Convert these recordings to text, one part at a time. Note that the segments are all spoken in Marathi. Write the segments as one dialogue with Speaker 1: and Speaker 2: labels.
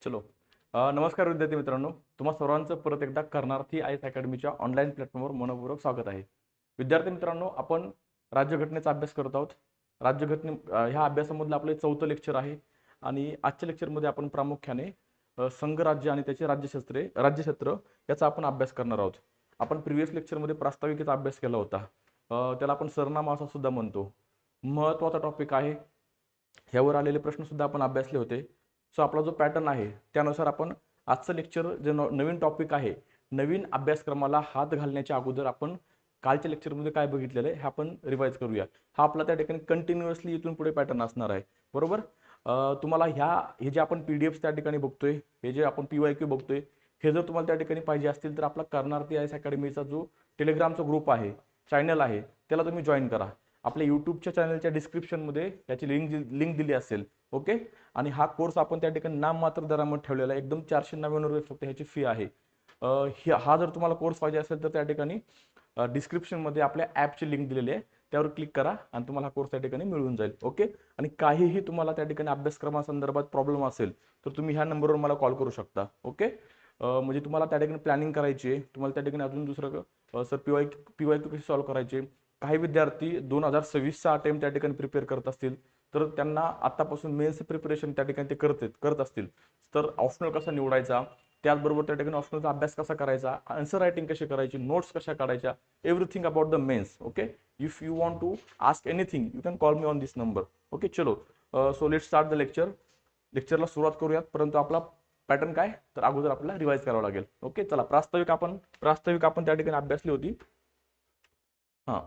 Speaker 1: चलो नमस्कार विद्यार्थी मित्रांनो, तुम्हा सर्वांचं परत एकदा कर्नार्थी आयएस अकॅडमीच्या ऑनलाईन प्लॅटफॉर्मवर मनपूर्वक स्वागत आहे. विद्यार्थी मित्रांनो, आपण राज्यघटनेचा अभ्यास करत आहोत. ह्या अभ्यासामधलं आपलं 4थं लेक्चर आहे आणि आजच्या लेक्चरमध्ये आपण प्रामुख्याने संघराज्य आणि त्याचे राज्यक्षेत्र याचा आपण अभ्यास करणार आहोत. आपण प्रिव्हियस लेक्चरमध्ये प्रास्ताविकेचा अभ्यास केला होता. त्याला आपण सरनामा असं सुद्धा म्हणतो. महत्त्वाचा टॉपिक आहे. ह्यावर आलेले प्रश्न सुद्धा आपण अभ्यासले होते. सो आपला जो पॅटर्न आहे त्यानुसार आपण आजचं लेक्चर जे नवीन टॉपिक आहे, नवीन अभ्यासक्रमाला हात घालण्याच्या अगोदर आपण कालच्या लेक्चरमध्ये काय बघितलेलं आहे हे आपण रिवाइज करूया. हा आपला त्या ठिकाणी कंटिन्युअसली इथून पुढे पॅटर्न असणार आहे. बरोबर. तुम्हाला हे जे आपण पीडीएफ त्या ठिकाणी बघतोय, हे जे आपण PYQ बघतोय, हे जर तुम्हाला त्या ठिकाणी पाहिजे असतील तर आपला कर्नार्थी आयएस अकॅडमीचा जो टेलिग्रामचा ग्रुप आहे, चॅनल आहे, त्याला तुम्ही जॉईन करा. आपल्या यूट्यूबच्या चॅनलच्या डिस्क्रिप्शनमध्ये याची लिंक दिली असेल. ओके. आणि हा कोर्स आपण त्या ठिकाणी नाममात्र दरामध्ये ठेवलेला आहे. एकदम 499 रुपये फक्त ह्याची फी आहे. हा जर तुम्हाला कोर्स पाहिजे असेल तर त्या ठिकाणी डिस्क्रिप्शनमध्ये आपल्या ॲपची लिंक दिलेली आहे, त्यावर क्लिक करा आणि तुम्हाला हा कोर्स त्या ठिकाणी मिळून जाईल. ओके. आणि काहीही तुम्हाला त्या ठिकाणी अभ्यासक्रमासंदर्भात प्रॉब्लेम असेल तर तुम्ही ह्या नंबरवर मला कॉल करू शकता. ओके. म्हणजे तुम्हाला त्या ठिकाणी प्लॅनिंग करायची आहे, तुम्हाला त्या ठिकाणी अजून दुसरं सर PYQ कशी सॉल्व्ह करायचे. काही विद्यार्थी 2026चा अटेम्प्ट त्या ठिकाणी प्रिपेअर करत असतील तर त्यांना आतापासून मेन्स प्रिपरेशन त्या ठिकाणी ते करत असतील तर ऑप्शनल कसा निवडायचा, त्याचबरोबर त्या ठिकाणी ऑप्शनलचा अभ्यास कसा करायचा, आन्सर रायटिंग कशी करायची, नोट्स कशा काढायच्या, everything about the mains. Okay. If you want to ask anything you can call me on this number. Okay. चलो, सो लेट स्टार्ट द लेक्चरला सुरुवात करूयात. परंतु आपला पॅटर्न काय तर अगोदर आपल्याला रिवाइज करावं लागेल. ओके. चला, प्रास्ताविक आपण त्या ठिकाणी अभ्यासली होती. हा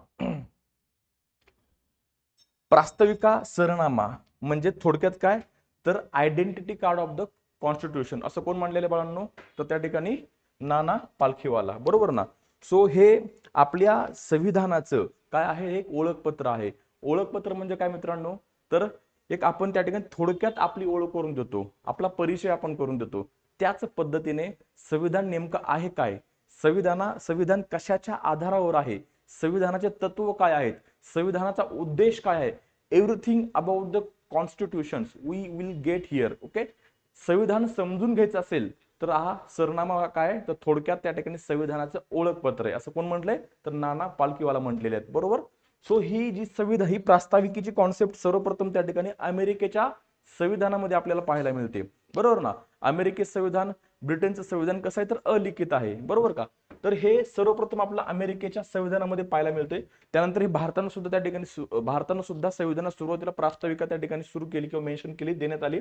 Speaker 1: प्रास्ताविका सरनामा म्हणजे थोडक्यात काय तर identity card of the constitution असं कोण म्हणलेलं बाळांनो तर त्या ठिकाणी नाना पालखीवाला. बरोबर ना. सो हे आपल्या संविधानाचं काय आहे, एक ओळखपत्र आहे. ओळखपत्र म्हणजे काय मित्रांनो तर एक आपण त्या ठिकाणी थोडक्यात आपली ओळख करून देतो, आपला परिचय आपण करून देतो. त्याच पद्धतीने संविधान नेमकं आहे काय, संविधान कशाच्या आधारावर आहे, संविधानाचे तत्व काय आहेत, संविधानाचा उद्देश काय आहे, everything about the constitution we will get here. Okay. संविधान समजून घ्यायचं असेल तर हा सरनामा काय तर थोडक्यात त्या ठिकाणी संविधानाचं ओळखपत्र आहे असं कोण म्हटलंय तर नाना पालखीवाला म्हटलेले आहेत. बरोबर. सो ही जी संविधान ही प्रास्ताविकेची कॉन्सेप्ट सर्वप्रथम त्या ठिकाणी अमेरिकेच्या संविधानामध्ये आपल्याला पाहायला मिळते. बरोबर ना. अमेरिकेचं संविधान, ब्रिटनचं संविधान कसं आहे तर अलिखित आहे. बरोबर का. तर हे सर्वप्रथम आपलं अमेरिकेच्या संविधानामध्ये पाहायला मिळते. त्यानंतर हे भारतानं सुद्धा संविधानात सुरुवातीला प्रास्ताविका त्या ठिकाणी सुरू केली किंवा मेन्शन केली, देण्यात आली.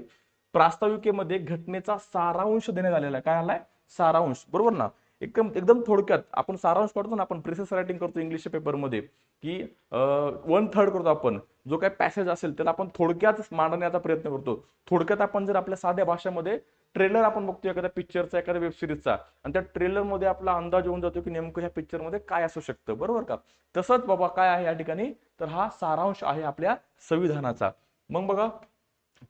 Speaker 1: प्रास्ताविकेमध्ये घटनेचा सारांश देण्यात आलेला आहे. काय आलाय सारांश. बरोबर ना. एकदम एकदम थोडक्यात आपण सारांश करतो ना, आपण प्रिसेस रायटिंग करतो इंग्लिशच्या पेपरमध्ये की 1/3 करतो आपण, जो काही पॅसेज असेल त्याला आपण थोडक्यात मांडण्याचा प्रयत्न करतो. थोडक्यात आपण जर आपल्या साध्या भाषेमध्ये ट्रेलर आपण बघतो एखाद्या पिक्चरचा, एखाद्या वेब सिरीजचा, आणि त्या ट्रेलरमध्ये आपला अंदाज येऊन जातो की नेमकं ह्या पिक्चरमध्ये काय असू शकतं. बरोबर का. तसंच बाबा काय आहे या ठिकाणी तर हा सारांश आहे आपल्या संविधानाचा. मग बघा,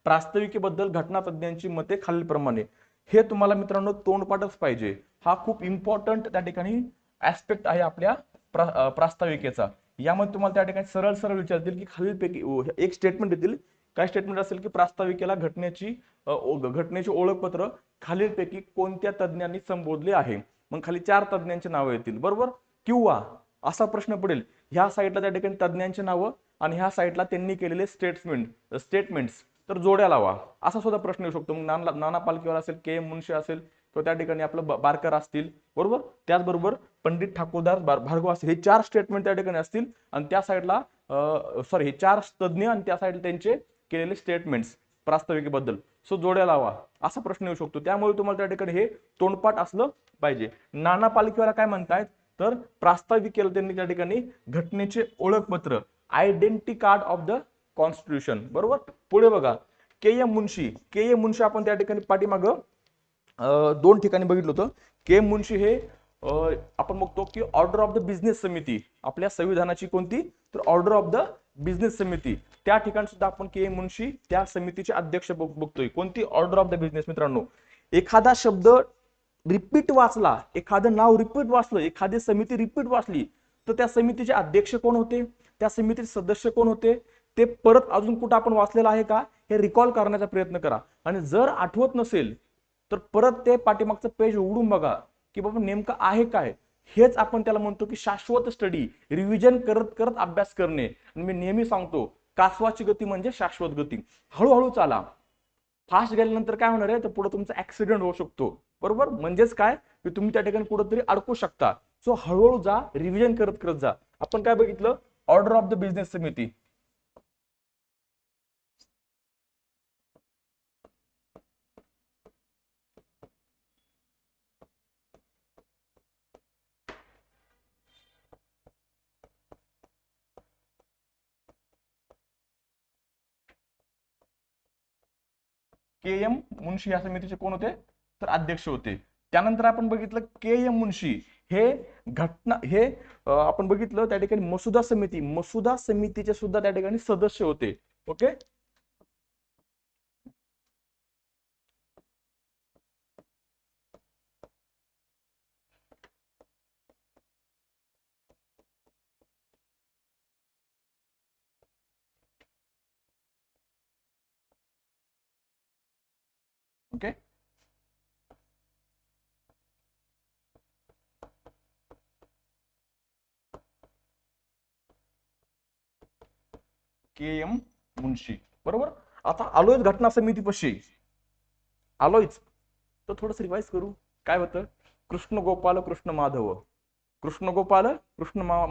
Speaker 1: प्रास्ताविकेबद्दल घटनातज्ञांची मते खालीलप्रमाणे. हे तुम्हाला मित्रांनो तोंडपाठच पाहिजे. हा खूप इम्पॉर्टंट त्या ठिकाणी ऍस्पेक्ट आहे आपल्या प्रास्ताविकेचा. यामध्ये तुम्हाला त्या ठिकाणी सरळ सरळ विचारतील की खालीलपैकी एक स्टेटमेंट देतील. काय स्टेटमेंट असेल की प्रास्ताविकेला घटनेचे ओळखपत्र खालीलपैकी कोणत्या तज्ञांनी संबोधले आहे. मग खाली 4 तज्ञांची नावं येतील. बरोबर. किंवा असा प्रश्न पडेल, ह्या साईडला त्या ठिकाणी तज्ञांची नावं आणि ह्या साईडला त्यांनी केलेले स्टेटमेंट्स तर जोड्या लावा, असा सुद्धा प्रश्न येऊ शकतो. मग नाना पालखीवाला असेल, KM मुन्शी असेल किंवा त्या ठिकाणी आपलं बारकर असतील. बरोबर. त्याचबरोबर पंडित ठाकूरदास भार्गव असतील. हे 4 स्टेटमेंट त्या ठिकाणी असतील आणि त्या साईडला हे 4 तज्ञ आणि त्या साईडला त्यांचे केलेले स्टेटमेंट्स प्रास्ताविकेबद्दल. सो जोड्या लावा, असा प्रश्न येऊ शकतो. त्यामुळे तुम्हाला त्या ठिकाणी हे तोंडपाठ असलं पाहिजे. नाना पालखीवाला काय म्हणतायत तर प्रास्ताविकेला त्यांनी त्या ठिकाणी घटनेचे ओळखपत्र, identity card of the constitution. बरोबर. पुढे बघा, KM मुन्शी आपण त्या ठिकाणी पाठीमाग 2 ठिकाणी बघितलं होतं. KM मुन्शी हे आपण बघतो की ऑर्डर ऑफ द बिझनेस समिती, आपल्या संविधानाची कोणती तर ऑर्डर ऑफ द बिझनेस समिती, त्या ठिकाणी सुद्धा आपण KM मुन्शी त्या समितीचे अध्यक्ष बघतोय. कोणती ऑर्डर ऑफ द बिझनेस. मित्रांनो, एखादा शब्द रिपीट वाचला, एखादं नाव रिपीट वाचलं, एखादी समिती रिपीट वाचली तर त्या समितीचे अध्यक्ष कोण होते, त्या समितीचे सदस्य कोण होते, ते परत अजून कुठं आपण वाचलेलं आहे का हे रिकॉल करण्याचा प्रयत्न करा. आणि जर आठवत नसेल तर परत ते पाठीमागचं पेज उघडून बघा की बाबा नेमकं आहे काय. हेच आपण त्याला म्हणतो की शाश्वत स्टडी, रिव्हिजन करत करत अभ्यास करणे. आणि मी नेहमी सांगतो कासवाची गती म्हणजे शाश्वत गती. हळूहळू चाला. फास्ट गेल्यानंतर काय होणार आहे तर पुढे तुमचा ऍक्सिडेंट होऊ शकतो. बरोबर, म्हणजेच काय की तुम्ही त्या ठिकाणी कुठेतरी अडकू शकता. सो हळूहळू जा, रिव्हिजन करत करत जा. आपण काय बघितलं, ऑर्डर ऑफ द बिझनेस समिती. के एम मुन्शी या समितीचे कोण होते तर अध्यक्ष होते. त्यानंतर आपण बघितलं के एम मुन्शी हे घटना हे आपण बघितलं त्या ठिकाणी मसुदा समितीचे सुद्धा त्या ठिकाणी सदस्य होते. Okay, okay. K M Munshi. बरोबर, आता आलोय घटना समितीपाशी, आलोयच. तर थोडस रिवाइज करू. काय होतं, कृष्ण गोपाल कृष्ण माधव,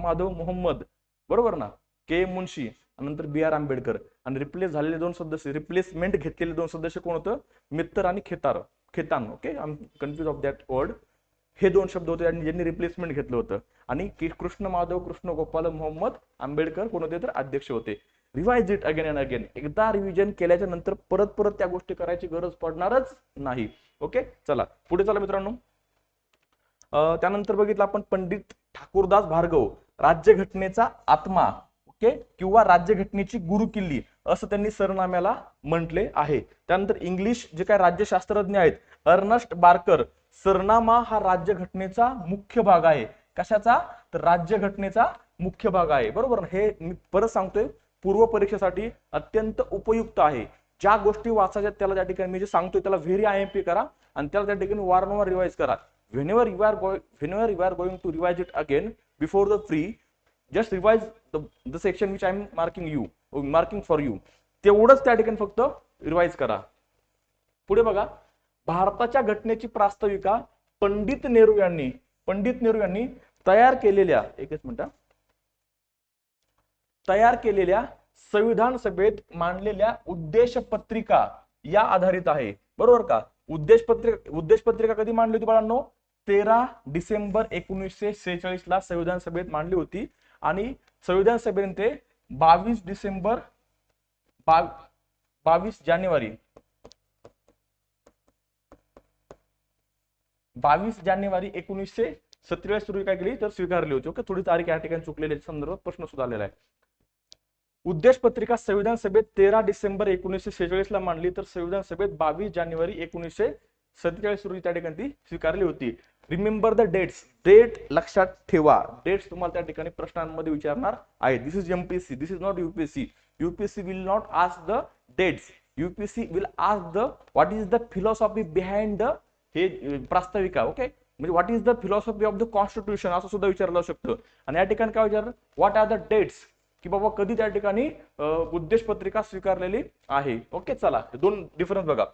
Speaker 1: माधव मोहम्मद, बरोबर ना. के एम मुन्शी, नंतर बी आर आंबेडकर. आणि रिप्लेस झालेले दोन सदस्य, रिप्लेसमेंट घेतलेले दोन सदस्य कोण होतं, मित्तर आणि Khaitan. Okay, I am confuse of that word. हे दोन शब्द होते आणि ज्यांनी रिप्लेसमेंट घेतलं होतं. आणि कृष्ण माधव कृष्ण गोपाल मोहम्मद आंबेडकर कोण होते तर अध्यक्ष होते. Revise it again and again. एकदा रिव्हिजन केल्याच्या नंतर परत परत त्या गोष्टी करायची गरज पडणारच नाही. ओके, चला पुढे चला मित्रांनो. त्यानंतर बघितलं आपण पंडित ठाकूरदास भार्गव, राज्यघटनेचा आत्मा, ओके, किंवा राज्यघटनेची गुरुकिल्ली असं त्यांनी सरनाम्याला म्हटले आहे. त्यानंतर इंग्लिश जे काय राज्यशास्त्रज्ञ आहेत अर्नस्ट बार्कर, सरनामा हा राज्यघटनेचा मुख्य भाग आहे. कशाचा तर राज्यघटनेचा मुख्य भाग आहे. बरोबर, हे मी परत सांगतोय पूर्व परीक्षेसाठी अत्यंत उपयुक्त आहे. ज्या गोष्टी वाचायच्या त्याला त्या ठिकाणी मी जे सांगतोय त्याला व्हेरी IMP करा आणि त्याला त्या ठिकाणी वारंवार रिवाइज करा. whenever you are going to revise it again before the free, just revise the section which I am marking for you. तेवढंच त्या ठिकाणी फक्त रिवाइज करा. पुढे बघा, भारताच्या घटनेची प्रास्ताविका पंडित नेहरू यांनी तयार केलेल्या संविधान सभेत मांडलेल्या उद्देश पत्रिका या आधारित आहे. बरोबर का. उद्देश पत्रिका कधी मांडली होती बाळांनो, 13 डिसेंबर 1946 ला संविधान सभेत मांडली होती. आणि संविधान सभेने ते 22 जानेवारी 1947 रोजी काय केली तर स्वीकारली होती. ओके, थोडी तारीख या ठिकाणी चुकलेली संदर्भात प्रश्न सुद्धा आलेला आहे. उद्देश पत्रिका संविधान सभेत 13 डिसेंबर 1946 ला मांडली, तर संविधान सभेत 22 जानेवारी 1947 रोजी त्या ठिकाणी ती स्वीकारली होती. रिमेंबर द डेट्स, डेट लक्षात ठेवा. डेट्स तुम्हाला त्या ठिकाणी प्रश्नांमध्ये विचारणार आहे. This is MPSC, this is not UPSC. UPSC will not ask the dates. UPSC will ask the what is the philosophy behind the हे प्रास्ताविका. ओके, म्हणजे what is the philosophy of the constitution असं सुद्धा विचारलं जाऊ शकतं. आणि या ठिकाणी काय विचारलं, व्हॉट आर द डेट्स, की बाबा कधी त्या ठिकाणी उद्देश पत्रिका स्वीकारलेली आहे. ओके, चला दोन डिफरन्स बघा.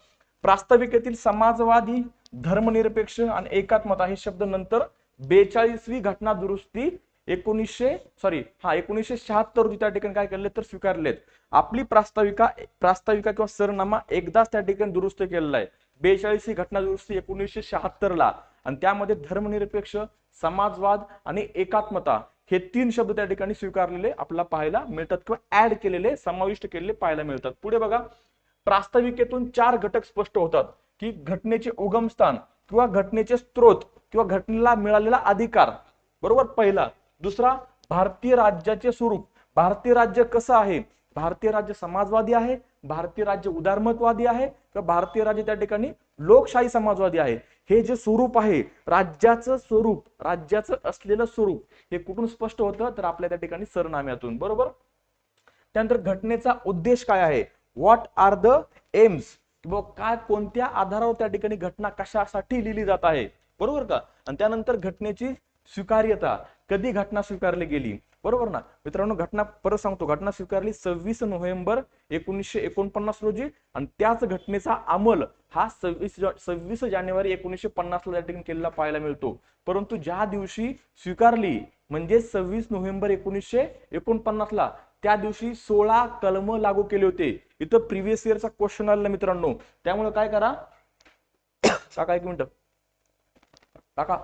Speaker 1: प्रास्ताविकेतील समाजवादी, धर्मनिरपेक्ष आणि एकात्मता हे शब्द नंतर 42वी घटना दुरुस्ती 1976 रोजी त्या ठिकाणी काय केले तर स्वीकारलेत. आपली प्रास्ताविका किंवा सरनामा एकदाच त्या ठिकाणी दुरुस्त केलेला आहे. 42वी घटना दुरुस्ती 1976 ला. आणि त्यामध्ये धर्मनिरपेक्ष, समाजवाद आणि एकात्मता हे 3 शब्द त्या ठिकाणी स्वीकारलेले आपल्याला पाहायला मिळतात किंवा ऍड केलेले, समाविष्ट केलेले पाहायला मिळतात. पुढे बघा, प्रास्ताविकेतून 4 घटक स्पष्ट होतात की घटनेचे उगमस्थान किंवा घटनेचे स्त्रोत किंवा घटनेला मिळालेला अधिकार. बरोबर, पहिला. दुसरा, भारतीय राज्याचे स्वरूप. भारतीय राज्य कसं आहे, भारतीय राज्य समाजवादी आहे, भारतीय राज्य उदारमतवादी आहे, किंवा भारतीय राज्य त्या ठिकाणी लोकशाही समाजवादी आहे. हे जे स्वरूप आहे राज्याचं स्वरूप, राज्याचं असलेलं स्वरूप हे कुठून स्पष्ट होतं तर आपल्या त्या ठिकाणी सरनाम्यातून. बरोबर. त्यानंतर घटनेचा उद्देश काय आहे, व्हॉट आर द एम्स, की बाबा काय कोणत्या आधारावर त्या ठिकाणी घटना कशासाठी लिहिली जात आहे, बरोबर का. आणि त्यानंतर घटनेची स्वीकार्यता, कधी घटना स्वीकारली गेली, बरोबर ना मित्रांनो. घटना परत सांगतो, घटना स्वीकारली 26 नोव्हेंबर 1949 रोजी, आणि त्याच घटनेचा अंमल हा 26 जानेवारी 1950 ला त्या ठिकाणी केलेला पाहायला मिळतो. परंतु ज्या दिवशी स्वीकारली म्हणजे 26 नोव्हेंबर 1949 ला, त्या दिवशी 16 कलम लागू केले होते. इथं प्रिव्हियस इयरचा क्वेश्चन आलेला मित्रांनो. त्यामुळे काय करा काका, एक मिनिट काका,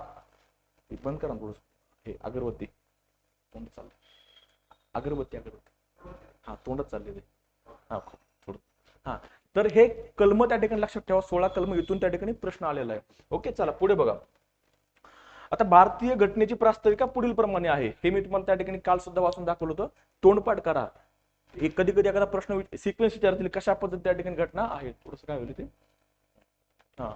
Speaker 1: बंद करा थोडं हे अगरबत्ती, तोंड चाललं, अगरबत्ती हा तोंडच चाललेले, हा थोडं. हा तर हे कलम त्या ठिकाणी लक्षात ठेवा, 16 कलम, इथून त्या ठिकाणी प्रश्न आलेला आहे. ओके, चला पुढे बघा. आता भारतीय घटनेची प्रास्ताविका पुढील प्रमाणे आहे. हे मी तुम्हाला त्या ठिकाणी काल सुद्धा वाचून दाखवलं होतं. तोंडपाठ करा. कधी कधी एखादा प्रश्न सिक्वेन्स विचारतील, कशा पद्धती त्या ठिकाणी घटना आहे, थोडस काय होईल ते. हा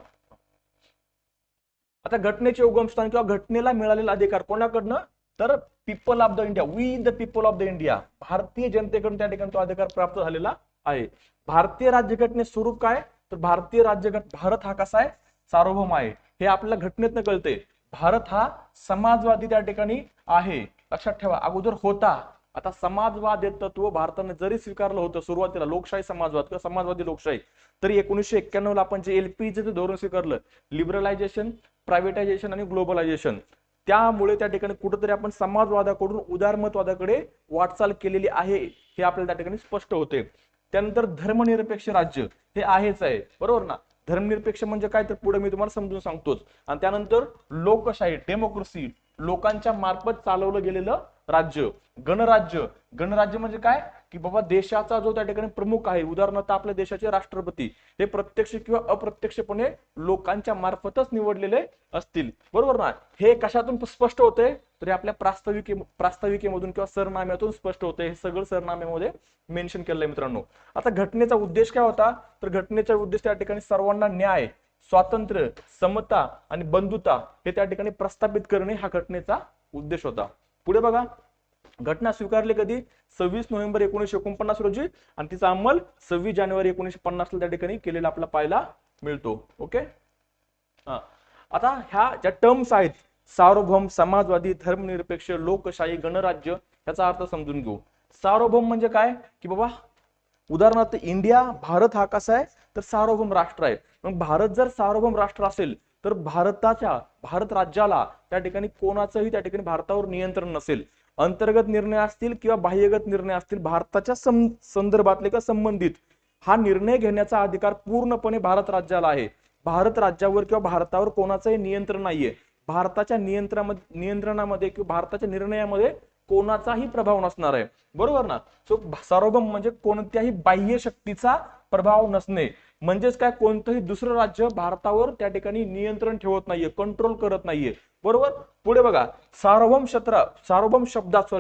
Speaker 1: आता घटनेचे उगमस्थान किंवा घटनेला मिळालेला अधिकार कोणाकडनं, तर people of the India, we the people of the India, भारतीय जनतेकडून त्या ठिकाणी तो अधिकार प्राप्त झालेला आहे. भारतीय राज्यघटनेचे स्वरूप काय, तर भारतीय भारत हा कसा आहे, सार्वभौम आहे. हे आपल्याला घटनेतनं कळते. भारत हा समाजवादी त्या ठिकाणी आहे, लक्षात ठेवा. अगोदर होता, आता समाजवाद हे तत्व भारताने जरी स्वीकारलं होतं सुरुवातीला, लोकशाही समाजवाद किंवा समाजवादी लोकशाही, तरी 1991 ला आपण जे एलपीजीचं धोरण स्वीकारलं, लिबरलायझेशन, प्रायव्हेटायझेशन आणि ग्लोबलायझेशन, त्यामुळे त्या ठिकाणी कुठेतरी आपण समाजवादाकडून उदारमतवादाकडे वाटचाल केलेली आहे, हे आपल्याला त्या ठिकाणी स्पष्ट होते. त्यानंतर धर्मनिरपेक्ष राज्य हे आहेच आहे, बरोबर ना. धर्मनिरपेक्ष म्हणजे काय, तर पुढे मी तुम्हाला समजून सांगतोच. आणि त्यानंतर लोकशाही, डेमोक्रेसी, लोकांच्या मार्फत चालवलं गेलेलं राज्य. गणराज्य, गणराज्य म्हणजे काय, की बाबा देशाचा जो त्या ठिकाणी प्रमुख आहे, उदाहरणार्थ आपल्या देशाचे राष्ट्रपती, हे प्रत्यक्ष किंवा अप्रत्यक्षपणे लोकांच्या मार्फतच निवडलेले असतील, बरोबर ना. हे कशातून स्पष्ट होते, तर आपल्या प्रास्ताविकेमधून किंवा सरनाम्यातून स्पष्ट होते. हे सगळं सरनाम्यामध्ये मेन्शन केलंय मित्रांनो. आता घटनेचा उद्देश काय होता, तर घटनेचा उद्देश त्या ठिकाणी सर्वांना न्याय, स्वातंत्र्य, समता आणि बंधुता हे त्या ठिकाणी प्रस्थापित करणे हा घटनेचा उद्देश होता. पुढे बघा, घटना स्वीकारली कधी, 26 नोव्हेंबर 1949 रोजी, आणि तिचा अंमल 26 जानेवारी 1950 ला त्या ठिकाणी केलेला आपल्याला पाहायला मिळतो. ओके, आता ह्या ज्या टर्म्स आहेत, सार्वभौम, समाजवादी, धर्मनिरपेक्ष, लोकशाही, गणराज्य, याचा अर्थ समजून घेऊ. सार्वभौम म्हणजे काय, की बाबा उदाहरणार्थ इंडिया, भारत हा कसा आहे, तर सार्वभौम राष्ट्र आहे. मग भारत जर सार्वभौम राष्ट्र असेल, तर भारत राज्याला त्या ठिकाणी कोणाचंही त्या ठिकाणी भारतावर नियंत्रण नसेल. अंतर्गत निर्णय असतील किंवा बाह्यगत निर्णय असतील, भारताच्या संदर्भातले किंवा संबंधित, हा निर्णय घेण्याचा अधिकार पूर्णपणे भारत राज्याला आहे. भारत राज्यावर किंवा भारतावर कोणाचंही नियंत्रण नाहीये. भारताच्या नियंत्रणामध्ये किंवा भारताच्या निर्णयामध्ये कोणाचाही प्रभाव नसणार आहे, बरोबर ना. सो सार्वभौम म्हणजे कोणत्याही बाह्य शक्तीचा प्रभाव नसणे. म्हणजेच काय, कोणतंही दुसरं राज्य भारतावर त्या ठिकाणी नियंत्रण ठेवत नाहीये, कंट्रोल करत नाहीये, बरोबर. पुढे बघा, सार्वभौम शब्दात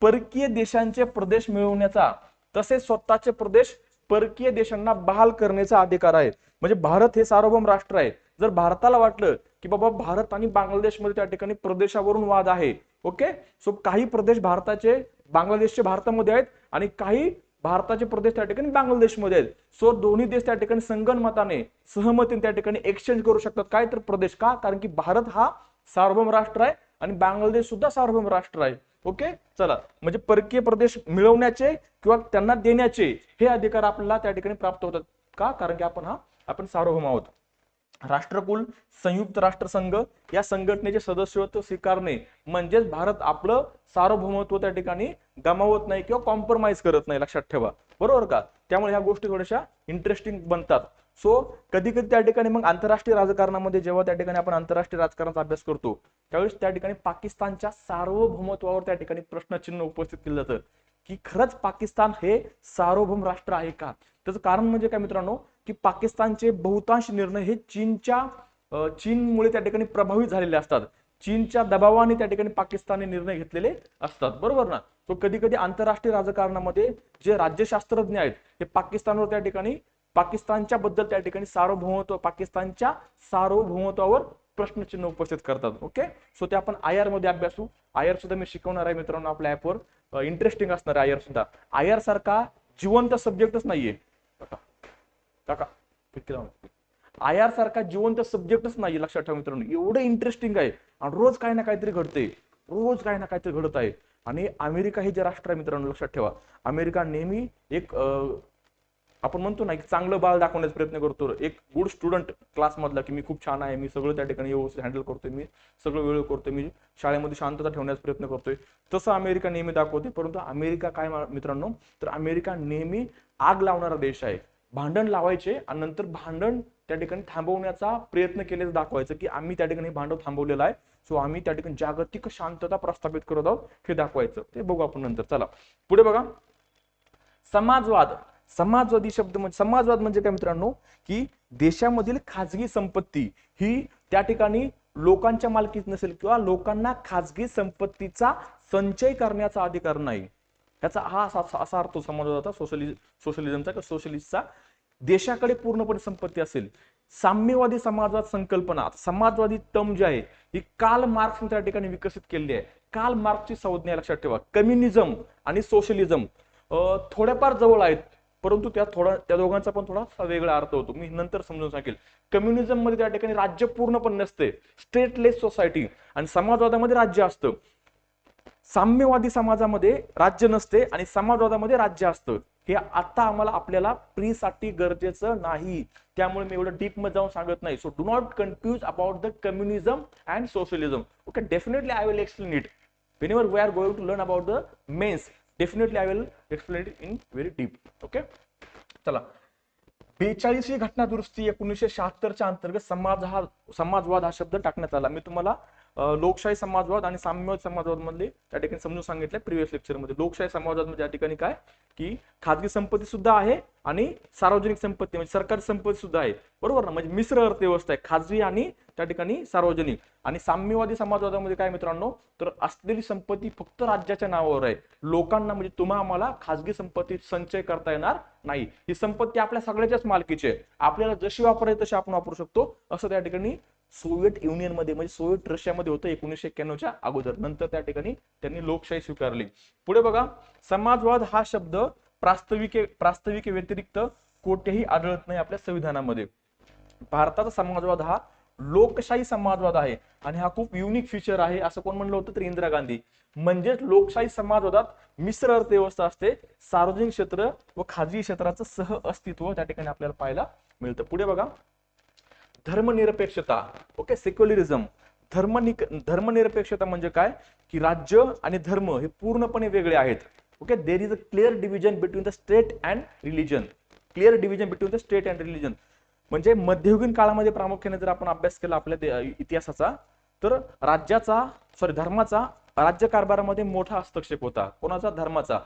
Speaker 1: परकीय देशांचे प्रदेश मिळवण्याचा, तसेच स्वतःचे प्रदेश परकीय देशांना बहाल करण्याचा अधिकार आहे. म्हणजे भारत हे सार्वभौम राष्ट्र आहे. जर भारताला वाटलं की बाबा भारत आणि बांगलादेशमध्ये त्या ठिकाणी प्रदेशावरून वाद आहे, ओके, सो काही प्रदेश बांगलादेशचे भारतामध्ये आहेत आणि काही भारताचे प्रदेश त्या ठिकाणी बांगलादेशमध्ये आहेत. सो दोन्ही देश त्या ठिकाणी संगनमताने, सहमतीने त्या ठिकाणी एक्सचेंज करू शकतात. काय तर प्रदेश, का, कारण की भारत हा सार्वभौम राष्ट्र आहे आणि बांगलादेश सुद्धा सार्वभौम राष्ट्र आहे. ओके, चला, म्हणजे परकीय प्रदेश मिळवण्याचे किंवा त्यांना देण्याचे हे अधिकार आपल्याला त्या ठिकाणी प्राप्त होतात. का, कारण की आपण सार्वभौम आहोत. राष्ट्रकुल, संयुक्त राष्ट्रसंघ या संघटनेचे सदस्यत्व स्वीकारणे म्हणजेच भारत आपलं सार्वभौमत्व त्या ठिकाणी गमावत नाही किंवा कॉम्प्रोमाइज करत नाही, लक्षात ठेवा, बरोबर का. त्यामुळे ह्या गोष्टी थोड्याशा इंटरेस्टिंग बनतात. सो कधी कधी त्या ठिकाणी मग आंतरराष्ट्रीय राजकारणामध्ये जेव्हा त्या ठिकाणी आपण आंतरराष्ट्रीय राजकारणाचा अभ्यास करतो, त्यावेळेस त्या ठिकाणी पाकिस्तानच्या सार्वभौमत्वावर त्या ठिकाणी प्रश्नचिन्ह उपस्थित केलं जातं की खरंच पाकिस्तान हे सार्वभौम राष्ट्र आहे का. त्याचं कारण म्हणजे काय मित्रांनो, की पाकिस्तानचे बहुतांश निर्णय हे चीनमुळे त्या ठिकाणी प्रभावित झालेले असतात. चीनच्या दबावाने त्या ठिकाणी पाकिस्तानने निर्णय घेतलेले असतात, बरोबर ना. तो कधी कधी आंतरराष्ट्रीय राजकारणामध्ये जे राज्यशास्त्रज्ञ आहेत हे पाकिस्तानवर त्या ठिकाणी पाकिस्तानच्या बद्दल त्या ठिकाणी पाकिस्तानच्या सार्वभौमत्वावर प्रश्नचिन्ह उपस्थित करतात. ओके, सो ते आपण आयआर मध्ये अभ्यासू. आयआर सुद्धा मी शिकवणार आहे मित्रांनो आपल्या ऍपवर, इंटरेस्टिंग असणार आहे आयआर सुद्धा. आयआर सारखा जिवंत सब्जेक्टच नाहीये काका, IR सारखा जिवंत सब्जेक्टच नाही, लक्षात ठेवा मित्रांनो. एवढं इंटरेस्टिंग आहे आणि रोज काही ना काहीतरी घडते, रोज काही ना काहीतरी घडत आहे. आणि अमेरिका हे जे राष्ट्र आहे मित्रांनो, लक्षात ठेवा, अमेरिका नेहमी एक आपण म्हणतो ना, एक चांगलं बाळ दाखवण्याचा प्रयत्न करतो, एक गुड स्टुडंट क्लासमधला, की मी खूप छान आहे, मी सगळं त्या ठिकाणी व्यवस्थित हँडल करतोय, मी सगळं वेळ करतोय, मी शाळेमध्ये शांतता ठेवण्याचा प्रयत्न करतोय, तसं अमेरिका नेहमी दाखवते. परंतु अमेरिका काय मित्रांनो, तर अमेरिका नेहमी आग लावणारा देश आहे. भांडण लावायचे आणि नंतर भांडण त्या ठिकाणी थांबवण्याचा प्रयत्न केल्याचं दाखवायचं, की आम्ही त्या ठिकाणी भांडण थांबवलेलं आहे, सो आम्ही त्या ठिकाणी जागतिक शांतता प्रस्थापित करत आहोत, हे दाखवायचं. ते बघू आपण नंतर. चला पुढे बघा. समाजवाद. समाजवादी शब्द म्हणजे, समाजवाद म्हणजे काय मित्रांनो, की देशामधील खाजगी संपत्ती ही त्या ठिकाणी लोकांच्या मालकीत नसेल किंवा लोकांना खाजगी संपत्तीचा संचय करण्याचा अधिकार नाही. याचा हा असा अर्थ समाजवादाचा, सोशलिझमचा किंवा सोशलिस्टचा. देशाकडे पूर्णपणे संपत्ती असेल. साम्यवादी समाजवाद संकल्पना, समाजवादी टर्म जी आहे ही कार्ल मार्क्सने त्या ठिकाणी विकसित केलेली आहे. कार्ल मार्क्सची संज्ञा लक्षात ठेवा. कम्युनिझम आणि सोशलिझम थोड्याफार जवळ आहेत, परंतु त्या दोघांचा पण थोडा वेगळा अर्थ होतो, मी नंतर समजून सांगेल. कम्युनिझम मध्ये त्या ठिकाणी राज्य पूर्णपणे नसते, स्टेटलेस सोसायटी, आणि समाजवादामध्ये राज्य असतं. साम्यवादी समाजामध्ये राज्य नसते आणि समाजवादामध्ये राज्य असतं. हे आता आपल्याला प्रीसाठी गरजेचं नाही, त्यामुळे मी एवढं डीप मध्ये जाऊन सांगत नाही. So do not confuse about the communism and socialism. Okay, definitely I will explain it whenever we are going to learn about the mains. Definitely I will explain it in very deep. Okay, चला. 42वी घटना दुरुस्ती 1976च्या अंतर्गत समाजवाद हा शब्द टाकण्यात आला. मी तुम्हाला लोकशाही समाजवाद आणि साम्यवादी समाजवाद मधले त्या ठिकाणी समजून सांगितलं प्रिव्हियस लेक्चर मध्ये. लोकशाही समाजवाद म्हणजे या ठिकाणी काय, की खाजगी संपत्ती सुद्धा आहे आणि सार्वजनिक संपत्ती म्हणजे सरकारी संपत्ती सुद्धा आहे, बरोबर ना, म्हणजे मिश्र अर्थव्यवस्था आहे, खाजगी आणि त्या ठिकाणी सार्वजनिक. आणि साम्यवादी समाजवादामध्ये काय मित्रांनो, तर असलेली संपत्ती फक्त राज्याच्या नावावर आहे, लोकांना म्हणजे तुम्हा आम्हाला खाजगी संपत्ती संचय करता येणार नाही, ही संपत्ती आपल्या सगळ्याच्याच मालकीची आहे, आपल्याला जशी वापरायची तशी आपण वापरू शकतो, असं त्या ठिकाणी सोव्हिएट युनियन मध्ये म्हणजे सोव्हिएट रशियामध्ये होतं 1991च्या अगोदर. नंतर त्या ठिकाणी त्यांनी लोकशाही स्वीकारली. पुढे बघा. समाजवाद हा शब्द प्रास्ताविके व्यतिरिक्त कोठेही आढळत नाही आपल्या संविधानामध्ये. भारताचा समाजवाद हा लोकशाही समाजवाद आहे आणि हा खूप युनिक फीचर आहे, असं कोण म्हणलं होतं, तर इंदिरा गांधी. म्हणजेच लोकशाही समाजवादात मिश्र अर्थव्यवस्था असते, सार्वजनिक क्षेत्र व खाजगी क्षेत्राचं सह अस्तित्व त्या ठिकाणी आपल्याला पाहायला मिळतं. पुढे बघा. धर्मनिरपेक्षता. Okay, secularism. धर्मनिरपेक्षता म्हणजे काय, की राज्य आणि धर्म हे पूर्णपणे वेगळे आहेत. Okay, there is a clear division between the state and religion. Clear division between the state and religion म्हणजे मध्ययुगीन काळामध्ये प्रामुख्याने जर आपण अभ्यास केला आपल्या इतिहासाचा, तर धर्माचा राज्यकारभारामध्ये मोठा हस्तक्षेप होता. कोणाचा? धर्माचा.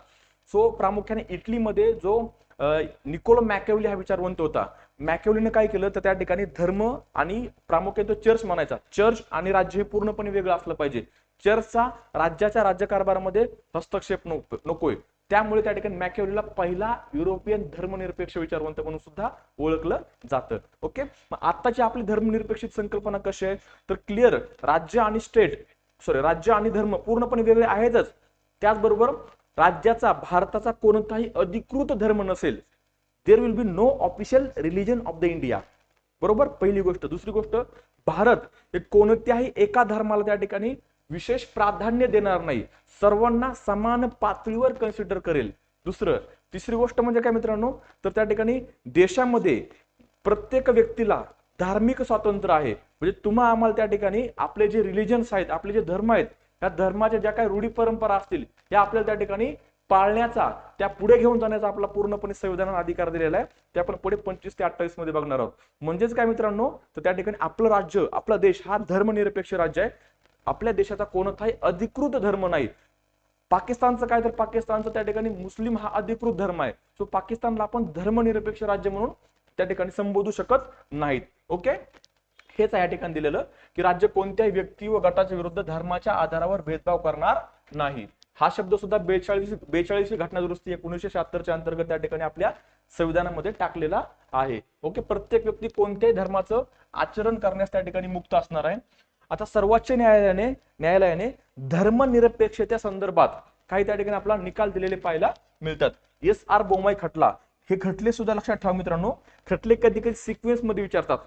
Speaker 1: सो प्रामुख्याने इटलीमध्ये जो निकोलो मॅकियावेली हा विचारवंत होता, मॅकियावेलीने काय केलं, तर त्या ठिकाणी धर्म आणि प्रामुख्याने तो चर्च म्हणायचा, चर्च आणि राज्य हे पूर्णपणे वेगळं असलं पाहिजे, चर्चचा राज्याच्या राज्यकारभारामध्ये हस्तक्षेप नकोय. त्यामुळे त्या ठिकाणी मॅकियावेलीला पहिला युरोपियन धर्मनिरपेक्ष विचारवंत म्हणून सुद्धा ओळखलं जातं. ओके, मग आताची आपली धर्मनिरपेक्ष संकल्पना कशी आहे, तर क्लिअर राज्य आणि धर्म पूर्णपणे वेगळे आहेतच, त्याचबरोबर भारताचा कोणताही अधिकृत धर्म नसेल, there will be no official religion of the India. बरोबर, पहिली गोष्ट. दुसरी गोष्ट, भारत हे कोणत्याही एका धर्माला त्या ठिकाणी विशेष प्राधान्य देणार नाही, सर्वांना समान पातळीवर कन्सिडर करेल. तिसरी गोष्ट म्हणजे काय मित्रांनो, तर त्या ठिकाणी देशामध्ये प्रत्येक व्यक्तीला धार्मिक स्वातंत्र्य आहे, म्हणजे तुम्हा आम्हाला त्या ठिकाणी आपले जे रिलिजन्स आहेत, आपले जे धर्म आहेत, या धर्माच्या ज्या काही रूढी परंपरा असतील त्या आपल्याला त्या ठिकाणी पाळण्याचा, त्या पुढे घेऊन जाण्याचा आपला पूर्णपणे संविधानाने अधिकार दिलेला आहे. ते आपण पुढे 25 ते 28 मध्ये बघणार आहोत. म्हणजेच काय मित्रांनो, तर त्या ठिकाणी आपलं राज्य, आपला देश हा धर्मनिरपेक्ष राज्य आहे. आपल्या देशाचा कोणताही अधिकृत धर्म नाही. पाकिस्तानचं काय, तर पाकिस्तानचं त्या ठिकाणी मुस्लिम हा अधिकृत धर्म आहे. सो पाकिस्तानला आपण धर्मनिरपेक्ष राज्य म्हणून त्या ठिकाणी संबोधू शकत नाहीत. ओके, हेच या ठिकाणी दिलेलं, की राज्य कोणत्याही व्यक्ती व गटाच्या विरुद्ध धर्माच्या आधारावर भेदभाव करणार नाही. हा शब्द सुद्धा 42वी घटना दुरुस्ती 1976च्या अंतर्गत त्या ठिकाणी आपल्या संविधानामध्ये टाकलेला आहे. ओके, प्रत्येक व्यक्ती कोणत्याही धर्माचं आचरण करण्यास त्या ठिकाणी मुक्त असणार आहे. आता सर्वोच्च न्यायालयाने धर्मनिरपेक्षतेच्या संदर्भात काही त्या ठिकाणी आपला निकाल दिलेले पाहायला मिळतात. SR बोमाई खटला, हे खटले सुद्धा लक्षात ठेवा मित्रांनो, खटले कधी कधी सिक्वेन्स मध्ये विचारतात.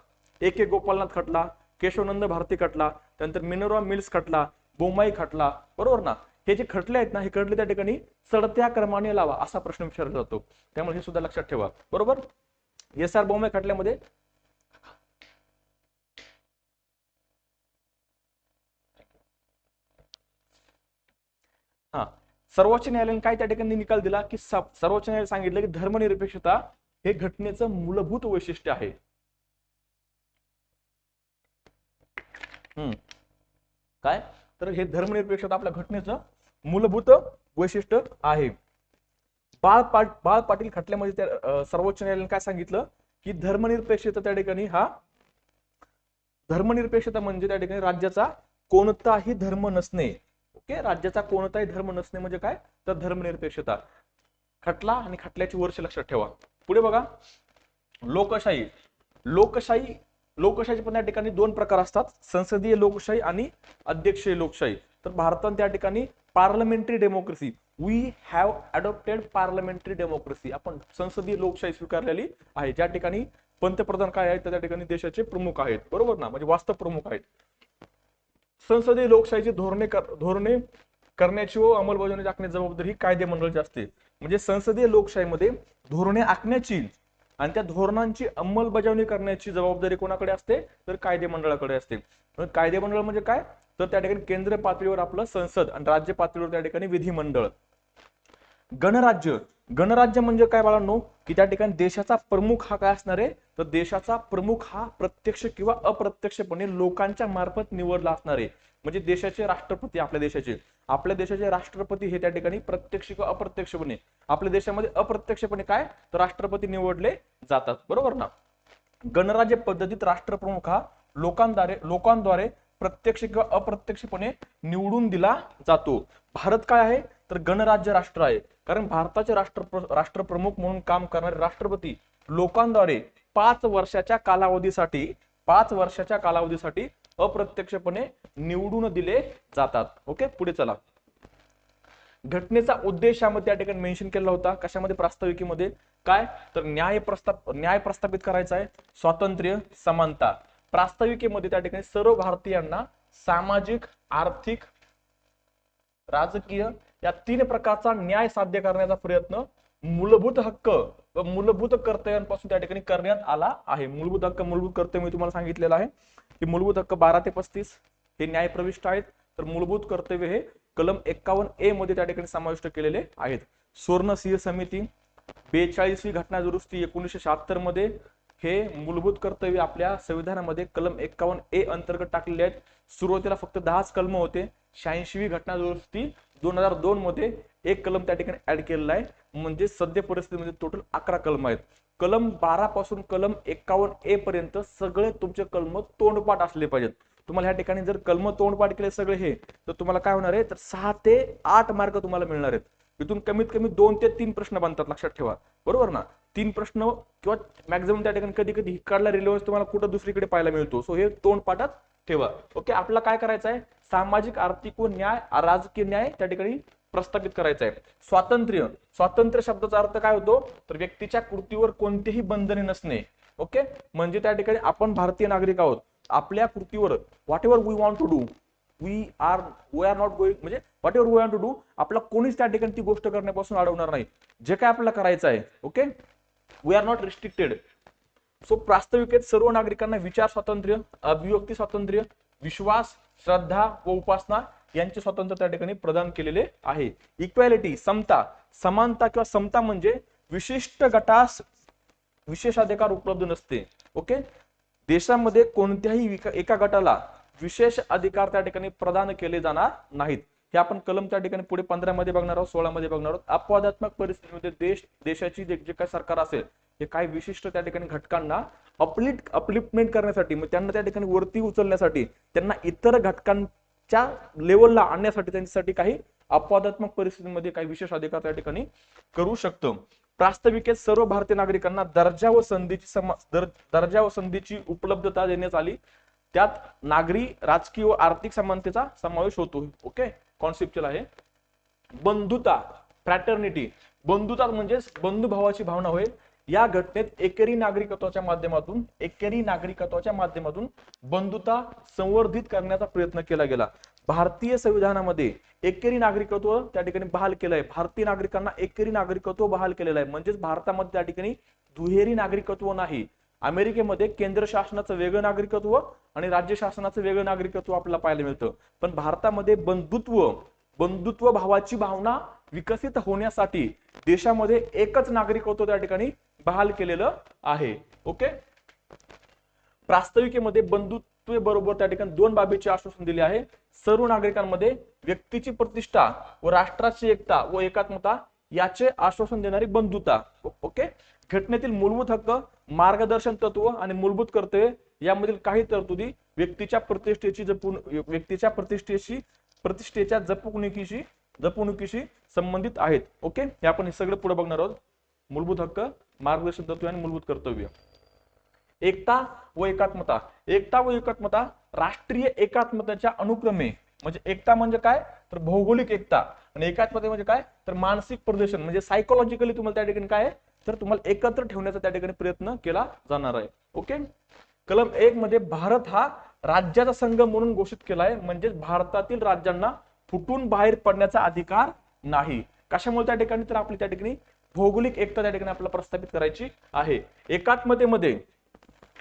Speaker 1: एक एक गोपालनाथ खटला, केशवनंद भारती खटला, त्यानंतर मिनोरा मिल्स खटला, बोमाई खटला, बरोबर ना. हे जे खटले आहेत ना, हे खटले त्या ठिकाणी चढत्या क्रमाने लावा असा प्रश्न विचारला जातो. त्यामुळे हे सुद्धा लक्षात ठेवा. बरोबर. SR बोमाई खटल्यामध्ये हा सर्वोच्च न्यायालयाने काय त्या ठिकाणी निकाल दिला की सर्वोच्च न्यायालयाने सांगितलं की धर्मनिरपेक्षता हे घटनेचं मूलभूत वैशिष्ट्य आहे. काय तर हे धर्मनिरपेक्षता आपल्या घटनेचं मूलभूत वैशिष्ट्य आहे. बाळ पाटील खटल्यामध्ये सर्वोच्च न्यायालयाने काय सांगितलं की धर्मनिरपेक्षता त्या ठिकाणी धर्मनिरपेक्षता म्हणजे त्या ठिकाणी राज्याचा कोणताही धर्म नसणे. ओके, राज्याचा कोणताही धर्म नसणे म्हणजे काय तर धर्मनिरपेक्षता. खटला आणि खटल्याची वर्ष लक्षात ठेवा. पुढे बघा, लोकशाही. लोकशाहीचे पण त्या ठिकाणी दोन प्रकार असतात, संसदीय लोकशाही आणि अध्यक्षीय लोकशाही. तर भारतात त्या ठिकाणी parliamentary democracy, we have adopted parliamentary democracy, आपण संसदीय लोकशाही स्वीकारलेली आहे, ज्या ठिकाणी पंतप्रधान काय आहेत तर त्या ठिकाणी देशाचे प्रमुख आहेत. बरोबर ना, म्हणजे वास्तव प्रमुख आहेत. संसदीय लोकशाहीची धोरणे करण्याची व अंमलबजावणी आखण्याची जबाबदारी ही कायदेमंडळाची असते. म्हणजे संसदीय लोकशाहीमध्ये धोरणे आखण्याची आणि त्या धोरणांची अंमलबजावणी करण्याची जबाबदारी कोणाकडे असते तर कायदेमंडळाकडे असते. कायदेमंडळ म्हणजे काय तर त्या ठिकाणी केंद्र पातळीवर आपलं संसद आणि राज्य पातळीवर त्या ठिकाणी विधिमंडळ. गणराज्य म्हणजे काय बाळांनो की त्या ठिकाणी देशाचा प्रमुख हा काय असणार आहे तर देशाचा प्रमुख हा प्रत्यक्ष किंवा अप्रत्यक्षपणे लोकांच्या मार्फत निवडला असणार आहे. म्हणजे देशाचे राष्ट्रपती, आपल्या देशाचे राष्ट्रपती हे त्या ठिकाणी प्रत्यक्ष किंवा अप्रत्यक्षपणे, आपल्या देशामध्ये अप्रत्यक्षपणे काय तर राष्ट्रपती निवडले जातात. बरोबर ना. गणराज्य पद्धतीत राष्ट्रप्रमुख हा लोकांद्वारे प्रत्यक्ष किंवा अप्रत्यक्षपणे निवडून दिला जातो. भारत काय आहे तर गणराज्य राष्ट्र आहे, कारण भारताचे राष्ट्रप्रमुख म्हणून काम करणारे राष्ट्रपती लोकांद्वारे 5 वर्षाच्या कालावधीसाठी अप्रत्यक्षपणे निवडून दिले जातात. ओके, पुढे चला. घटनेचा उद्देश यामध्ये त्या ठिकाणी मेन्शन केला होता, कशामध्ये प्रास्ताविकेमध्ये काय तर न्याय प्रस्थापित करायचा आहे, स्वातंत्र्य, समानता. प्रास्ताविकेमध्ये त्या ठिकाणी सर्व भारतीयांना सामाजिक, आर्थिक, राजकीय या 3 प्रकारचा न्याय साध्य करण्याचा प्रयत्न मूलभूत हक्क व मूलभूत कर्तव्यांपासून त्या ठिकाणी करण्यात आला आहे. मूलभूत हक्क, मूलभूत कर्तव्य मी तुम्हाला सांगितलेलं आहे की मूलभूत हक्क 12 ते 35 हे न्याय प्रविष्ट आहेत, तर मूलभूत कर्तव्य हे कलम 51A मध्ये त्या ठिकाणी समाविष्ट केलेले आहेत. सुवर्ण सिंह समिती 42वी घटना दुरुस्ती 1976 मध्ये हे मूलभूत कर्तव्य आपल्या संविधानामध्ये कलम 51A अंतर्गत टाकलेले आहेत. सुरुवातीला फक्त 10च कलम होते. 86वी घटना दुरुस्ती 2002 मध्ये एक कलम त्या ठिकाणी ऍड केलेला आहे, म्हणजे सध्या परिस्थितीमध्ये टोटल 11 कलम आहेत. कलम 12 पासून कलम 51A पर्यंत सगळे तुमचे कलम तोंडपाठ असले पाहिजेत. तुम्हाला ह्या ठिकाणी जर कलम तोंडपाठ केले सगळे हे तर तुम्हाला काय होणार आहे तर 6 ते 8 मार्क तुम्हाला मिळणार आहेत. इथून कमीत कमी 2 ते 3 प्रश्न बनतात, लक्षात ठेवा. बरोबर ना. 3 प्रश्न किंवा मॅक्झिमम त्या ठिकाणी कधी कधी हिकडला रिलेव्हन्स तुम्हाला कुठं दुसरीकडे पाहायला मिळतो. सो हे तोंडपाठात ठेवा. ओके, आपल्याला काय करायचं आहे सामाजिक, आर्थिक व राजकीय न्याय त्या ठिकाणी प्रस्थापित करायचा आहे. स्वातंत्र्य शब्दाचा अर्थ काय होतो तर व्यक्तीच्या कृतीवर कोणतेही बंधने नसणे. ओके, म्हणजे त्या ठिकाणी आपण भारतीय नागरिक आहोत, आपल्या कृतीवर whatever we want to do we are not going, म्हणजे whatever we want to do आपला कोणीच त्या ठिकाणी ती गोष्ट करण्यापासून अडवणार नाही, जे काय आपल्याला करायचं आहे. Okay, we are not restricted. So प्रास्ताविकेत सर्व नागरिकांना विचार स्वातंत्र्य, अभिव्यक्ती स्वातंत्र्य, विश्वास, श्रद्धा व उपासना यांचे स्वातंत्र्य त्या ठिकाणी प्रदान केलेले आहे. इक्वॅलिटी, समानता किंवा समता म्हणजे विशिष्ट गटास विशेषाधिकार उपलब्ध नसते. ओके, देशामध्ये कोणत्याही एका गटाला विशेष अधिकार त्या ठिकाणी प्रदान केले जाणार नाहीत. हे आपण कलम त्या ठिकाणी पुढे 15 मध्ये बघणार आहोत, 16 मध्ये बघणार आहोत. अपवादात्मक परिस्थितीमध्ये देशाची जे काही सरकार असेल हे काही विशिष्ट त्या ठिकाणी घटकांना अपलिफ्टमेंट करण्यासाठी, मग त्यांना त्या ठिकाणी वरती उचलण्यासाठी, त्यांना इतर घटकांच्या लेवलला आणण्यासाठी त्यांच्यासाठी काही अपवादात्मक परिस्थितीमध्ये काही विशेष अधिकार त्या ठिकाणी करू शकतो. प्रास्ताविकेत सर्व भारतीय नागरिकांना दर्जा व संधीची उपलब्धता देण्यात आली. त्यात नागरी, राजकीय व आर्थिक समानतेचा समावेश होतो. ओके, कॉन्सेप्च्युअल आहे. बंधुता, फ्रॅटर्निटी. बंधुता म्हणजे बंधुभावाची भावना होय. या घटनेत एकेरी नागरिकत्वाच्या माध्यमातून बंधुता संवर्धित करण्याचा प्रयत्न केला गेला. भारतीय संविधानामध्ये एकेरी नागरिकत्व त्या ठिकाणी बहाल केलंय. भारतीय नागरिकांना एकेरी नागरिकत्व बहाल केलेलं आहे. म्हणजेच भारतामध्ये त्या ठिकाणी दुहेरी नागरिकत्व नाही. अमेरिकेमध्ये केंद्र शासनाचं वेगळं नागरिकत्व आणि राज्य शासनाचं वेगळं नागरिकत्व आपल्याला पाहायला मिळतं. पण भारतामध्ये बंधुत्व भावाची भावना विकसित होण्यासाठी देशामध्ये एकच नागरिकत्व त्या ठिकाणी बहाल केलेलं आहे. ओके. प्रास्ताविकेमध्ये बंधुत्व बरोबर त्या ठिकाणी दोन बाबीचे आश्वासन दिले आहे. सर्व नागरिकांमध्ये व्यक्तीची प्रतिष्ठा व राष्ट्राची एकता व एकात्मता याचे आश्वासन देणारी बंधुता. ओके. घटनेतील मूलभूत हक्क, मार्गदर्शन तत्व आणि मूलभूत कर्तव्ये यामधील काही तरतुदी व्यक्तीच्या प्रतिष्ठेच्या जपणुकीशी संबंधित आहेत. ओके. हे आपण हे सगळं पुढे बघणार आहोत. मूलभूत हक्क, मार्गदर्शन तत्व आणि मूलभूत कर्तव्य. एकता व एकात्मता राष्ट्रीय एकात्मतेच्या अनुक्रमे, म्हणजे एकता म्हणजे काय तर भौगोलिक एकता आणि एकात्मता म्हणजे काय तर मानसिक प्रदर्शन, म्हणजे सायकोलॉजिकली तुम्हाला त्या ठिकाणी काय तर तुम्हाला एकत्र ठेवण्याचा त्या ठिकाणी प्रयत्न केला जाणार आहे. ओके. कलम 1 मध्ये भारत हा राज्याचा संघ म्हणून घोषित केला आहे. म्हणजे भारतातील राज्यांना फुटून बाहेर पडण्याचा अधिकार नाही. कशामुळे त्या ठिकाणी तर आपली त्या ठिकाणी भौगोलिक एकता त्या ठिकाणी आपल्याला प्रस्थापित करायची आहे. एकात्मतेमध्ये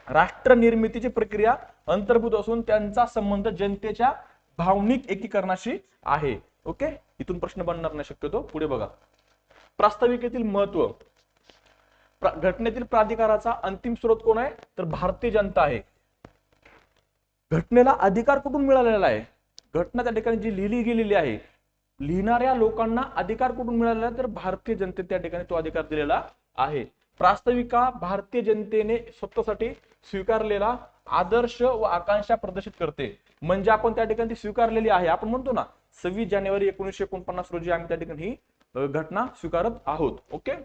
Speaker 1: राष्ट्र निर्मितीची प्रक्रिया अंतर्भूत असून त्यांचा संबंध जनतेच्या भावनिक एकीकरणाशी आहे. ओके. इथून प्रश्न बनणार नाही शक्यतो. पुढे बघा. प्रास्ताविकेतील महत्व. घटनेतील प्राधिकाराचा अंतिम स्रोत कोण आहे तर भारतीय जनता आहे. घटनेला अधिकार कुठून मिळालेला आहे. घटना त्या ठिकाणी जी लिहिली गेलेली आहे, लिहिणाऱ्या लोकांना अधिकार कुठून मिळालेला आहे तर भारतीय जनतेने त्या ठिकाणी तो अधिकार दिलेला आहे. प्रास्ताविका भारतीय जनतेने स्वतःसाठी स्वीकारलेला आदर्श व आकांक्षा प्रदर्शित करते. म्हणजे आपण त्या ठिकाणी ती स्वीकारलेली आहे. आपण म्हणतो ना 26 जानेवारी 1949 रोजी आम्ही त्या ठिकाणी ही घटना स्वीकारत आहोत. ओके.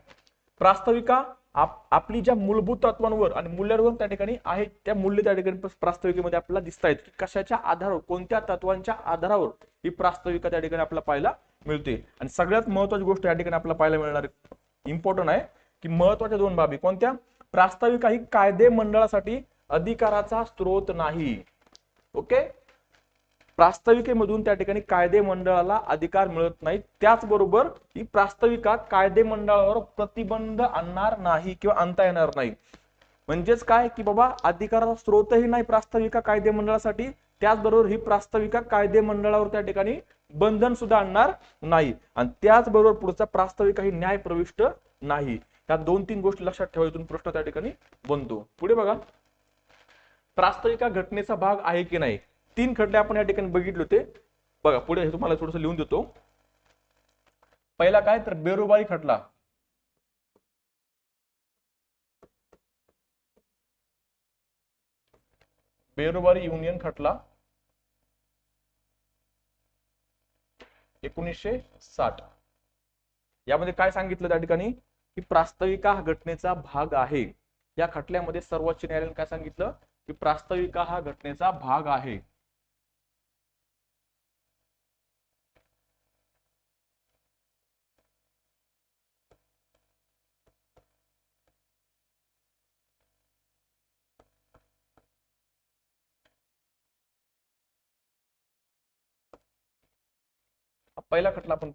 Speaker 1: प्रास्ताविका आपली ज्या मूलभूत तत्वांवर आणि मूल्यांवर त्या ठिकाणी आहेत, त्या मूल्य त्या ठिकाणी प्रास्ताविकेमध्ये आपल्याला दिसत आहेत की कशाच्या आधारावर, कोणत्या तत्वांच्या आधारावर ही प्रास्ताविका त्या ठिकाणी आपल्याला पाहायला मिळते. आणि सगळ्यात महत्त्वाची गोष्ट या ठिकाणी आपल्याला पाहायला मिळणार इम्पॉर्टंट आहे की महत्त्वाच्या दोन बाबी कोणत्या. प्रास्ताविका ही कायदे मंडळासाठी अधिकाराचा स्रोत नाही. ओके. प्रास्ताविकेमधून त्या ठिकाणी कायदे मंडळाला अधिकार मिळत नाही. त्याचबरोबर ही प्रास्ताविका कायदे मंडळावर प्रतिबंध आणणार नाही किंवा आणता येणार नाही. म्हणजेच काय की बाबा अधिकाराचा स्रोतही नाही प्रास्ताविका कायदे मंडळासाठी, त्याचबरोबर ही प्रास्ताविका कायदे मंडळावर त्या ठिकाणी बंधन सुद्धा आणणार नाही. आणि त्याचबरोबर पुढचा प्रास्ताविका ही न्याय प्रविष्ट नाही. त्या 2-3 गोष्टी लक्षात ठेवायतून प्रश्न त्या ठिकाणी बनतो. पुढे बघा. प्रास्ताविका घटनेचा भाग आहे की नाही. 3 खटले आपण या ठिकाणी बघितले होते. बघा पुढे हे तुम्हाला थोडंसं लिहून देतो. पहिला काय तर बेरोबारी खटला. बेरोबारी युनियन खटला 1960. यामध्ये काय सांगितलं त्या ठिकाणी की प्रास्ताविका हा घटनेचा भाग आहे. या खटल्यामध्ये सर्वोच्च न्यायालयाने काय सांगितलं की प्रास्ताविका हा घटनेचा भाग आहे. पहिला खटला आपण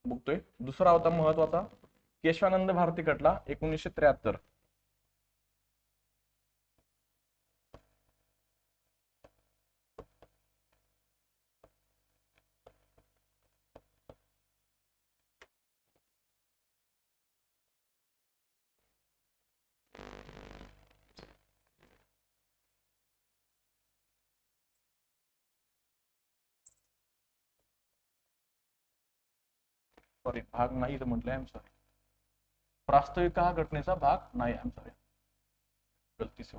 Speaker 1: बघतोय. दुसरा होता महत्वाचा केशवानंद भारती खटला 1973. सॉरी भाग नाही तर म्हटलंय. I am sorry. प्रास्ताविका हा घटनेचा भाग नाही. आय एम सॉरी, गलती से.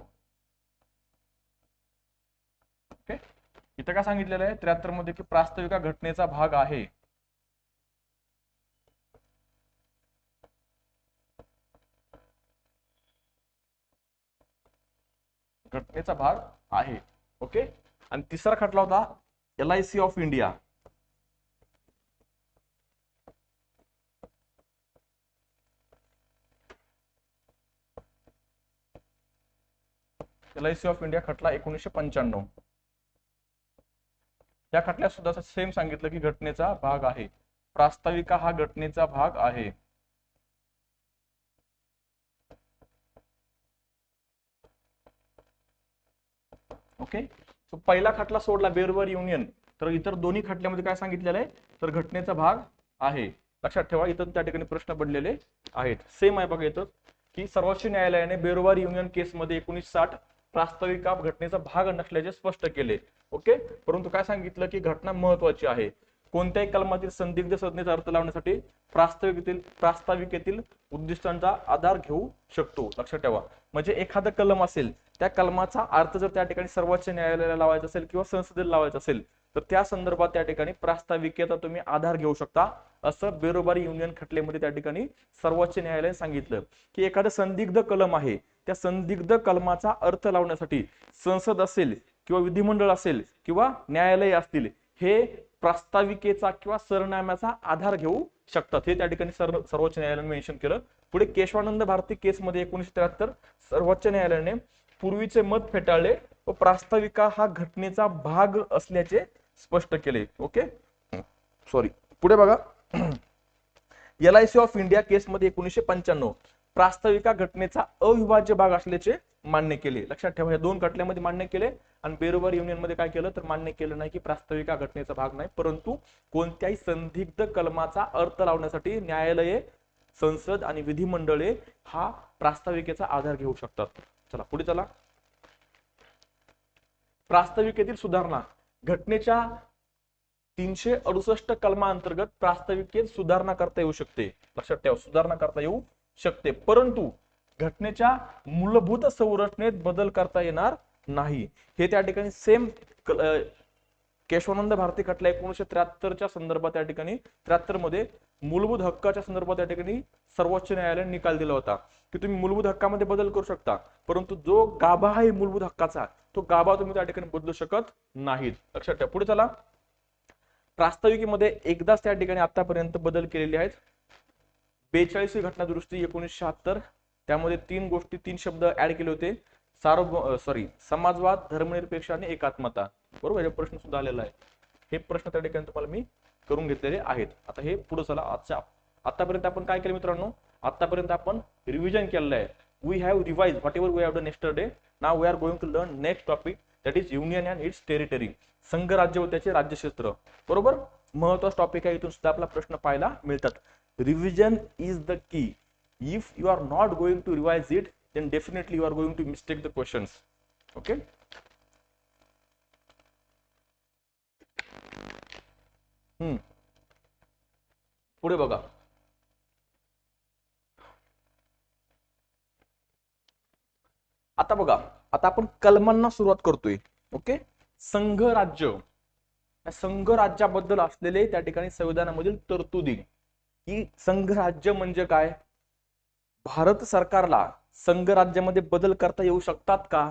Speaker 1: ओके. इथं काय सांगितलेलं आहे 73 मध्ये की प्रास्ताविका घटनेचा भाग आहे. घटनेचा भाग आहे. ओके. आणि तिसरा खटला होता LIC of India. LIC of India खटला 1995. या खटल्यात सुद्धा सेम सांगितलं की घटनेचा भाग आहे. प्रास्ताविका हा घटनेचा भाग आहे. ओके. सो पहिला खटला सोडला बेरवर युनियन, तर इतर दोन्ही खटल्यामध्ये काय सांगितलेलं आहे, तर घटनेचा भाग आहे. लक्षात ठेवा, इथं त्या ठिकाणी प्रश्न पडलेले आहेत. सेम आहे बघा इथं की सर्वोच्च न्यायालयाने बेरवार युनियन केसमध्ये 1960 प्रास्ताविका घटनेचा भाग नसल्याचे स्पष्ट केले. ओके. परंतु काय सांगितलं की घटना महत्वाची आहे. कोणत्याही कलमातील संदिग्ध संज्ञेचा अर्थ लावण्यासाठी प्रास्ताविकेतील उद्दिष्टांचा आधार घेऊ शकतो. लक्षात ठेवा, म्हणजे एखादं कलम असेल, त्या कलमाचा अर्थ जर त्या ठिकाणी सर्वोच्च न्यायालयाला लावायचा असेल किंवा संसदेला लावायचा असेल, तर त्या संदर्भात त्या ठिकाणी प्रास्ताविकेचा तुम्ही आधार घेऊ शकता, असं बेरोबार युनियन खटल्यामध्ये त्या ठिकाणी सर्वोच्च न्यायालयाने सांगितलं की एखादं संदिग्ध कलम आहे, त्या संदिग्ध कलमाचा अर्थ लावण्यासाठी संसद असेल किंवा विधिमंडळ असेल किंवा न्यायालय असतील, हे प्रास्ताविकेचा किंवा सरनाम्याचा आधार घेऊ शकतात. हे त्या ठिकाणी सर्वोच्च न्यायालयाने मेन्शन केलं. पुढे केशवानंद भारती केसमध्ये 1973 सर्वोच्च न्यायालयाने पूर्वीचे मत फेटाळले व प्रास्ताविका हा घटनेचा भाग असल्याचे स्पष्ट केले. ओके, सॉरी, पुढे बघा. LIC ऑफ इंडिया केसमध्ये 1995 प्रास्ताविका घटनेचा अविभाज्य भाग असल्याचे मान्य केले. लक्षात ठेवा, या दोन खटल्यामध्ये मान्य केले आणि बेरोबर युनियन मध्ये काय केलं, तर मान्य केलं नाही की प्रास्ताविका घटनेचा भाग नाही, परंतु कोणत्याही संदिग्ध कलमाचा अर्थ लावण्यासाठी न्यायालये, संसद आणि विधिमंडळे हा प्रास्ताविकेचा आधार घेऊ शकतात. चला पुढे चला. प्रास्ताविकेतील सुधारणा घटनेच्या 368 कलमांतर्गत प्रास्ताविकेत सुधारणा करता येऊ शकते. लक्षात ठेवा, सुधारणा करता येऊ शकते, परंतु घटनेच्या मूलभूत संरचनेत बदल करता येणार नाही. हे त्या ठिकाणी सेम केशवानंद भारती खटला 1973च्या संदर्भात त्या ठिकाणी 73 मध्ये मूलभूत हक्काच्या संदर्भात त्या ठिकाणी सर्वोच्च न्यायालयाने निकाल दिला होता की तुम्ही मूलभूत हक्कामध्ये बदल करू शकता, परंतु जो गाभा आहे मूलभूत हक्काचा, तो गाभा तुम्ही त्या ठिकाणी बदलू शकत नाहीत. लक्षात ठेवा. पुढे चला. प्रास्ताविकेमध्ये एकदाच त्या ठिकाणी आतापर्यंत बदल केलेले आहेत. 42वी घटना दुरुस्ती 1976, त्यामध्ये 3 शब्द ऍड केले होते. समाजवाद, धर्मनिरपेक्ष आणि एकात्मता. बरोबर, हे प्रश्न सुद्धा आलेला आहे. हे प्रश्न त्या ठिकाणी तुम्हाला मी करून घेतलेले आहेत. आता हे पुढे चला. आतापर्यंत आपण काय केलं मित्रांनो, आतापर्यंत आपण रिव्हिजन केलेलं आहे. We have revise whatever we have done yesterday. Now we are going to learn next topic, that is union and its territory. संघ राज्य व त्याचे राज्यक्षेत्र. बरोबर, महत्वाचा टॉपिक आहे. इथून सुद्धा आपला प्रश्न पाहायला मिळतात. Revision is the key. If you are not going to revise it, then definitely you are going to mistake the questions. Okay. पुढे बघा. आता बघा, आता आपण कलमांना सुरुवात करतोय. ओके. संघ राज्य, या संघ राज्याबद्दल असलेले त्या ठिकाणी संविधानामधील तरतुदी. की संघ राज्य म्हणजे काय, भारत सरकारला संघ राज्यामध्ये बदल करता येऊ शकतात का,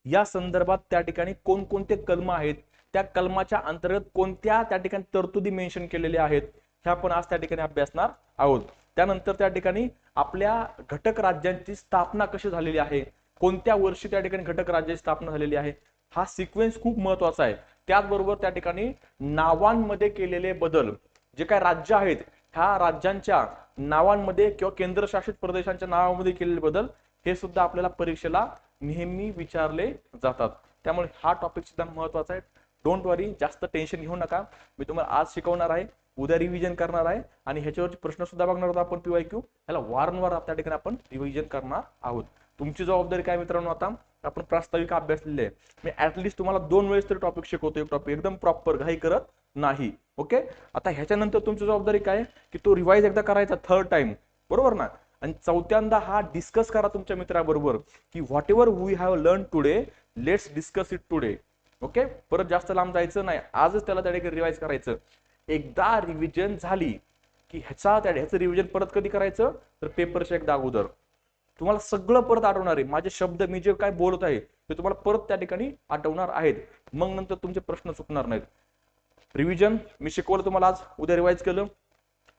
Speaker 1: या संदर्भात त्या ठिकाणी कोणकोणते कलम आहेत, त्या कलमाच्या अंतर्गत कोणत्या त्या ठिकाणी तरतुदी मेन्शन केलेल्या आहेत, हे आपण आज त्या ठिकाणी अभ्यासणार आहोत. त्यानंतर त्या ठिकाणी आपल्या घटक राज्यांची स्थापना कशी झालेली आहे, कोणत्या वर्षी त्या ठिकाणी घटक राज्याची स्थापना झालेली आहे, हा सिक्वेन्स खूप महत्वाचा आहे. त्याचबरोबर त्या ठिकाणी नावांमध्ये केलेले बदल, जे काही राज्य आहेत ह्या राज्यांच्या नावांमध्ये किंवा केंद्रशासित प्रदेशांच्या नावामध्ये केलेले बदल, हे सुद्धा आपल्याला परीक्षेला नेहमी विचारले जातात. त्यामुळे हा टॉपिक सुद्धा महत्वाचा आहे. डोंट वरी, जास्त टेन्शन घेऊ नका. मी तुम्हाला आज शिकवणार आहे, उद्या रिव्हिजन करणार आहे आणि ह्याच्यावरचे प्रश्न सुद्धा बघणार आहोत आपण PYQ. ह्याला वारंवार त्या ठिकाणी आपण रिव्हिजन करणार आहोत. तुमची जबाबदारी काय मित्रांनो, आता आपण प्रास्ताविका अभ्यासलेली आहे. मी ऍटलिस्ट तुम्हाला 2 वेळेस तरी टॉपिक शिकवतो. एक टॉपिक एकदम प्रॉपर घाई करत नाही. ओके. आता ह्याच्यानंतर तुमची जबाबदारी काय की तो रिवाइज एकदा करायचा 3rd टाइम. बरोबर ना. आणि 4थ्यांदा हा डिस्कस करा तुमच्या मित्राबरोबर की whatever we have learn today, let's discuss it today. Okay. परत जास्त लांब जायचं नाही, आजच त्याला त्या ठिकाणी रिवाइज करायचं. एकदा रिव्हिजन झाली की ह्याचं रिव्हिजन परत कधी करायचं, तर पेपरच्या एकदा अगोदर. तुम्हाला सगळं परत आठवणार आहे. माझे शब्द, मी जे काय बोलत आहे ते तुम्हाला परत त्या ठिकाणी आठवणार आहेत. मग नंतर तुमचे प्रश्न चुकणार नाहीत. रिव्हिजन मी शिकवलं तुम्हाला आज, उद्या रिवाइज केलं,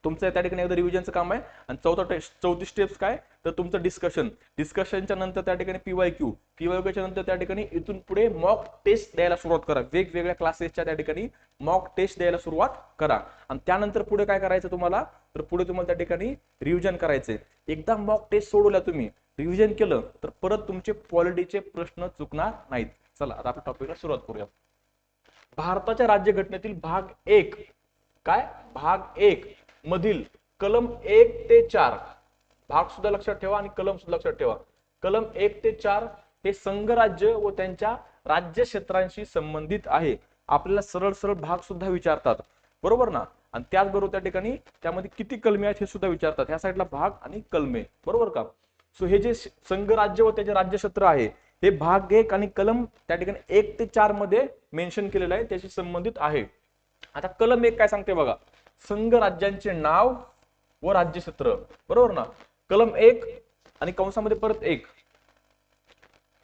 Speaker 1: तुमचं त्या ठिकाणी एकदा रिव्हिजनचं काम आहे. आणि चौथी स्टेप्स काय, तर तुमचं डिस्कशनच्या नंतर त्या ठिकाणी PYQ, PYQच्या नंतर त्या ठिकाणी इथून पुढे मॉक टेस्ट द्यायला सुरुवात करा. वेगवेगळ्या क्लासेसच्या त्या ठिकाणी मॉक टेस्ट द्यायला सुरुवात करा. आणि त्यानंतर पुढे काय करायचं तुम्हाला, तर पुढे तुम्हाला त्या ठिकाणी रिव्हिजन करायचंय. एकदा मॉक टेस्ट सोडवल्या तुम्ही, रिव्हिजन केलं, तर परत तुमचे पॉलिटीचे प्रश्न चुकणार नाहीत. चला आता आपल्या टॉपिकला सुरुवात करूया. भारताच्या राज्यघटनेतील भाग 1 काय, भाग 1 मधील कलम 1 ते 4, भाग सुद्धा लक्षात ठेवा आणि कलम सुद्धा लक्षात ठेवा. कलम 1 ते 4 हे संघराज्य व त्यांच्या राज्य क्षेत्रांशी संबंधित आहे. आपल्याला सरळ सरळ भाग सुद्धा विचारतात, बरोबर ना. आणि त्याचबरोबर त्या ठिकाणी त्यामध्ये किती कलमे आहेत हे सुद्धा विचारतात. ह्या साईडला भाग आणि कलमे, बरोबर का. सो हे जे संघराज्य व त्याचे राज्यक्षेत्र आहे हे भाग 1 आणि कलम त्या ठिकाणी 1 ते 4 मध्ये मेन्शन केलेलं आहे, त्याशी संबंधित आहे. आता कलम 1 काय सांगते बघा, संघ राज्यांचे नाव व राज्यक्षेत्र, बरोबर ना. कलम 1 आणि कंसामध्ये परत 1,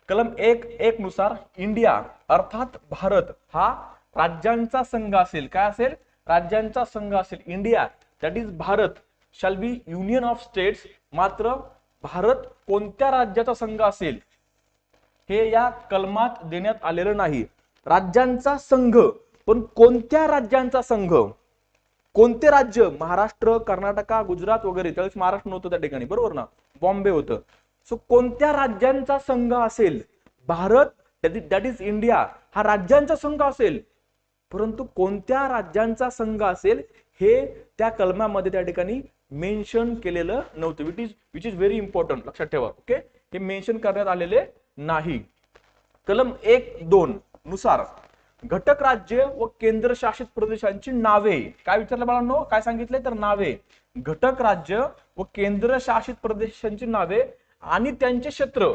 Speaker 1: कलम 1:1 नुसार इंडिया अर्थात भारत हा राज्यांचा संघ असेल. काय असेल, राज्यांचा संघ असेल. India that is Bharat shall be union of states. मात्र भारत कोणत्या राज्याचा संघ असेल हे या कलमात देण्यात आलेलं नाही. राज्यांचा संघ, पण कोणत्या राज्यांचा संघ, कोणते राज्य, महाराष्ट्र, कर्नाटका, गुजरात वगैरे. त्यावेळेस महाराष्ट्र नव्हतं त्या ठिकाणी, बरोबर ना, बॉम्बे होतं. सो कोणत्या राज्यांचा संघ असेल, भारत दॅट इज इंडिया हा राज्यांचा संघ असेल, परंतु कोणत्या राज्यांचा संघ असेल हे त्या कलमामध्ये त्या ठिकाणी मेन्शन केलेलं नव्हतं. विच इज व्हेरी इम्पॉर्टंट, लक्षात ठेवा. ओके, हे मेन्शन करण्यात आलेले नाही. कलम 1:2 नुसार घटक राज्य व केंद्रशासित प्रदेशांची नावे, काय विचारलं बाळांनो, काय सांगितले, तर नावे, घटक राज्य व केंद्रशासित प्रदेशांची नावे आणि त्यांचे क्षेत्र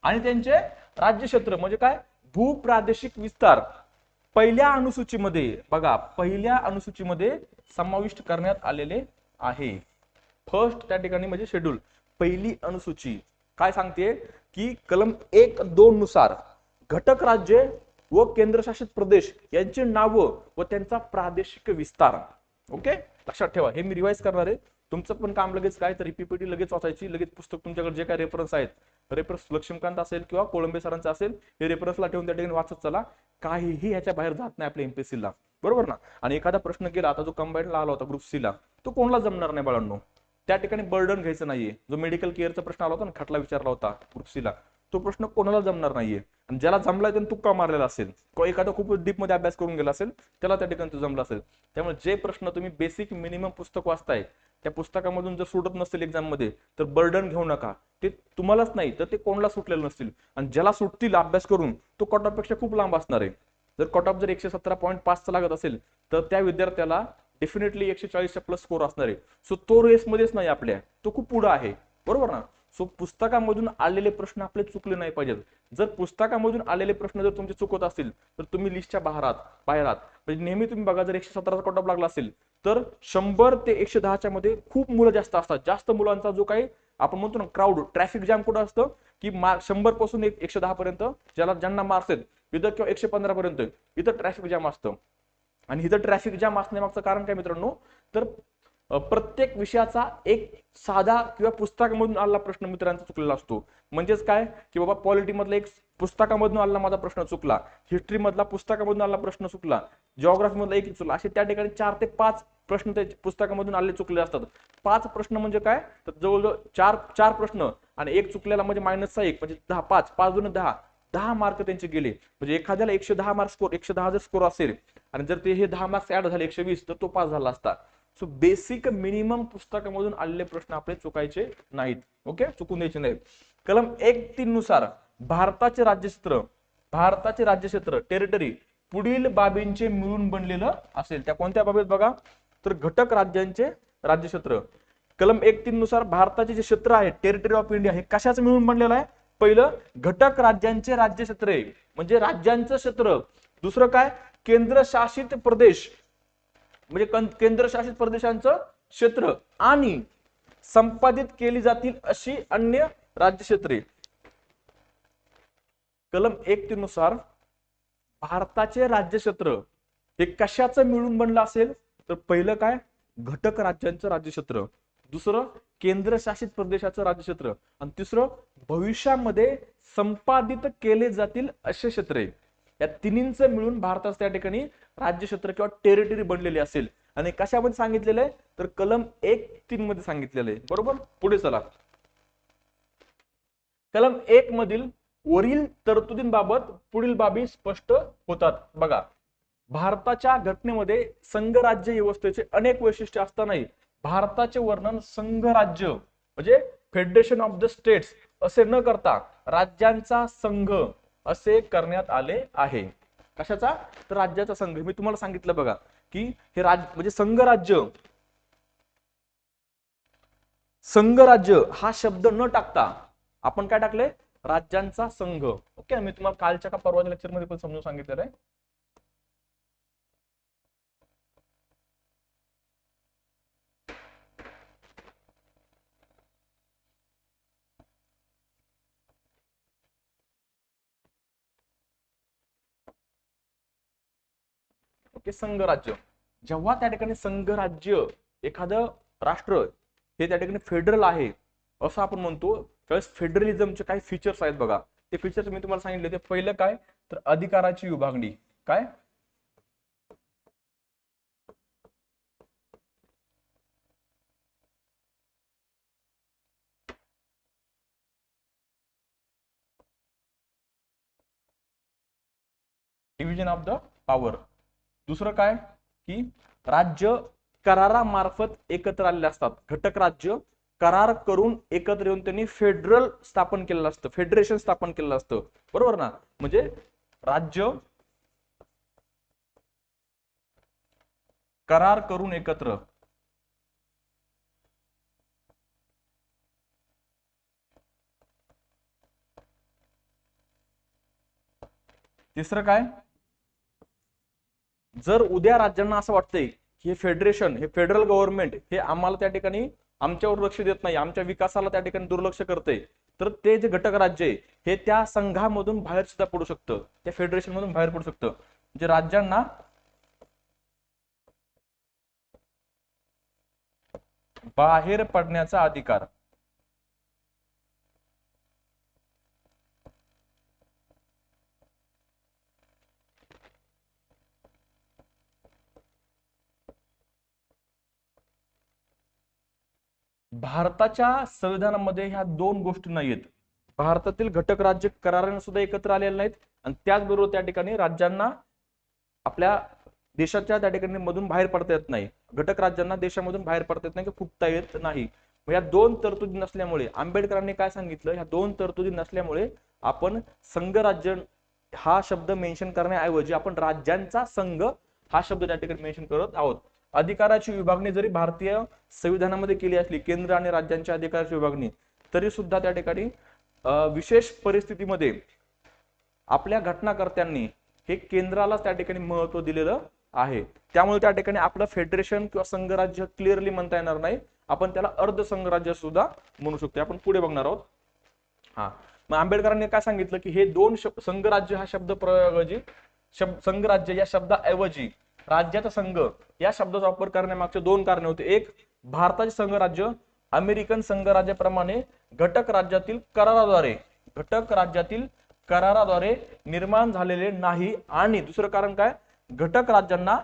Speaker 1: आणि त्यांचे राज्यक्षेत्र म्हणजे काय, भूप्रादेशिक विस्तार पहिल्या अनुसूचीमध्ये बघा, पहिल्या अनुसूचीमध्ये समाविष्ट करण्यात आलेले आहे. फर्स्ट त्या ठिकाणी म्हणजे शेड्यूल, पहिली अनुसूची काय सांगते की कलम 1:2 नुसार घटक राज्य व केंद्रशासित प्रदेश यांची नावं व त्यांचा प्रादेशिक विस्तार. ओके, लक्षात ठेवा. हे मी रिवाइज करणार आहे. तुमचं पण काम लगेच काय, तर PPT लगेच वाचायची, लगेच पुस्तक तुमच्याकडे जे काय रेफरन्स आहेत, रेफरन्स लक्ष्मीकांत असेल किंवा कोळंबे सरांचा असेल, हे रेफरन्सला ठेवून त्या ठिकाणी वाचत चला. काहीही ह्याच्या बाहेर जात नाही आपल्या MPSC ला, बरोबर ना. आणि एखादा प्रश्न केला, आता जो कंबाईनला आला होता ग्रुप C ला, तो कोणाला जमणार नाही बाळांनो. त्या ठिकाणी बर्डन घ्यायचं नाहीये. जो मेडिकल केअरचा प्रश्न आला होता ना, खटला विचारला होता ग्रुप C ला, तो प्रश्न कोणाला जमणार नाहीये. आणि ज्याला जमलाय त्याने तुक्का मारलेला असेल किंवा एखादा खूप डीप मध्ये अभ्यास करून गेला असेल, त्याला त्या ठिकाणी तो जमला असेल. त्यामुळे जे प्रश्न तुम्ही बेसिक मिनिमम पुस्तक वाचताय, त्या पुस्तकामधून जर सुटत नसतील एक्झाम मध्ये, तर बर्डन घेऊ नका. ते तुम्हालाच नाही तर ते कोणाला सुटलेलं नसतील. आणि ज्याला सुटतील अभ्यास करून, तो कट ऑफ पेक्षा खूप लांब असणार आहे. जर कट ऑफ जर 117.5 लागत असेल, तर त्या विद्यार्थ्याला डेफिनेटली 140च्या प्लस स्कोर असणार आहे. सो तो रेसमध्येच नाही आपल्या, तो खूप पुढे आहे, बरोबर ना. सो पुस्तकामधून आलेले प्रश्न आपले चुकले नाही पाहिजेत. जर पुस्तकामधून आलेले प्रश्न जर तुमचे चुकत असतील, तर तुम्ही लिस्टच्या बाहेर आहात. म्हणजे नेहमी तुम्ही बघा, जर 117चा कट ऑफ लागला असेल, तर 100 ते 110च्या मध्ये खूप मुलं जास्त असतात. जास्त मुलांचा जो काही आपण म्हणतो ना क्राऊड, ट्रॅफिक जॅम कुठं असतं की 100 पासून 110 पर्यंत ज्यांना मार्क्स आहेत इथं, किंवा 115 पर्यंत इथं ट्रॅफिक जॅम असतं. आणि इथं ट्रॅफिक जॅम असण्यामागचं कारण काय मित्रांनो, तर प्रत्येक विषयाचा एक साधा किंवा पुस्तकामधून आलेला प्रश्न मित्रांचा चुकलेला असतो. म्हणजेच काय की बाबा पॉलिटी मधला एक पुस्तकामधून आलेला माझा प्रश्न चुकला, हिस्ट्री मधला पुस्तकामधून आलेला प्रश्न चुकला, जिओग्राफी मधला एक चुकला, असे त्या ठिकाणी 4 ते 5 प्रश्न ते पुस्तकामधून आलेले चुकले असतात. 5 प्रश्न म्हणजे काय, तर जवळजवळ 4 प्रश्न आणि एक चुकलेला म्हणजे -1 म्हणजे 10, 5 2 10 मार्क त्यांचे गेले. म्हणजे एखाद्याला 110 मार्क स्कोर, 110 जर स्कोर असेल आणि जर ते हे 10 मार्क्स ऍड झाले 120, तर तो पास झाला असता. सो बेसिक मिनिमम पुस्तकामधून आलेले प्रश्न आपले चुकायचे नाहीत. ओके, चुकून द्यायचे नाहीत. कलम 1:3 नुसार भारताचे राज्यक्षेत्र टेरिटरी पुढील बाबींचे मिळून बनलेलं असेल. त्या कोणत्या बाबीत बघा, तर घटक राज्यांचे राज्यक्षेत्र. कलम 1:3 नुसार भारताचे जे क्षेत्र आहे टेरिटरी ऑफ इंडिया, हे कशाचं मिळून बनलेलं आहे, पहिलं घटक राज्यांचे राज्यक्षेत्र आहे म्हणजे राज्यांचं क्षेत्र. दुसरं काय, केंद्रशासित प्रदेश म्हणजे केंद्रशासित प्रदेशांचं क्षेत्र आणि संपादित केली जातील अशी अन्य राज्यक्षेत्रे. कलम 1:3 नुसार भारताचे राज्यक्षेत्र हे कशाचं मिळून बनलं असेल, तर पहिलं काय, घटक राज्यांचं राज्यक्षेत्र. दुसरं केंद्रशासित प्रदेशाचं राज्यक्षेत्र, आणि तिसरं भविष्यामध्ये संपादित केले जातील असे क्षेत्रे. या तिन्हींचं मिळून भारताचं त्या ठिकाणी राज्यक्षेत्र किंवा टेरिटरी बनलेली असेल. आणि कशामध्ये सांगितलेलं आहे तर कलम 1.3 मध्ये सांगितलेलं आहे. बरोबर, पुढे चला. कलम 1 मधील वरील तरतुदींबाबत पुढील बाबी स्पष्ट होतात. बघा, भारताच्या घटनेमध्ये संघराज्य व्यवस्थेचे अनेक वैशिष्ट्ये असतानाही भारताचे वर्णन संघराज्य म्हणजे फेडरेशन ऑफ द स्टेट्स असे न करता राज्यांचा संघ असे करण्यात आले आहे. कशाचा तर राज्याचा संघ. मी तुम्हाला सांगितलं बघा की हे राज्य म्हणजे संघराज्य हा शब्द न टाकता आपण काय टाकले राज्यांचा संघ. ओके, मी तुम्हाला कालच्या का परवाच्या लेक्चर मध्ये पण समजून सांगितलेलं आहे. ओके, संघराज्य जेव्हा त्या ठिकाणी संघराज्य एखादं राष्ट्र हे त्या ठिकाणी फेडरल आहे असं आपण म्हणतो त्यावेळेस फेडरलिझमचे काही फीचर्स आहेत बघा. ते फीचर्स मी तुम्हाला सांगितले. ते पहिलं काय तर अधिकाराची विभागणी. काय डिव्हिजन ऑफ द पॉवर. दुसरं काय की राज्य करारामार्फत एकत्र आलेले असतात. घटक राज्य करार करून एकत्र येऊन त्यांनी फेडरल स्थापन केलेलं असतं, फेडरेशन स्थापन केलेलं असतं. बरोबर ना, म्हणजे राज्य करार करून एकत्र. तिसरं काय जर उद्या राज्यांना असं वाटतंय की हे फेडरेशन हे फेडरल गव्हर्नमेंट हे आम्हाला त्या ठिकाणी आमच्यावर लक्ष देत नाही, आमच्या विकासाला त्या ठिकाणी दुर्लक्ष करते, तर ते जे घटक राज्य आहे हे त्या संघामधून बाहेर सुद्धा पडू शकतं, त्या फेडरेशन मधून बाहेर पडू शकतं. म्हणजे राज्यांना बाहेर पडण्याचा अधिकार. भारताच्या संविधानामध्ये ह्या दोन गोष्टी नाहीयेत. भारतातील घटक राज्य कराराने सुद्धा एकत्र आलेले नाहीत आणि त्याचबरोबर त्या ठिकाणी राज्यांना आपल्या देशाच्या त्या ठिकाणी मधून बाहेर पडता येत नाही. घटक राज्यांना देशामधून बाहेर पडता येत नाही किंवा फुटता येत नाही. या दोन तरतुदी नसल्यामुळे आंबेडकरांनी काय सांगितलं, ह्या दोन तरतुदी नसल्यामुळे आपण संघराज्य हा शब्द मेन्शन करण्याऐवजी आपण राज्यांचा संघ हा शब्द त्या ठिकाणी मेन्शन करत आहोत. अधिकाराची विभागणी जरी भारतीय संविधानामध्ये केली असली केंद्र आणि राज्यांच्या अधिकाराची विभागणी, तरी सुद्धा त्या ठिकाणी विशेष परिस्थितीमध्ये आपल्या घटनाकर्त्यांनी हे केंद्राला त्या ठिकाणी महत्व दिलेलं आहे. त्यामुळे त्या ठिकाणी आपलं फेडरेशन किंवा संघराज्य क्लिअरली म्हणता येणार नाही, आपण त्याला अर्ध संघराज्य सुद्धा म्हणू शकतो. आपण पुढे बघणार आहोत. हा, मग आंबेडकरांनी काय सांगितलं की हे दोन संघराज्य हा शब्द प्रयोगाऐवजी संघराज्य या शब्दाऐवजी राज्याचा संघ या शब्दाचा वापर करण्यामागचे दोन कारणे होते. एक, भारताचे संघराज्य अमेरिकन संघराज्याप्रमाणे घटक राज्यातील कराराद्वारे निर्माण झालेले नाही. आणि दुसरं कारण काय, घटक राज्यांना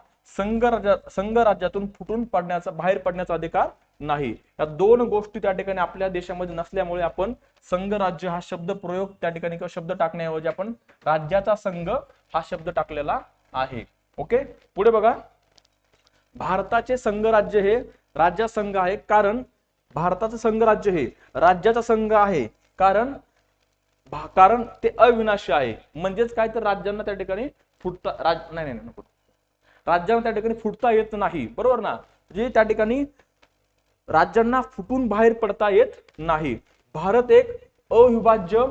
Speaker 1: संघराज्यातून फुटून पडण्याचा बाहेर पडण्याचा अधिकार नाही. या दोन गोष्टी त्या ठिकाणी आपल्या देशामध्ये नसल्यामुळे आपण संघराज्य हा शब्द प्रयोग त्या ठिकाणी किंवा शब्द टाकण्याऐवजी आपण राज्याचा संघ हा शब्द टाकलेला आहे. ओके, पुढे बघा. भारताचे संघराज्य हे राज्याचा संघ आहे कारण भारताचं संघराज्य हे राज्याचा संघ आहे कारण ते अविनाशी आहे. म्हणजेच काय तर राज्यांना त्या ठिकाणी राज्यांना त्या ठिकाणी फुटता येत नाही. बरोबर ना, म्हणजे त्या ठिकाणी राज्यांना फुटून बाहेर पडता येत नाही. भारत एक अविभाज्य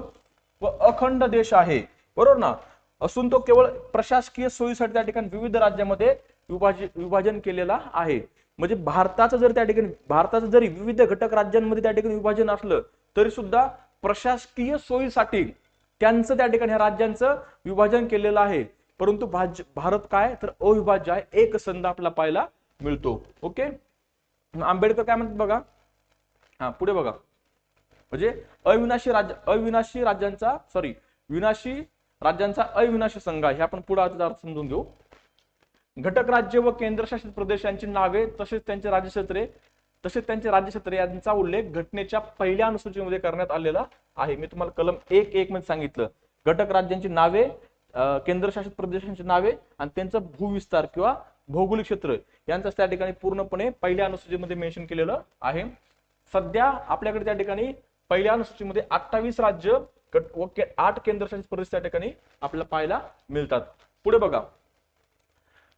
Speaker 1: व अखंड देश आहे. बरोबर ना, असून तो केवळ प्रशासकीय सोयीसाठी त्या ठिकाणी विविध राज्यामध्ये विभाजन केलेला आहे. म्हणजे भारताचं जरी विविध घटक राज्यांमध्ये त्या ठिकाणी विभाजन असलं तरी सुद्धा प्रशासकीय सोयीसाठी त्यांचं त्या ठिकाणी राज्यांचं विभाजन केलेलं आहे. परंतु भारत काय तर अविभाज्य आहे, एक संघ आपला पाहायला मिळतो. ओके, आंबेडकर काय म्हणतात बघा हा पुढे बघा, म्हणजे अविनाशी राज्यांचा विनाशी राज्यांचा अविनाशी संघ हे आपण पुढे अर्थ समजून घेऊ. घटक राज्य व केंद्रशासित प्रदेशांची नावे तसेच त्यांचे राज्यक्षेत्रे यांचा उल्लेख घटनेच्या पहिल्या अनुसूचीमध्ये करण्यात आलेला आहे. मी तुम्हाला कलम 1.1 मध्ये सांगितलं, घटक राज्यांची नावे, केंद्रशासित प्रदेशांची नावे आणि त्यांचं भूविस्तार किंवा भौगोलिक क्षेत्र यांचं त्या ठिकाणी पूर्णपणे पहिल्या अनुसूचीमध्ये मेन्शन केलेलं आहे. सध्या आपल्याकडे त्या ठिकाणी पहिल्या अनुसूचीमध्ये 28 राज्य व 8 केंद्रशासित प्रदेश त्या ठिकाणी आपल्याला पाहायला मिळतात. पुढे बघा,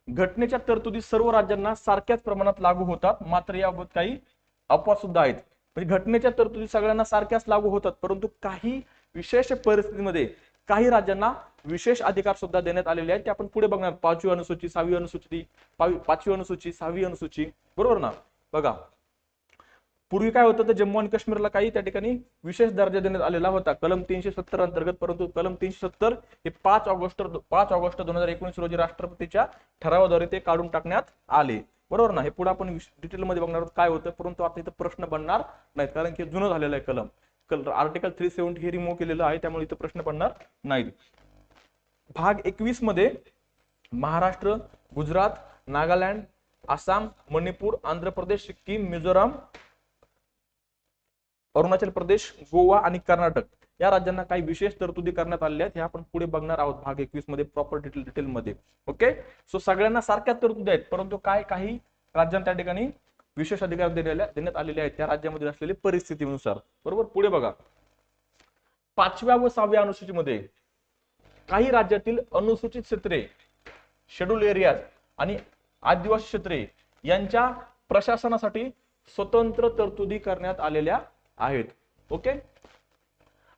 Speaker 1: घटनेच्या तरतुदी सर्व राज्यांना सारख्याच प्रमाणात लागू होतात, मात्र याबाबत काही अपवाद सुद्धा आहेत. म्हणजे घटनेच्या तरतुदी सगळ्यांना सारख्याच लागू होतात, परंतु काही विशेष परिस्थितीमध्ये काही राज्यांना विशेष अधिकार सुद्धा देण्यात आलेले आहेत. ते आपण पुढे बघणार. 5वी अनुसूची, 6वी अनुसूची, 5वी अनुसूची, 6वी अनुसूची, बरोबर ना. बघा, पूर्वी काय होतं तर जम्मू आणि काश्मीरला काही त्या ठिकाणी विशेष दर्जा देण्यात आलेला होता कलम 370 अंतर्गत, परंतु कलम 370 हे 5 ऑगस्ट 2019 रोजी राष्ट्रपतीच्या ठरावाद्वारे ते काढून टाकण्यात आले, बरोबर ना. हे पुढे आपण डिटेलमध्ये बघणार आहोत काय होतं, परंतु आता इथं प्रश्न बनणार नाहीत कारण की जुनं झालेलं आहे कलम. आर्टिकल 370 हे रिमूव्ह केलेलं आहे, त्यामुळे इथं प्रश्न पडणार नाहीत. भाग 21 मध्ये महाराष्ट्र, गुजरात, नागालँड, आसाम, मणिपूर, आंध्र प्रदेश, सिक्कीम, मिझोराम, अरुणाचल प्रदेश, गोवा आणि कर्नाटक या राज्यांना काही विशेष तरतुदी करण्यात आलेल्या आहेत. हे आपण पुढे बघणार आहोत भाग 21 मध्ये प्रॉपर डिटेल मध्ये. ओके, सो सगळ्यांना सारख्याच तरतुदी आहेत, परंतु काही राज्यांना त्या ठिकाणी विशेष अधिकार देण्यात आलेले आहेत त्या राज्यामध्ये असलेली परिस्थितीनुसार, बरोबर. पुढे बघा, 5व्या व 6व्या अनुसूचीमध्ये काही राज्यातील अनुसूचित क्षेत्रे, शेड्यूल एरियाज आणि आदिवासी क्षेत्रे यांच्या प्रशासनासाठी स्वतंत्र तरतुदी करण्यात आलेल्या आहेत. ओके,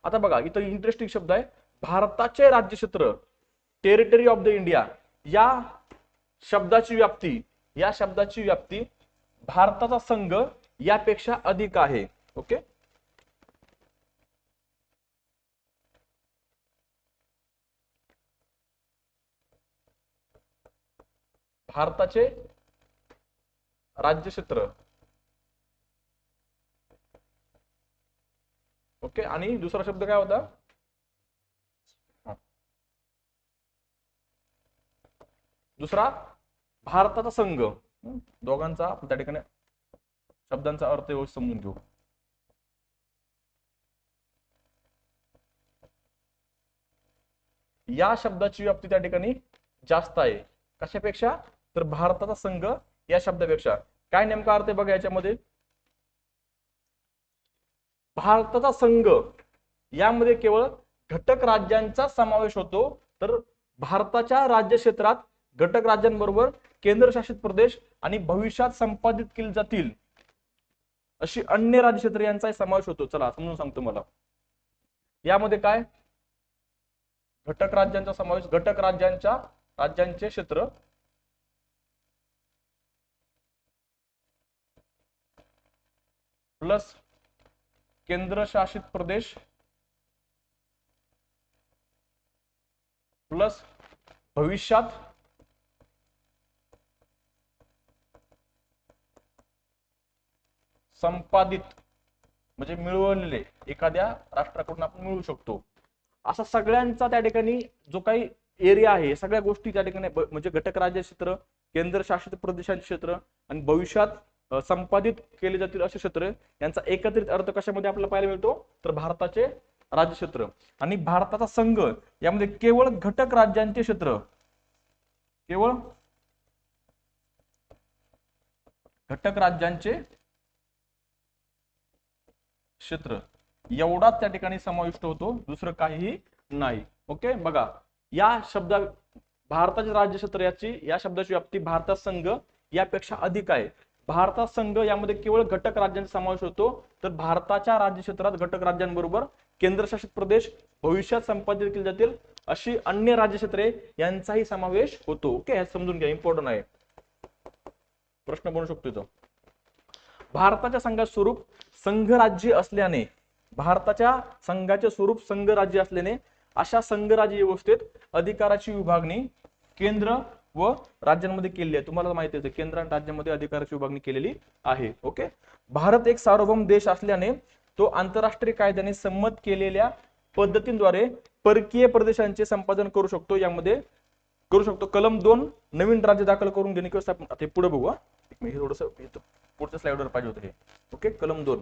Speaker 1: आता बघा इथं इंटरेस्टिंग शब्द आहे, भारताचे राज्यक्षेत्र, टेरिटरी ऑफ द इंडिया. या शब्दाची व्याप्ती भारताचा संघ यापेक्षा अधिक आहे. ओके, भारताचे राज्यक्षेत्र, ओके, आणि दुसरा शब्द काय होता, दुसरा भारताचा संघ. दोघांचा आपण त्या ठिकाणी शब्दांचा अर्थ व्यवस्थित समजून घेऊ. या शब्दाची व्याप्ती त्या ठिकाणी जास्त आहे, कशापेक्षा तर भारताचा संघ या शब्दापेक्षा. काय नेमका अर्थ आहे बघा याच्यामध्ये, भारताचा संघ यामध्ये केवळ घटक राज्यांचा समावेश होतो, तर भारताच्या राज्य क्षेत्रात घटक राज्यांबरोबर केंद्रशासित प्रदेश आणि भविष्यात संपादित केली जातील अशी अन्य राज्यक्षेत्रे यांचाही समावेश होतो. चला समजून सांगतो मला. यामध्ये काय, घटक राज्यांचा समावेश, घटक राज्यांचे क्षेत्र प्लस केंद्रशासित प्रदेश प्लस भविष्यात संपादित म्हणजे मिळवलेले एखाद्या राष्ट्राकडून आपण मिळवू शकतो, असा सगळ्यांचा त्या ठिकाणी जो काही एरिया आहे, सगळ्या गोष्टी त्या ठिकाणी म्हणजे घटक राज्य क्षेत्र, केंद्रशासित प्रदेशांचे क्षेत्र आणि भविष्यात संपादित केले जातील असे क्षेत्र यांचा एकत्रित अर्थ कशामध्ये आपल्याला पाहायला मिळतो तर भारताचे राज्यक्षेत्र. आणि भारताचा संघ यामध्ये केवळ घटक राज्यांचे क्षेत्र, केवळ घटक राज्यांचे क्षेत्र एवढाच त्या ठिकाणी समाविष्ट होतो, दुसरं काहीही नाही. ओके, बघा या शब्द भारताचे राज्यक्षेत्र या शब्दाची व्याप्ती भारतात संघ यापेक्षा अधिक आहे. भारतात संघ यामध्ये केवळ घटक राज्यांचा समावेश होतो, तर भारताच्या राज्यक्षेत्रात घटक राज्यांबरोबर केंद्रशासित प्रदेश भविष्यात संपादित केले जातील अशी अन्य राज्यक्षेत्रे यांचाही समावेश होतो. ओके, हे समजून घ्या, इम्पॉर्टंट आहे, प्रश्न बनू शकतो इथं. भारताच्या संघाचे स्वरूप संघराज्य असल्याने, भारताच्या संघाचे स्वरूप संघराज्य असल्याने अशा संघराज्य व्यवस्थेत अधिकाराची विभागणी केंद्र व राज्यांमध्ये केलेली आहे. तुम्हाला माहिती आहे केंद्र आणि राज्यांमध्ये अधिकाराची विभागणी केलेली आहे. ओके. भारत एक सार्वभौम देश असल्याने तो आंतरराष्ट्रीय कायद्याने संमत केलेल्या पद्धतींद्वारे परकीय प्रदेशांचे संपादन करू शकतो. यामध्ये करू शकतो कलम 2 नवीन राज्य दाखल करून घेणे किंवा स्थापन. आता पुढे बघू. मी थोडस पुढच्या स्लाइडवर पाहिजे होतं हे. ओके. कलम 2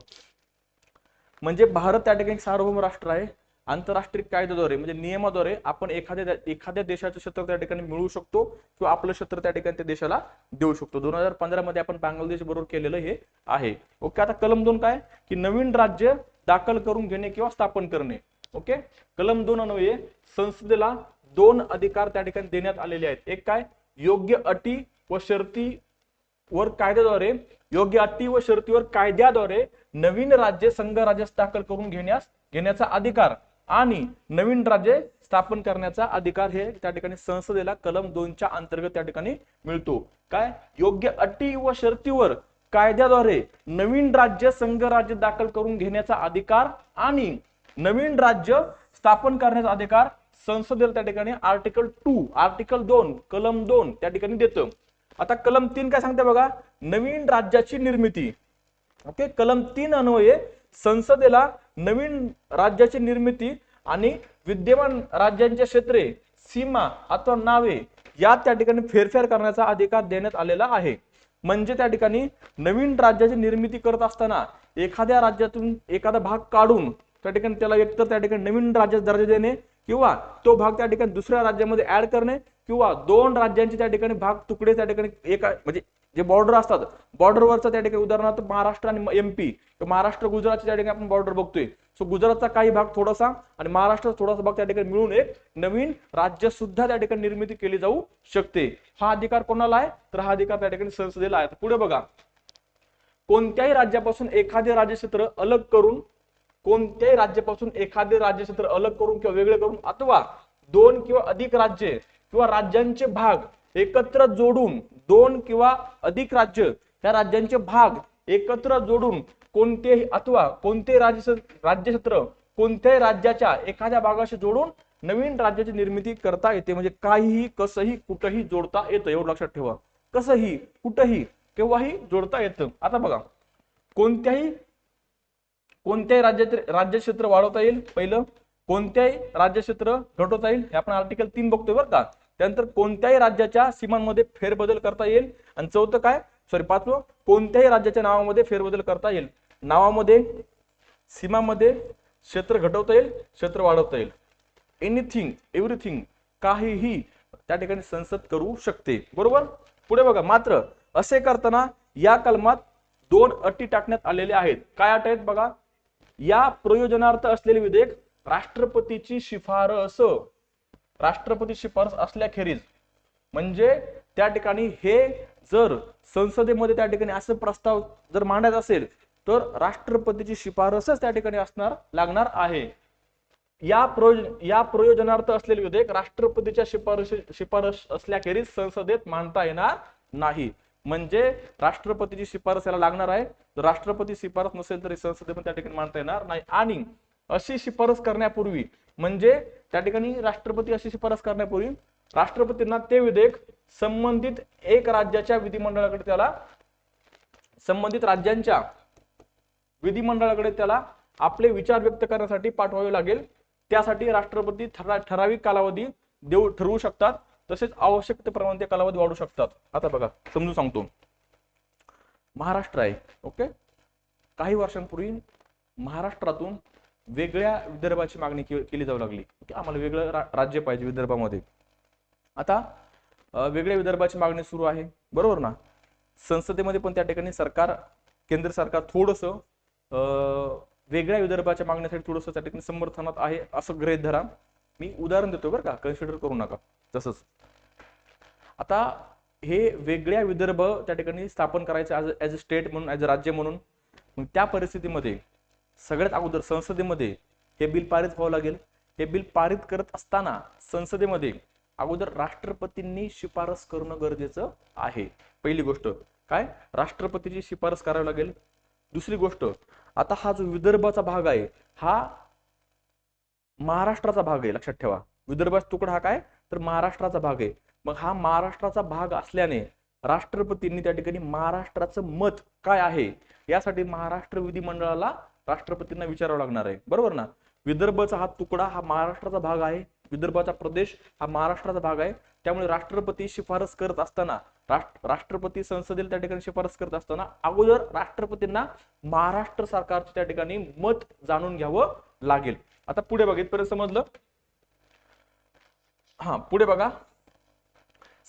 Speaker 1: म्हणजे भारत त्या ठिकाणी सार्वभौम राष्ट्र आहे. आंतरराष्ट्रीय कायद्याद्वारे म्हणजे नियमाद्वारे आपण एखाद्या देशाचं क्षेत्र त्या ठिकाणी मिळवू शकतो किंवा आपलं क्षेत्र त्या ठिकाणी त्या देशाला देऊ शकतो. 2015 मध्ये आपण बांगलादेश बरोबर केलेलं हे आहे. ओके. आता कलम 2 काय की नवीन राज्य दाखल करून घेणे किंवा स्थापन करणे. ओके. कलम 2 अन्वये संसदेला 2 अधिकार त्या ठिकाणी देण्यात आलेले आहेत. एक काय योग्य अटी व शर्तीवर कायद्याद्वारे नवीन राज्य संघ राज्य दाखल करून घेण्याचा अधिकार आणि नवीन राज्य स्थापन करण्याचा अधिकार हे त्या ठिकाणी संसदेला कलम 2च्या अंतर्गत त्या ठिकाणी मिळतो. काय योग्य अटी व शर्तीवर कायद्याद्वारे नवीन राज्य संघ राज्य दाखल करून घेण्याचा अधिकार आणि नवीन राज्य स्थापन करण्याचा अधिकार संसदेला त्या ठिकाणी आर्टिकल 2 कलम 2 त्या ठिकाणी देतं. आता कलम 3 काय सांगते बघा नवीन राज्याची निर्मिती. ओके. कलम 3 अन्वये संसदेला नवीन राज्याची निर्मिती आणि विद्यमान राज्यांच्या क्षेत्रे सीमा अथवा नावे या त्या ठिकाणी फेरफार करण्याचा अधिकार देण्यात आलेला आहे. म्हणजे त्या ठिकाणी नवीन राज्याची निर्मिती करत असताना एखाद्या राज्यातून एखादा भाग काढून त्या ठिकाणी त्याला एकतर त्या ठिकाणी नवीन राज्याचा दर्जा देणे किंवा तो भाग त्या ठिकाणी दुसऱ्या राज्यामध्ये ऍड करणे किंवा 2 राज्यांचे त्या ठिकाणी भाग तुकडे त्या ठिकाणी एका म्हणजे जे बॉर्डर असतात बॉर्डरवरचा त्या ठिकाणी उदाहरणार्थ महाराष्ट्र आणि एमपी महाराष्ट्र गुजरातच्या त्या ठिकाणी आपण बॉर्डर बघतोय. सो गुजरातचा काही भाग थोडासा आणि महाराष्ट्राचा थोडासा भाग त्या ठिकाणी मिळून एक नवीन राज्य सुद्धा त्या ठिकाणी निर्मिती केली जाऊ शकते. हा अधिकार कोणाला आहे तर हा अधिकार त्या ठिकाणी संसदेला आहे. पुढे बघा कोणत्याही राज्यापासून एखादे राज्यक्षेत्र अलग करून किंवा वेगळे करून अथवा 2 किंवा अधिक राज्ये किंवा राज्यांचे भाग एकत्र जोडून 2 किंवा अधिक राज्य या राज्यांचे भाग एकत्र जोडून कोणतेही राज्यक्षेत्र कोणत्याही राज्याच्या एखाद्या भागाशी जोडून नवीन राज्याची निर्मिती करता येते. म्हणजे काहीही कसंही कुठेही जोडता येतं. एवढं लक्षात ठेवा. कसंही कुठेही केव्हाही जोडता येतं. आता बघा कोणत्याही राज्यक्षेत्र वाढवता येईल. पहिलं कोणत्याही राज्यक्षेत्र घटवता येईल हे आपण आर्टिकल 3 बघतोय बरं का. त्यानंतर कोणत्याही राज्याच्या सीमांमध्ये फेरबदल करता येईल आणि चौथं काय पाचवं कोणत्याही राज्याच्या नावामध्ये फेरबदल करता येईल. नावामध्ये सीमामध्ये क्षेत्र घटवता येईल क्षेत्र वाढवता येईल. एनिथिंग एव्हरीथिंग काहीही त्या ठिकाणी संसद करू शकते. बरोबर. पुढे बघा मात्र असे करताना या कलमात 2 अटी टाकण्यात आलेल्या आहेत. काय अट आहेत बघा या प्रयोजनार्थ असलेले विधेयक राष्ट्रपतीची शिफारस असल्याखेरीज म्हणजे त्या ठिकाणी हे जर संसदेमध्ये त्या ठिकाणी असं प्रस्ताव जर मांडायचा असेल तर राष्ट्रपतीची शिफारसच त्या ठिकाणी लागणार आहे. या प्रयोजनार्थ असलेले विधेयक राष्ट्रपतीच्या शिफारस असल्याखेरीज संसदेत मांडता येणार नाही. म्हणजे राष्ट्रपतीची शिफारस याला लागणार आहे. जर राष्ट्रपती शिफारस नसेल तरी संसदेमध्ये त्या ठिकाणी मांडता येणार नाही. आणि अशी शिफारस करण्यापूर्वी म्हणजे त्या ठिकाणी राष्ट्रपती अशी शिफारस करण्यापूर्वी राष्ट्रपतींना ते विधेयक संबंधित राज्याच्या विधिमंडळाकडे त्याला आपले विचार व्यक्त करण्यासाठी पाठवावे लागेल. त्यासाठी राष्ट्रपती ठराविक कालावधी ठरवू शकतात. तसेच आवश्यकतेप्रमाणे ते कालावधी वाढवू शकतात. आता बघा समजून सांगतो. महाराष्ट्र आहे. ओके. काही वर्षांपूर्वी महाराष्ट्रातून वेगळ्या विदर्भाची मागणी केली जाऊ लागली. आम्हाला वेगळं राज्य पाहिजे विदर्भामध्ये. आता वेगळ्या विदर्भाची मागणी सुरू आहे. बरोबर ना. संसदेमध्ये पण त्या ठिकाणी केंद्र सरकार थोडस वेगळ्या विदर्भाच्या मागण्यासाठी थोडस त्या ठिकाणी समर्थनात आहे असं गृहीत धरा. मी उदाहरण देतो बरं का. कन्सिडर करू नका. तसंच आता हे वेगळ्या विदर्भ त्या ठिकाणी स्थापन करायचं ऍज अ स्टेट म्हणून ऍज अ राज्य म्हणून. मग त्या परिस्थितीमध्ये सगळ्यात अगोदर संसदेमध्ये हे बिल पारित व्हावं लागेल. हे बिल पारित करत असताना संसदेमध्ये अगोदर राष्ट्रपतींनी शिफारस करणं गरजेचं आहे. पहिली गोष्ट काय राष्ट्रपतीची शिफारस करावी लागेल. दुसरी गोष्ट आता हा जो विदर्भाचा भाग आहे हा महाराष्ट्राचा भाग आहे. लक्षात ठेवा. विदर्भाचा तुकडा हा काय तर महाराष्ट्राचा भाग आहे. मग हा महाराष्ट्राचा भाग असल्याने राष्ट्रपतींनी त्या ठिकाणी महाराष्ट्राचं मत काय आहे यासाठी महाराष्ट्र विधिमंडळाला राष्ट्रपतींना विचारावं लागणार आहे, बरोबर ना. विदर्भचा हा तुकडा हा महाराष्ट्राचा भाग आहे, विदर्भाचा प्रदेश हा महाराष्ट्राचा भाग आहे. त्यामुळे राष्ट्रपती शिफारस करत असताना राष्ट्रपती संसदेला त्या ठिकाणी शिफारस करत असताना अगोदर राष्ट्रपतींना महाराष्ट्र सरकारचं त्या ठिकाणी मत जाणून घ्यावं लागेल. आता पुढे बघा, इथपर्यंत समजलं. हा पुढे बघा,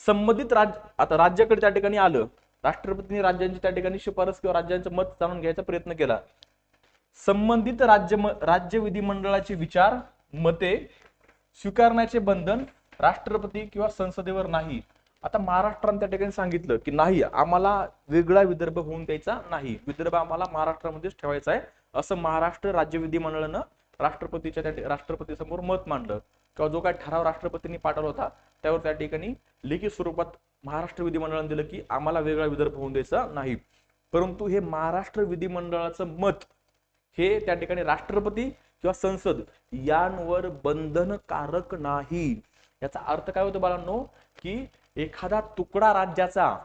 Speaker 1: संबंधित राज्य, आता राज्याकडे त्या ठिकाणी आलं, राष्ट्रपतींनी राज्यांची त्या ठिकाणी शिफारस किंवा राज्यांचं मत जाणून घ्यायचा प्रयत्न केला. संबंधित राज्य विधिमंडळाचे विचार मते स्वीकारण्याचे बंधन राष्ट्रपती किंवा संसदेवर नाही. आता महाराष्ट्राने त्या ठिकाणी सांगितलं की नाही, आम्हाला वेगळा विदर्भ होऊन द्यायचा नाही, विदर्भ आम्हाला महाराष्ट्रामध्येच ठेवायचा आहे, असं महाराष्ट्र राज्य विधिमंडळानं राष्ट्रपती समोर मत मांडलं किंवा जो काय ठराव राष्ट्रपतींनी पाठवला होता त्यावर त्या ठिकाणी लिखित स्वरूपात महाराष्ट्र विधिमंडळाने दिलं की आम्हाला वेगळा विदर्भ होऊन द्यायचा नाही. परंतु हे महाराष्ट्र विधिमंडळाचं मत हे त्या ठिकाणी राष्ट्रपती किंवा संसद यांवर बंधनकारक नाही. याचा अर्थ काय होतो बाळांनो, की एखादा तुकडा राज्याचा,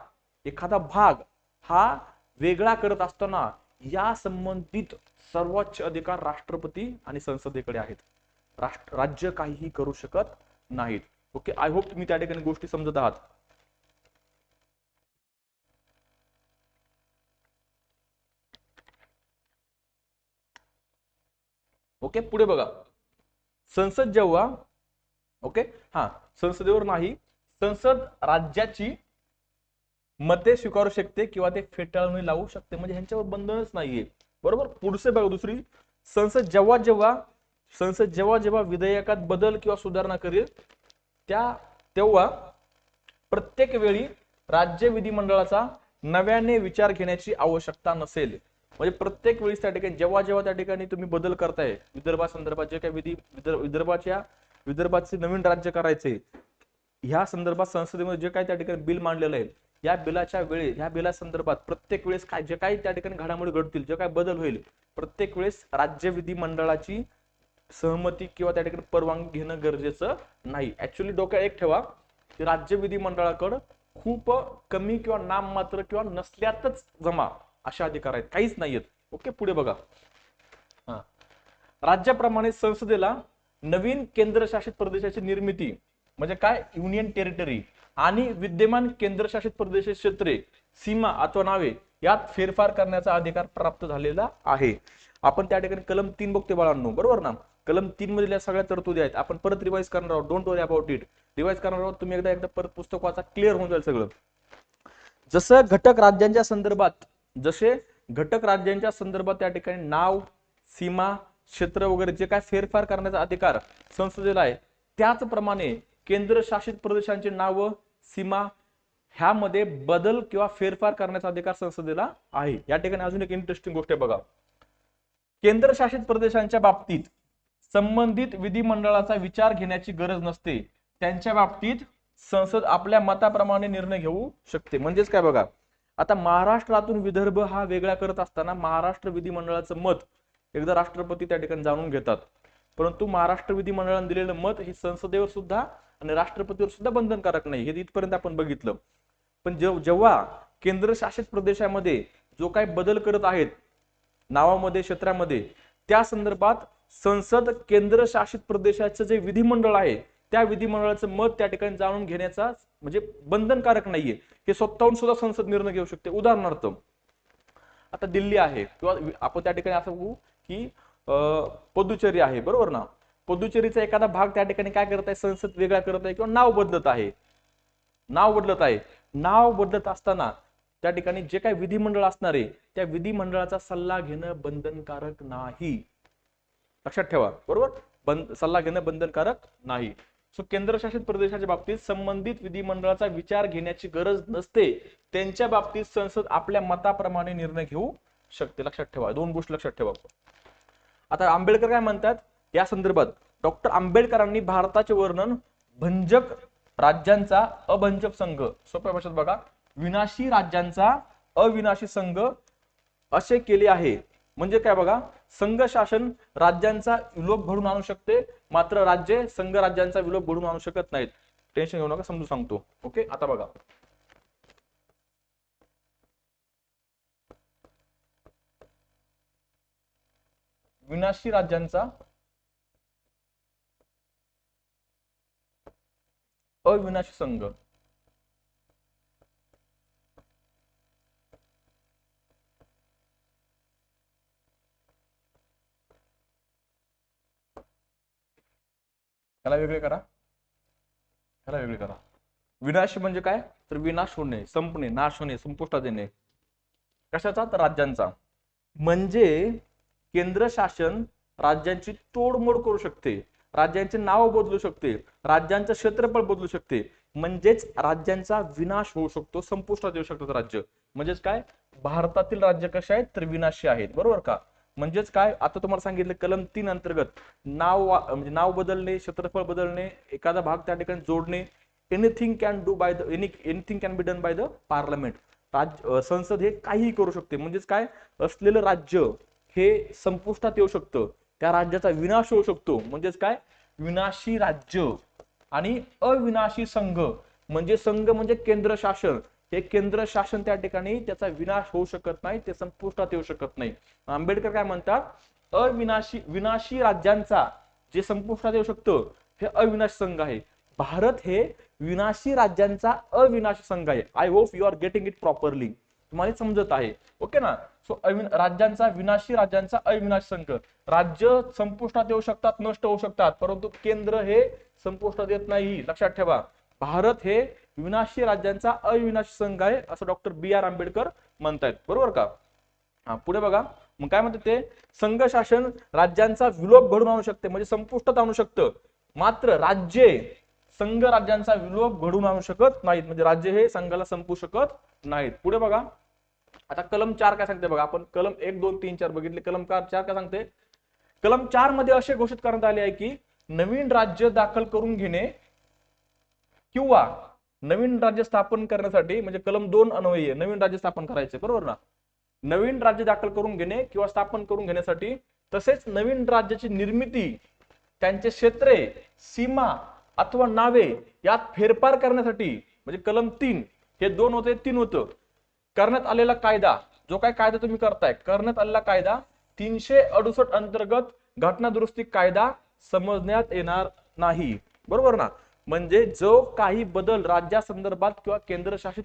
Speaker 1: एखादा भाग हा वेगळा करत असताना या संबंधित सर्वोच्च अधिकार राष्ट्रपती आणि संसदेकडे आहेत. राज्य काहीही करू शकत नाहीत. ओके, आय होप तुम्ही त्या ठिकाणी गोष्टी समजत आहात. ओके, पुढे बघा, संसद जेव्हा, ओके हा, संसदेवर नाही, संसद राज्याची मते स्वीकारू शकते किंवा ते फेटाळून लावू शकते, म्हणजे ह्यांच्यावर बंधनच नाहीये, बरोबर. पुढचे बघा, दुसरी, संसद जेव्हा विधेयकात बदल किंवा सुधारणा करेल तेव्हा प्रत्येक वेळी राज्य विधिमंडळाचा नव्याने विचार घेण्याची आवश्यकता नसेल. म्हणजे प्रत्येक वेळी त्या ठिकाणी जेव्हा त्या ठिकाणी तुम्ही बदल करताय विदर्भासंदर्भात, जे काही विदर्भाचे नवीन राज्य करायचे, ह्या संदर्भात संसदेमध्ये जे काही त्या ठिकाणी बिल मांडलेलं आहे, या बिलाच्या वेळी, ह्या बिला संदर्भात प्रत्येक वेळेस काय जे काही त्या ठिकाणी घडामोडी घडतील, जे काही बदल होईल, प्रत्येक वेळेस राज्य विधिमंडळाची सहमती किंवा त्या ठिकाणी परवानगी घेणं गरजेचं नाही. ऍक्च्युअली डोक्यात एक ठेवा की राज्य विधिमंडळाकडे खूप कमी किंवा नाममात्र किंवा नसल्यातच जमा अशा अधिकार आहेत, काहीच नाहीयेत. ओके, पुढे बघा, राज्याप्रमाणे संसदेला नवीन केंद्रशासित प्रदेशाची निर्मिती म्हणजे काय, युनियन टेरिटरी आणि विद्यमान केंद्रशासित प्रदेश क्षेत्रे, सीमा अथवा नावे यात फेरफार करण्याचा अधिकार प्राप्त झालेला आहे. आपण त्या ठिकाणी कलम 3 बघतोय बाळांनो, बरोबर ना. कलम 3 मधल्या सगळ्या तरतुदी आहेत. आपण परत रिवाइज करणार आहोत, don't worry about it. Revise करणार आहोत, तुम्ही एकदा परत पुस्तक वाचा, क्लिअर होऊन जाईल सगळं. जसे घटक राज्यांच्या संदर्भात त्या ठिकाणी नाव, सीमा, क्षेत्र वगैरे जे काय फेरफार करण्याचा अधिकार संसदेला आहे, त्याचप्रमाणे केंद्रशासित प्रदेशांची नाव, सीमा ह्यामध्ये बदल किंवा फेरफार करण्याचा अधिकार संसदेला आहे. या ठिकाणी अजून एक इंटरेस्टिंग गोष्ट बघा, केंद्रशासित प्रदेशांच्या बाबतीत संबंधित विधिमंडळाचा विचार घेण्याची गरज नसते. त्यांच्या बाबतीत संसद आपल्या मताप्रमाणे निर्णय घेऊ शकते. म्हणजेच काय बघा, आता महाराष्ट्रातून विदर्भ हा वेगळा करत असताना महाराष्ट्र विधिमंडळाचं मत एकदा राष्ट्रपती त्या ठिकाणी जाणून घेतात, परंतु महाराष्ट्र विधिमंडळाने दिलेलं मत हे संसदेवर सुद्धा आणि राष्ट्रपतीवर सुद्धा बंधनकारक नाही. हे इथपर्यंत आपण बघितलं. पण जेव्हा केंद्रशासित प्रदेशामध्ये जो काही बदल करत आहेत नावामध्ये, क्षेत्रामध्ये, त्या संदर्भात संसद केंद्रशासित प्रदेशाचं जे विधिमंडळ आहे त्या विधिमंडळाचं मत त्या ठिकाणी जाणून घेण्याचा म्हणजे बंधनकारक नाहीये. हे स्वतःहून सुद्धा संसद निर्णय घेऊ शकते. उदाहरणार्थ आता दिल्ली आहे किंवा आपण त्या ठिकाणी असं बघू की पुदुचेरी आहे, बरोबर ना. पुदुचेरीचा एखादा भाग त्या ठिकाणी काय करत आहे, संसद वेगळा करत आहे किंवा नाव बदलत आहे. नाव बदलत असताना त्या ठिकाणी जे काही विधिमंडळ असणार आहे त्या विधिमंडळाचा सल्ला घेणं बंधनकारक नाही. लक्षात ठेवा, बरोबर, सल्ला घेणं बंधनकारक नाही. सो केंद्रशासित प्रदेशाच्या बाबतीत संबंधित विधिमंडळाचा विचार घेण्याची गरज नसते. त्यांच्या बाबतीत संसद आपल्या मताप्रमाणे निर्णय घेऊ शकते. लक्षात ठेवा, दोन गोष्टी लक्षात ठेवा. आता आंबेडकर काय म्हणतात या संदर्भात, डॉक्टर आंबेडकरांनी भारताचे वर्णन भंजक राज्यांचा अभंजक संघ, सोप्या भाषेत बघा, विनाशी राज्यांचा अविनाशी संघ असे केले आहे. म्हणजे काय बघा, संघ शासन राज्यांचा विलोप घडून आणू शकते, मात्र राज्ये संघ राज्यांचा विलोप घडून आणू शकत नाहीत. टेन्शन घेऊ नका, समजून सांगतो. ओके, आता बघा, विनाशी राज्यांचा अविनाशी संघ. ह्याला वेगळे करा, ह्याला वेगळे करा. विनाशी म्हणजे काय, तर विनाश होणे, संपणे, नाश होणे, संपुष्टात येणे. कशाचा, तर राज्यांचा. म्हणजे केंद्र शासन राज्यांची तोडमोड करू शकते, राज्यांचे नाव बदलू शकते, राज्यांचं क्षेत्रफळ बदलू शकते, म्हणजेच राज्यांचा विनाश होऊ शकतो, संपुष्टात येऊ शकतात राज्य. म्हणजेच काय, भारतातील राज्य कसे आहेत, तर विनाशी आहेत, बरोबर का. म्हणजेच काय, आता तुम्हाला सांगितलं कलम 3 अंतर्गत म्हणजे नाव बदलणे, क्षेत्रफळ बदलणे, एखादा भाग त्या ठिकाणी जोडणे, anything can do by the anything can be done by the parliament. संसद हे काहीही करू शकते. म्हणजेच काय, असलेलं राज्य हे संपुष्टात येऊ शकतं, त्या राज्याचा विनाश होऊ शकतो. म्हणजेच काय, विनाशी राज्य आणि अविनाशी संघ. म्हणजे संघ म्हणजे केंद्र शासन, हे केंद्र शासन त्या ठिकाणी त्याचा विनाश होऊ शकत नाही, ते संपुष्टात येऊ शकत नाही. आंबेडकर काय म्हणतात, विनाशी राज्यांचा जे संपुष्टात येऊ शकतं हे अविनाशी संघ आहे. भारत हे विनाशी राज्यांचा अविनाशी संघ आहे. I hope you are getting it properly, तुम्हाला समजत आहे. ओके ना. सो राज्यांचा विनाशी राज्यांचा अविनाशी संघ. राज्य संपुष्टात येऊ शकतात, नष्ट होऊ शकतात, परंतु केंद्र हे संपुष्टात येत नाही, लक्षात ठेवा. भारत हे विनाशी राज्यांचा अविनाशी संघ आहे, असं डॉक्टर B.R. आंबेडकर म्हणतायत, बरोबर का. पुढे बघा, मग काय म्हणतात ते, संघ शासन राज्यांचा विलोप घडून आणू शकते, म्हणजे संपुष्टात आणू शकतं, मात्र राज्ये संघ राज्यांचा विलोप घडून आणू शकत नाहीत, म्हणजे राज्य हे संघाला संपू शकत नाहीत. पुढे बघा, आता कलम 4 काय सांगते बघा. आपण कलम 1, 2, 3, 4 बघितले, कलम 4 काय सांगते. कलम 4 मध्ये असे घोषित करण्यात आले आहे की नवीन राज्य दाखल करून घेणे किंवा नवीन राज्य स्थापन करण्यासाठी, म्हणजे कलम 2 अन्वये नवीन राज्य स्थापन करायचे, बरोबर ना. नवीन राज्य दाखल करून घेणे किंवा स्थापन करून घेण्यासाठी, तसेच नवीन राज्याची निर्मिती, त्यांचे क्षेत्रे, सीमा अथवा नावे यात फेरफार करण्यासाठी, म्हणजे कलम 3 हे 2 होते, 3 होतं, करण्यात आलेला कायदा, जो काय कायदा तुम्ही करताय, करण्यात आलेला कायदा 368 अंतर्गत घटना दुरुस्ती कायदा समजण्यात येणार नाही, बरोबर ना. म्हणजे जो काही बदल राज्यासंदर्भात किंवा केंद्रशासित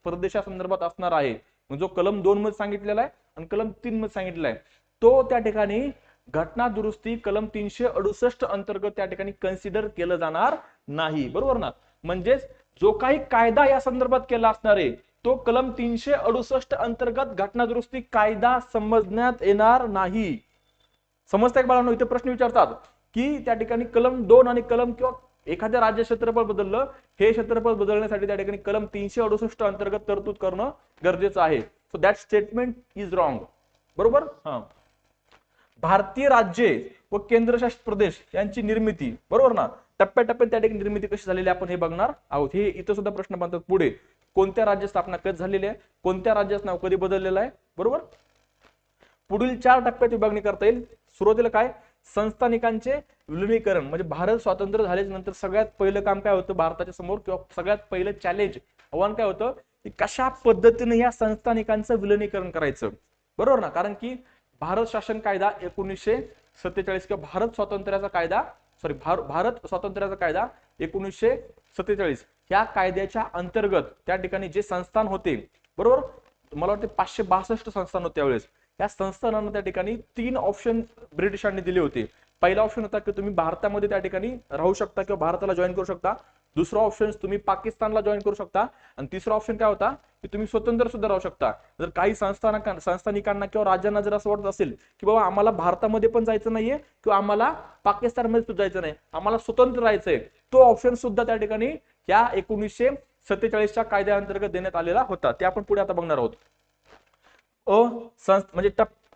Speaker 1: प्रदेशासंदर्भात असणार आहे, जो कलम 2 मध्ये सांगितलेला आहे आणि कलम 3 मध्ये सांगितलेला आहे, तो त्या ठिकाणी घटना दुरुस्ती कलम 368 अंतर्गत त्या ठिकाणी कन्सिडर केलं जाणार नाही, बरोबर ना. म्हणजेच जो काही कायदा या संदर्भात केला असणार आहे, तो कलम 368 अंतर्गत घटना दुरुस्ती कायदा समजण्यात येणार नाही. समजताय का बाळांनो. इथे प्रश्न विचारतात की त्या ठिकाणी कलम 2 आणि कलम किंवा एखाद्या राज्य क्षेत्रफळ बदललं, हे क्षेत्रफळ बदलण्यासाठी त्या ठिकाणी कलम 368 अंतर्गत तरतूद करणं गरजेचं आहे. So that statement is wrong, बरोबर. भारतीय राज्ये व केंद्रशासित प्रदेश यांची निर्मिती, बरोबर ना, टप्प्याटप्प्यात त्या ठिकाणी निर्मिती कशी झालेली आपण हे बघणार आहोत. हे इथं सुद्धा प्रश्न बनतात पुढे, कोणत्या राज्य स्थापना कधी झालेली आहे, कोणत्या राज्याचं नाव कधी बदललेलं आहे, बरोबर. पुढील 4 टप्प्यात विभागणी करता येईल. सुरुवातीला काय, संस्थानिकांचे विलिनीकरण, म्हणजे भारत स्वातंत्र्य झाल्याच्या नंतर सगळ्यात पहिलं काम काय होतं भारताच्या समोर, किंवा सगळ्यात पहिलं चॅलेंज, आव्हान काय होतं, की कशा पद्धतीने या संस्थानिकांचं विलिनीकरण करायचं, बरोबर ना. कारण की भारत शासन कायदा 1947 किंवा भारत स्वातंत्र्याचा कायदा 1947 या कायद्याच्या अंतर्गत त्या ठिकाणी जे संस्थान होते, बरोबर, मला वाटते 562 संस्थान होते त्यावेळेस. या संस्थानांना त्या ठिकाणी 3 ऑप्शन ब्रिटिशांनी दिले होते. पहिला ऑप्शन होता की तुम्ही भारतामध्ये त्या ठिकाणी राहू शकता किंवा भारताला जॉईन करू शकता. दुसरा ऑप्शन तुम्ही पाकिस्तानला जॉईन करू शकता. आणि तिसरा ऑप्शन काय होता की तुम्ही स्वतंत्र सुद्धा राहू शकता. जर काही संस्थानिकांना किंवा राज्यांना जर असं वाटत असेल की बाबा आम्हाला भारतामध्ये पण जायचं नाहीये किंवा आम्हाला पाकिस्तानमध्ये सुद्धा जायचं नाही, आम्हाला स्वतंत्र राहायचंय, तो ऑप्शन सुद्धा त्या ठिकाणी या 1947च्या कायद्याअंतर्गत देण्यात आलेला होता. ते आपण पुढे आता बघणार आहोत.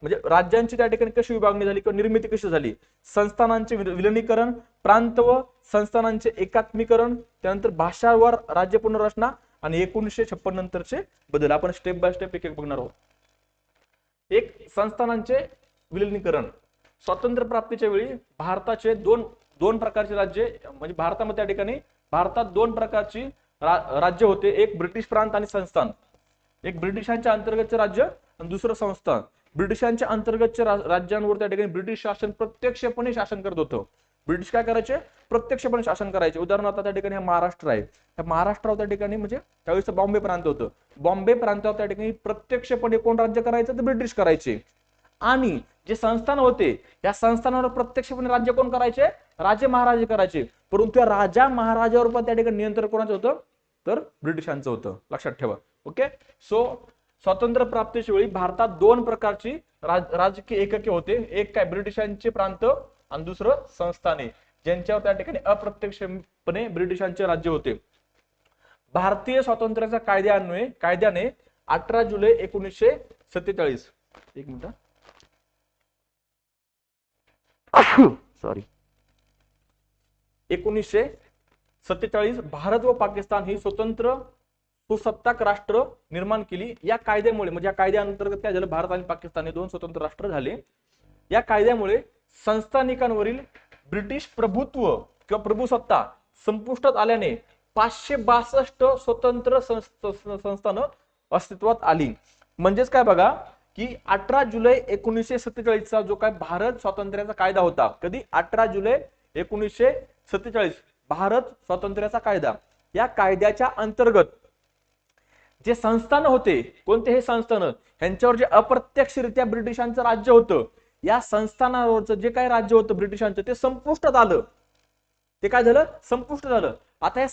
Speaker 1: म्हणजे राज्यांची त्या ठिकाणी कशी विभागणी झाली किंवा निर्मिती कशी झाली, संस्थानांचे विलिनीकरण, प्रांत व संस्थानांचे एकात्मीकरण, त्यानंतर भाषावार राज्य पुनर्रचना आणि 1956 नंतरचे बदल. आपण स्टेप बाय स्टेप एक बघणार आहोत. एक, संस्थानांचे विलिनीकरण. स्वातंत्र्य प्राप्तीच्या वेळी भारताचे दोन प्रकारचे राज्य, म्हणजे भारतामध्ये त्या ठिकाणी भारतात दोन प्रकारची राज्य होते, एक ब्रिटिश प्रांत आणि संस्थान. एक ब्रिटिशांच्या अंतर्गतचे राज्य आणि दुसरं संस्थान. ब्रिटिशांच्या अंतर्गतच्या राज्यांवर त्या ठिकाणी ब्रिटिश शासन प्रत्यक्षपणे शासन करत होतं. ब्रिटिश काय करायचे, प्रत्यक्षपणे शासन करायचे. उदाहरणार्थ त्या ठिकाणी महाराष्ट्र आहे, त्या महाराष्ट्रावर त्या ठिकाणी म्हणजे त्यावेळेस बॉम्बे प्रांत होतं, बॉम्बे प्रांतावर त्या ठिकाणी प्रत्यक्षपणे कोण राज्य करायचं, तर ब्रिटिश करायचे. आणि जे संस्थान होते या संस्थानावर प्रत्यक्षपणे राज्य कोण करायचे, राजे महाराजे करायचे. परंतु राजा महाराजावर पण त्या ठिकाणी नियंत्रण कोणाचं होतं, तर ब्रिटिशांचं होतं. लक्षात ठेवा. ओके. सो स्वातंत्र्य प्राप्तीच्या वेळी भारतात दोन प्रकारची राजकीय एकके होते, एक काय ब्रिटिशांचे प्रांत आणि दुसरं संस्थाने, ज्यांच्यावर त्या ठिकाणी अप्रत्यक्षपणे ब्रिटिशांचे राज्य होते. भारतीय स्वातंत्र्याच्या कायद्याने 18 जुलै 1947, एक मिनिट सॉरी 1947 भारत व पाकिस्तान ही स्वतंत्र सुसत्ताक राष्ट्र निर्माण केली. या कायद्यामुळे म्हणजे या कायद्याअंतर्गत काय झालं, भारत आणि पाकिस्तान हे दोन स्वतंत्र राष्ट्र झाले. या कायद्यामुळे संस्थानिकांवरील ब्रिटिश प्रभुत्व किंवा प्रभुसत्ता संपुष्टात आल्याने 562 स्वतंत्र संस्थानं अस्तित्वात आली. म्हणजेच काय बघा की 18 जुलै 1947 चा जो काय भारत स्वातंत्र्याचा कायदा होता, कधी 18 जुलै 1947 भारत स्वातंत्र्याचा कायदा, या कायद्याच्या अंतर्गत जे संस्थान होते, कोणते हे संस्थान, यांच्यावर जे अप्रत्यक्षरित्या ब्रिटिशांचं राज्य होतं, या संस्थानावरचं जे काही राज्य होतं ब्रिटिशांचं ते संपुष्टात आलं. ते काय झालं, संपुष्ट झालं. आता या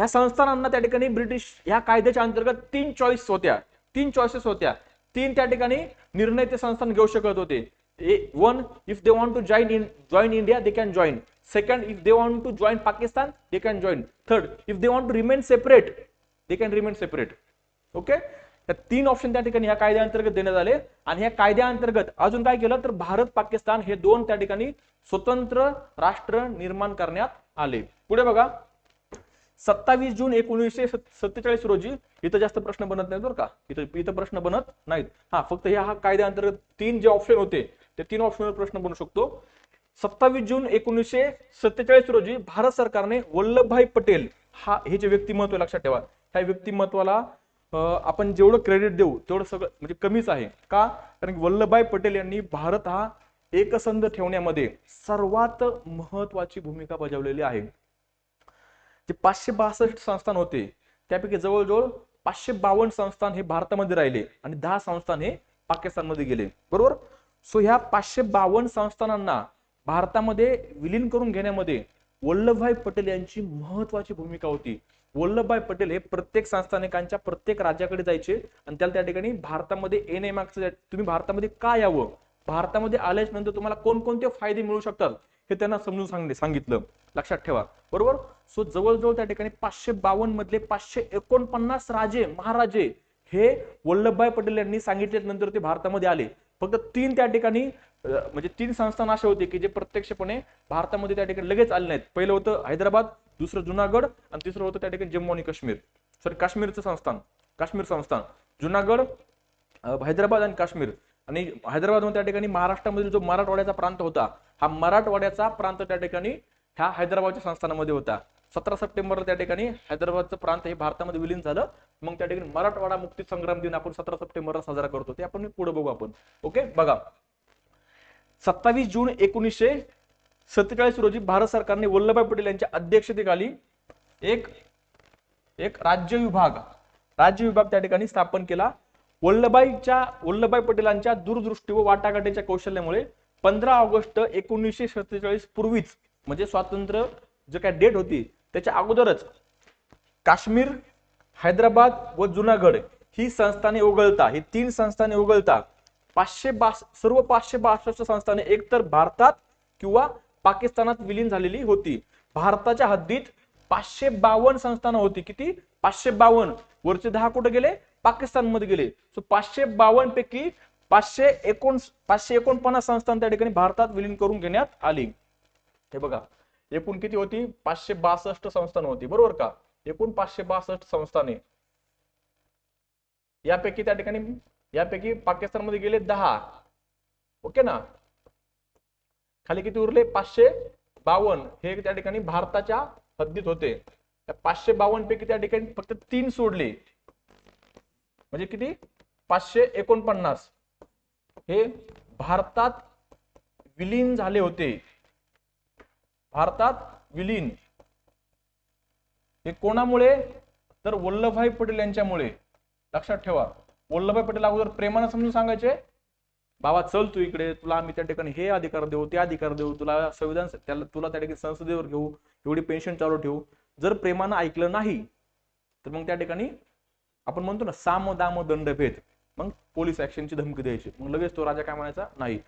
Speaker 1: संस्थानांना त्या ठिकाणी ब्रिटिश या कायद्याच्या अंतर्गत 3 चॉईस होत्या, 3 चॉईसेस होत्या. 3 त्या ठिकाणी निर्णय ते संस्थान घेऊ शकत होते. 1, if they want to join India they can join. Second, if they want to join Pakistan they can join. Third, if they want to remain separate they can remain separate. Okay. तर 3 ऑप्शन त्या ठिकाणी या कायद्याअंतर्गत देण्यात आले. आणि या कायद्याअंतर्गत अजून काय केलं, तर भारत पाकिस्तान हे दोन त्या ठिकाणी स्वतंत्र राष्ट्र निर्माण करण्यात आले. पुढे बघा, 27 जून 1947 रोजी, इथं जास्त प्रश्न बनत नाहीत बरं का, इथं प्रश्न बनत नाहीत. फक्त हा कायद्याअंतर्गत 3 जे ऑप्शन होते ते 3 ऑप्शनवर प्रश्न बनू शकतो. 27 जून 1947 रोजी भारत सरकारने वल्लभभाई पटेल हे जे व्यक्तिमत्व, लक्षात ठेवा, ह्या व्यक्तिमत्वाला आपण जेवढं क्रेडिट देऊ तेवढं सगळं म्हणजे कमीच आहे. का, कारण वल्लभभाई पटेल यांनी भारत हा एकसंध ठेवण्यामध्ये सर्वात महत्वाची भूमिका बजावलेली आहे. जे 562 संस्थान होते त्यापैकी जवळजवळ 552 संस्थान हे भारतामध्ये राहिले आणि 10 संस्थान हे पाकिस्तानमध्ये गेले. बरोबर. सो ह्या 552 संस्थानांना भारतामध्ये विलीन करून घेण्यामध्ये वल्लभभाई पटेल यांची महत्वाची भूमिका होती. वल्लभभाई पटेल हे प्रत्येक संस्थानिकांच्या प्रत्येक राज्याकडे जायचे आणि त्याला त्या ठिकाणी भारतामध्ये येण्यामागचं, तुम्ही भारतामध्ये का यावं, भारतामध्ये आल्याच्या नंतर तुम्हाला कोणकोणते फायदे मिळू शकतात हे त्यांना समजून सांगितलं. लक्षात ठेवा. बरोबर. सो जवळजवळ त्या ठिकाणी 552 मधले 549 राजे महाराजे हे वल्लभभाई पटेल यांनी सांगितल्यानंतर ते भारतामध्ये आले. फक्त 3 त्या ठिकाणी म्हणजे 3 संस्थान असे होते की जे प्रत्यक्षपणे भारतामध्ये त्या ठिकाणी लगेच आले नाहीत. पहिलं होतं हैदराबाद, दुसरं जुनागड आणि तिसरं होतं त्या ठिकाणी जम्मू आणि काश्मीर. काश्मीरचं संस्थान, काश्मीर संस्थान, जुनागड, हैदराबाद आणि काश्मीर. आणि हैदराबाद त्या ठिकाणी महाराष्ट्रामधील जो मराठवाड्याचा प्रांत होता, हा मराठवाड्याचा प्रांत त्या ठिकाणी ह्या हैदराबादच्या संस्थानामध्ये होता. 17 सप्टेंबरला त्या ठिकाणी हैदराबादचं प्रांत हे भारतामध्ये विलीन झालं. मग त्या ठिकाणी मराठवाडा मुक्ती संग्राम दिन आपण 17 सप्टेंबरला साजरा करतो, ते आपण पुढे बघू आपण. ओके. बघा, 27 जून 1947 रोजी भारत सरकारने वल्लभभाई पटेल यांच्या अध्यक्षतेखाली एक राज्य विभाग त्या ठिकाणी स्थापन केला. वल्लभभाई पटेलांच्या दूरदृष्टी व वाटाघाटीच्या कौशल्यामुळे 15 ऑगस्ट 1947 पूर्वीच, म्हणजे स्वातंत्र्य जे काय डेट होती त्याच्या अगोदरच, काश्मीर, हैदराबाद व जुनागड ही संस्थाने वगळता, ही 3 संस्थाने वगळता सर्व 562 संस्थाने एकतर भारतात किंवा पाकिस्तानात विलीन झालेली होती. भारताच्या हद्दीत 552 संस्थानं होती. किती? 552. वरचे 10 कुठे गेले? पाकिस्तानमध्ये गेले. सो 552 पैकी 549 संस्थान त्या ठिकाणी भारतात विलीन करून घेण्यात आली. हे बघा, एकूण किती होती? 562 संस्थान होती. बरोबर का? एकूण 562 संस्थाने. यापैकी पाकिस्तानमध्ये गेले 10. ओके ना? खाली किती उरले? 552 हे त्या ठिकाणी भारताच्या हद्दीत होते. त्या 552 पैकी त्या ठिकाणी फक्त 3 सोडले, म्हणजे किती, 549 हे भारतात विलीन झाले होते. भारतात विलीन हे कोणामुळे, तर वल्लभभाई पटेल यांच्यामुळे. लक्षात ठेवा, वल्लभभाई पटेल अगोदर प्रेमानं समजून सांगायचे, बाबा चल तू इकडे, तुला आम्ही त्या ठिकाणी हे अधिकार देऊ, ते अधिकार देऊ, तुला संविधान, तुला त्या ठिकाणी संसदेवर घेऊ, एवढी पेन्शन चालू ठेवू. जर प्रेमानं ऐकलं नाही तर मग त्या ठिकाणी आपण म्हणतो ना साम दाम दंडभेद, मग पोलीस ऍक्शनची धमकी द्यायची. मग लगेच तो राजा काय म्हणायचा, नाही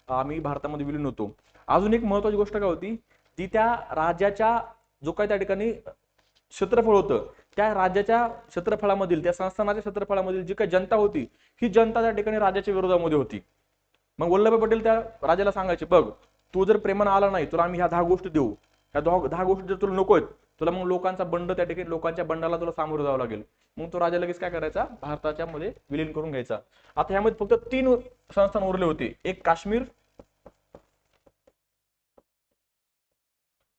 Speaker 1: आम्ही भारतामध्ये विलीन होतो. अजून एक महत्वाची गोष्ट काय होती, ती त्या राजाच्या जो काही त्या ठिकाणी क्षेत्रफळ होतं, त्या राज्याच्या क्षेत्रफळामधील, त्या संस्थानाच्या क्षेत्रफळामधील जी काही जनता होती, ही जनता त्या ठिकाणी राजाच्या विरोधामध्ये होती. मग वल्लभभाई पटेल त्या राजाला सांगायचे, बघ तू जर प्रेमानं आला नाही तुला आम्ही ह्या 10 गोष्टी देऊ, ह्या 10 गोष्टी जर तुला नको आहेत, तुला मग लोकांचा बंड, त्या ठिकाणी लोकांच्या बंडाला तुला सामोरं जावं लागेल. मग तो राजा लगेच काय करायचा, भारताच्या मध्ये विलीन करून घ्यायचा. आता ह्यामध्ये फक्त 3 संस्थान उरले होते, एक काश्मीर,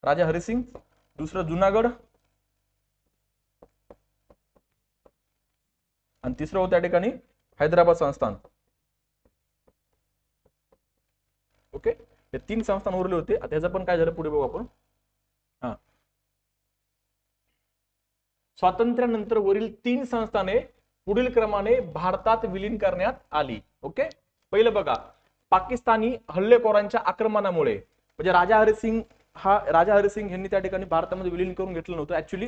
Speaker 1: राजा हरिसिंग, दुसरं जुनागड, आणि तिसरं होतं त्या ठिकाणी हैदराबाद संस्थान. ओके, हे 3 संस्थान उरले होते. त्याचं पण काय झालं पुढे बघू आपण. हा, स्वातंत्र्यानंतर वरील 3 संस्थाने पुढील क्रमाने भारतात विलीन करण्यात आली. ओके, पहिलं बघा, पाकिस्तानी हल्लेखोरांच्या आक्रमणामुळे, म्हणजे राजा हरिसिंग यांनी त्या ठिकाणी भारतामध्ये विलीन करून घेतलं नव्हतं. ऍक्च्युली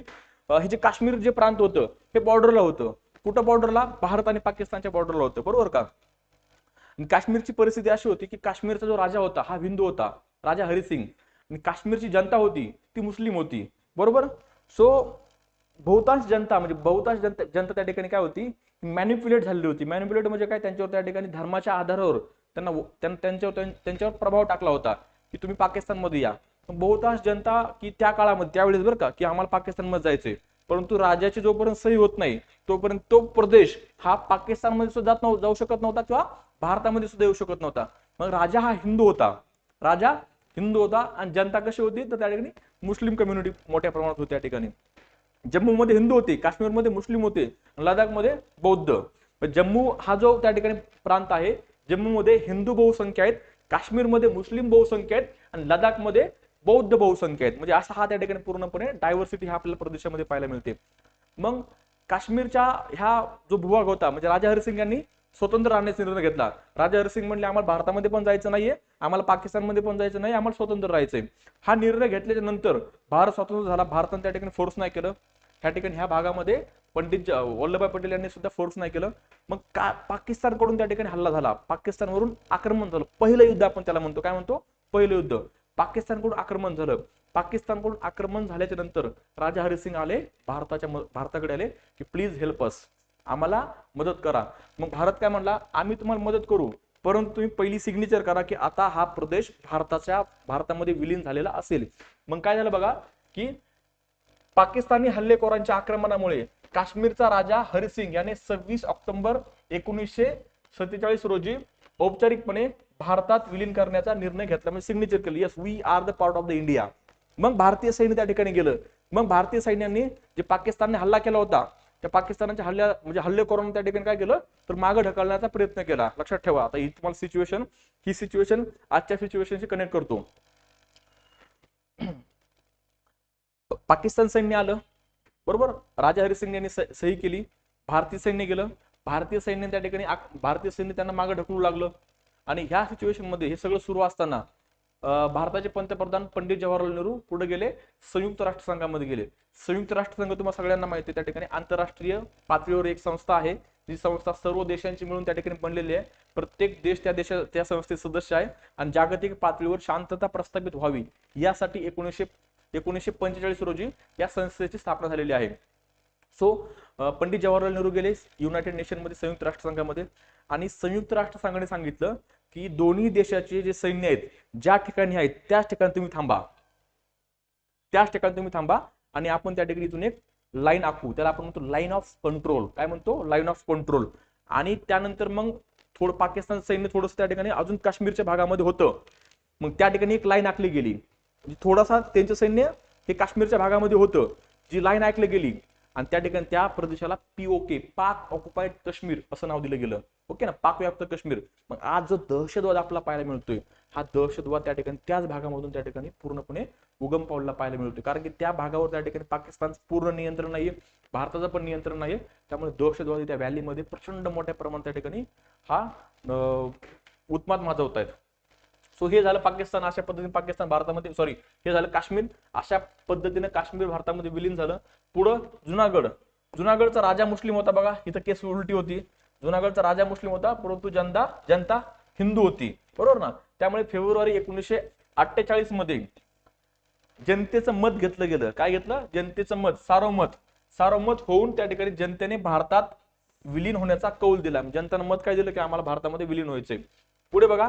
Speaker 1: हे जे काश्मीर जे प्रांत होतं हे बॉर्डरला होतं. कुठं बॉर्डरला, भारत आणि पाकिस्तानच्या बॉर्डरला होतं, बरोबर का. काश्मीरची परिस्थिती अशी होती की काश्मीरचा जो राजा होता हा हिंदू होता, राजा हरिसिंग, आणि काश्मीरची जनता होती ती मुस्लिम होती, बरोबर. सो बहुतांश जनता, म्हणजे बहुतांश जनता त्या ठिकाणी काय होती, मॅनिप्युलेट झालेली होती. मॅनिप्युलेट म्हणजे काय, त्यांच्यावर त्या ठिकाणी धर्माच्या आधारावर त्यांच्यावर प्रभाव टाकला होता की तुम्ही पाकिस्तानमध्ये या. बहुतांश जनता की त्या काळामध्ये, त्यावेळेस बरं का, की आम्हाला पाकिस्तानमध्ये जायचंय, परंतु राजाची जोपर्यंत सही होत नाही तोपर्यंत तो प्रदेश हा पाकिस्तानमध्ये सुद्धा जाऊ शकत नव्हता किंवा भारतामध्ये सुद्धा येऊ शकत नव्हता. मग राजा हा हिंदू होता, राजा हिंदू होता, आणि जनता कशी होती, तर त्या ठिकाणी मुस्लिम कम्युनिटी मोठ्या प्रमाणात होती. त्या ठिकाणी जम्मूमध्ये हिंदू होते, काश्मीरमध्ये मुस्लिम होते, लडाखमध्ये बौद्ध. जम्मू हा जो त्या ठिकाणी प्रांत आहे, जम्मूमध्ये हिंदू बहुसंख्या आहेत, काश्मीरमध्ये मुस्लिम बहुसंख्या आहेत, आणि लडाखमध्ये बौद्ध बहुसंख्या आहेत. म्हणजे असा हा त्या ठिकाणी पूर्णपणे डायव्हर्सिटी हा आपल्याला प्रदेशामध्ये पाहायला मिळते. मग काश्मीरच्या ह्या जो भूभाग होता, म्हणजे राजा हरिसिंग यांनी स्वतंत्र राहण्याचा निर्णय घेतला. राजा हरिसिंग म्हणले आम्हाला भारतामध्ये पण जायचं नाहीये, आम्हाला पाकिस्तानमध्ये पण जायचं नाही, आम्हाला स्वतंत्र राहायचंय. हा निर्णय घेतल्याच्या नंतर भारत स्वतंत्र झाला. भारताने त्या ठिकाणी फोर्स नाही केलं. त्या ठिकाणी ह्या भागामध्ये पंडित वल्लभभाई पटेल यांनी सुद्धा फोर्स नाही केलं. मग पाकिस्तानकडून त्या ठिकाणी हल्ला झाला, पाकिस्तानवरून आक्रमण झालं. पहिलं युद्ध आपण त्याला म्हणतो, काय म्हणतो, पहिलं युद्ध. पाकिस्तानकडून आक्रमण झालं. पाकिस्तानकडून आक्रमण झाल्याच्या नंतर राजा हरिसिंग आले भारताकडे आले की प्लीज हेल्प अस, आम्हाला मदत करा. मग भारत काय म्हणला, आम्ही तुम्हाला मदत करू, परंतु तुम्ही पहिली सिग्नेचर करा की आता हा प्रदेश भारतामध्ये विलीन झालेला असेल. मग काय झालं बघा, की पाकिस्तानी हल्लेखोरांच्या आक्रमणामुळे काश्मीरचा राजा हरिसिंग याने 26 ऑक्टोबर 1947 रोजी औपचारिकपणे भारतात विलीन करण्याचा निर्णय घेतला, म्हणजे सिग्नेचर केली, yes we are the part of the India. मग भारतीय सैन्य त्या ठिकाणी गेलं. मग भारतीय सैन्याने जे पाकिस्तानने हल्ला केला होता, त्या पाकिस्तानाच्या हल्लेखोरांनी त्या ठिकाणी काय केलं, तर मागे ढकलण्याचा प्रयत्न केला. लक्षात ठेवा, आता ही तुम्हाला ही सिच्युएशन आजच्या सिच्युएशनशी कनेक्ट करतो. पाकिस्तान सैन्य आलं, बरोबर, राजा हरिसिंग यांनी सही केली, भारतीय सैन्य गेलं. भारतीय सैन्य त्या ठिकाणी भारतीय सैन्य त्यांना मागे ढकलू लागलं. आणि ह्या सिच्युएशन मध्ये हे सगळं सुरू असताना भारताचे पंतप्रधान पंडित जवाहरलाल नेहरू पुढे गेले, संयुक्त राष्ट्रसंघामध्ये गेले. संयुक्त राष्ट्रसंघ तुम्हाला सगळ्यांना माहिती आहे, त्या ठिकाणी आंतरराष्ट्रीय पातळीवर एक संस्था आहे, जी संस्था सर्व देशांची मिळून त्या ठिकाणी बनलेली आहे. प्रत्येक देश त्या संस्थेत सदस्य आहे, आणि जागतिक पातळीवर शांतता प्रस्थापित व्हावी यासाठी 1945 रोजी या संस्थेची स्थापना झालेली आहे. सो पंडित जवाहरलाल नेहरू गेले युनायटेड नेशन मध्ये, संयुक्त राष्ट्रसंघामध्ये, आणि संयुक्त राष्ट्रसंघाने सांगितलं की दोन्ही देशाचे जे सैन्य आहेत ज्या ठिकाणी आहेत त्याच ठिकाणी तुम्ही थांबा, आणि आपण त्या ठिकाणी इथून एक लाईन आखू, त्याला आपण म्हणतो लाईन ऑफ कंट्रोल. काय म्हणतो, लाईन ऑफ कंट्रोल. आणि त्यानंतर मग थोडं पाकिस्तान सैन्य थोडंसं त्या ठिकाणी अजून काश्मीरच्या भागामध्ये होतं, मग त्या ठिकाणी एक लाईन आखली गेली. म्हणजे थोडासा त्यांचं सैन्य हे काश्मीरच्या भागामध्ये होतं, जी लाईन ऐकली गेली आणि त्या ठिकाणी त्या प्रदेशाला POK, पाक ऑक्युपाईड काश्मीर असं नाव दिलं गेलं. ओके ना, पाक व्याप्त काश्मीर. मग आज जो दहशतवाद आपला पाहायला मिळतोय, हा दहशतवाद त्या ठिकाणी त्याच भागामधून त्या ठिकाणी पूर्णपणे उगम पावलेला पाहायला मिळतोय. कारण की त्या भागावर त्या ठिकाणी पाकिस्तानचं पूर्ण नियंत्रण नाहीये, भारताचं पण नियंत्रण नाहीये. त्यामुळे दहशतवादी त्या व्हॅलीमध्ये प्रचंड मोठ्या प्रमाणात त्या ठिकाणी हा उत्माद माजवत आहेत. सो हे झालं पाकिस्तान, अशा पद्धतीने पाकिस्तान भारतामध्ये, सॉरी, हे झालं काश्मीर, अशा पद्धतीने काश्मीर भारतामध्ये विलीन झालं. पुढं जुनागड. जुनागडचा राजा मुस्लिम होता बघा, इथं केस उलटी होती. जुनागडचा राजा मुस्लिम होता, परंतु जनता हिंदू होती, बरोबर ना. त्यामुळे फेब्रुवारी 1948 मध्ये जनतेचं मत घेतलं गेलं. काय घेतलं? जनतेचं मत, सार्वमत होऊन त्या ठिकाणी जनतेने भारतात विलीन होण्याचा कौल दिला. जनतेनं मत काय दिलं की आम्हाला भारतामध्ये विलीन व्हायचंय. पुढे बघा,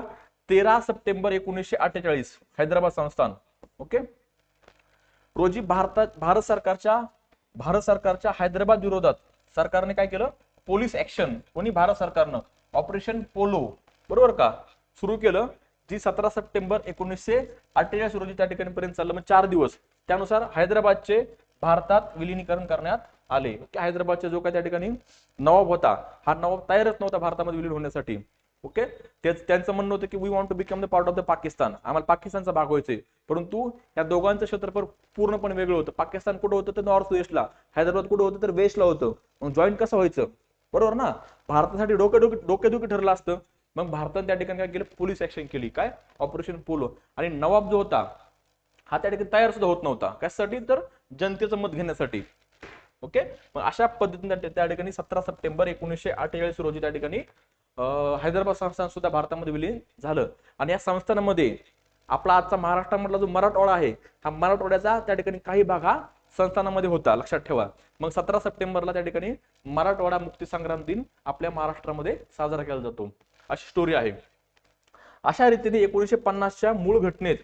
Speaker 1: 13 सप्टेंबर 1948 हैदराबाद संस्थान. ओके, रोजी भारत सरकारच्या हैदराबाद विरोधात सरकारने काय केलं? Police action. कोणी? भारत सरकारनं ऑपरेशन पोलो, बरोबर का, सुरू केलं, जी 17 सप्टेंबर 1948 रोजी त्या ठिकाणी पर्यंत चाललं, म्हणजे 4 दिवस. त्यानुसार हैदराबादचे भारतात विलिनीकरण करण्यात आले. हैदराबादचा जो काय त्या ठिकाणी नवाब होता, हा नवाब तयारच नव्हता भारतामध्ये विलीन होण्यासाठी. ओके, त्यांचं म्हणणं होतं की we want to become the part of the Pakistan, आम्हाला पाकिस्तानचा भाग व्हायचंय. परंतु या दोघांचं क्षेत्रफळ पूर्णपणे वेगळं होतं. पाकिस्तान कुठं होतं तर नॉर्थ वेस्टला, हैदराबाद कुठं होतं तर वेस्टला होतं. मग जॉईन कसं व्हायचं, बरोबर ना. भारतासाठी डोकेदुखी ठरलं असतं. मग भारताने त्या ठिकाणी काय केलं? पोलीस ऍक्शन केली. काय? Operation polo. आणि नवाब जो होता हा त्या ठिकाणी तयार सुद्धा होत नव्हता. कशासाठी? तर जनतेचं मत घेण्यासाठी. ओके, मग अशा पद्धतीने त्या ठिकाणी 17 सप्टेंबर 1948 रोजी त्या ठिकाणी हैदराबाद संस्थान सुद्धा भारतामध्ये विलीन झालं. आणि या संस्थानामध्ये आपला आजचा महाराष्ट्रामधला जो मराठवाडा आहे, हा मराठवाड्याचा त्या ठिकाणी काही भाग हा संस्थानामध्ये होता, लक्षात ठेवा. मग 17 सप्टेंबरला त्या ठिकाणी मराठवाडा मुक्ती संग्राम दिन आपल्या महाराष्ट्रामध्ये साजरा केला जातो. अशी स्टोरी आहे. अशा रीतीने 1950च्या मूळ घटनेत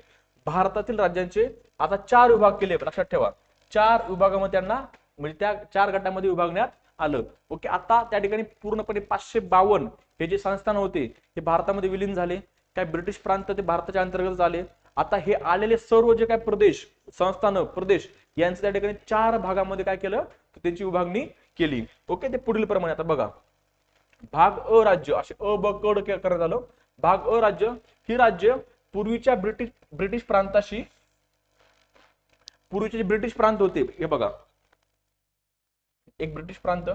Speaker 1: भारतातील राज्यांचे आता 4 विभाग केले, लक्षात ठेवा. 4 विभागामध्ये त्यांना, म्हणजे त्या 4 गटामध्ये विभागण्यात आलं. ओके, आता त्या ठिकाणी पूर्णपणे 552 हे जे संस्थान होते हे भारतामध्ये विलीन झाले. काय ब्रिटिश प्रांत ते भारताच्या अंतर्गत झाले. आता हे आलेले सर्व जे काय प्रदेश, संस्थान, प्रदेश यांचं त्या ठिकाणी 4 भागामध्ये काय केलं तर त्यांची विभागणी केली. ओके, ते पुढील प्रमाणे आता बघा. भाग अ राज्य, असे अ ब क ड करण्यात आलं. भाग अ राज्य ही राज्य पूर्वीच्या ब्रिटिश प्रांताशी, पूर्वीचे जे ब्रिटिश प्रांत होते, हे बघा, एक ब्रिटिश प्रांत,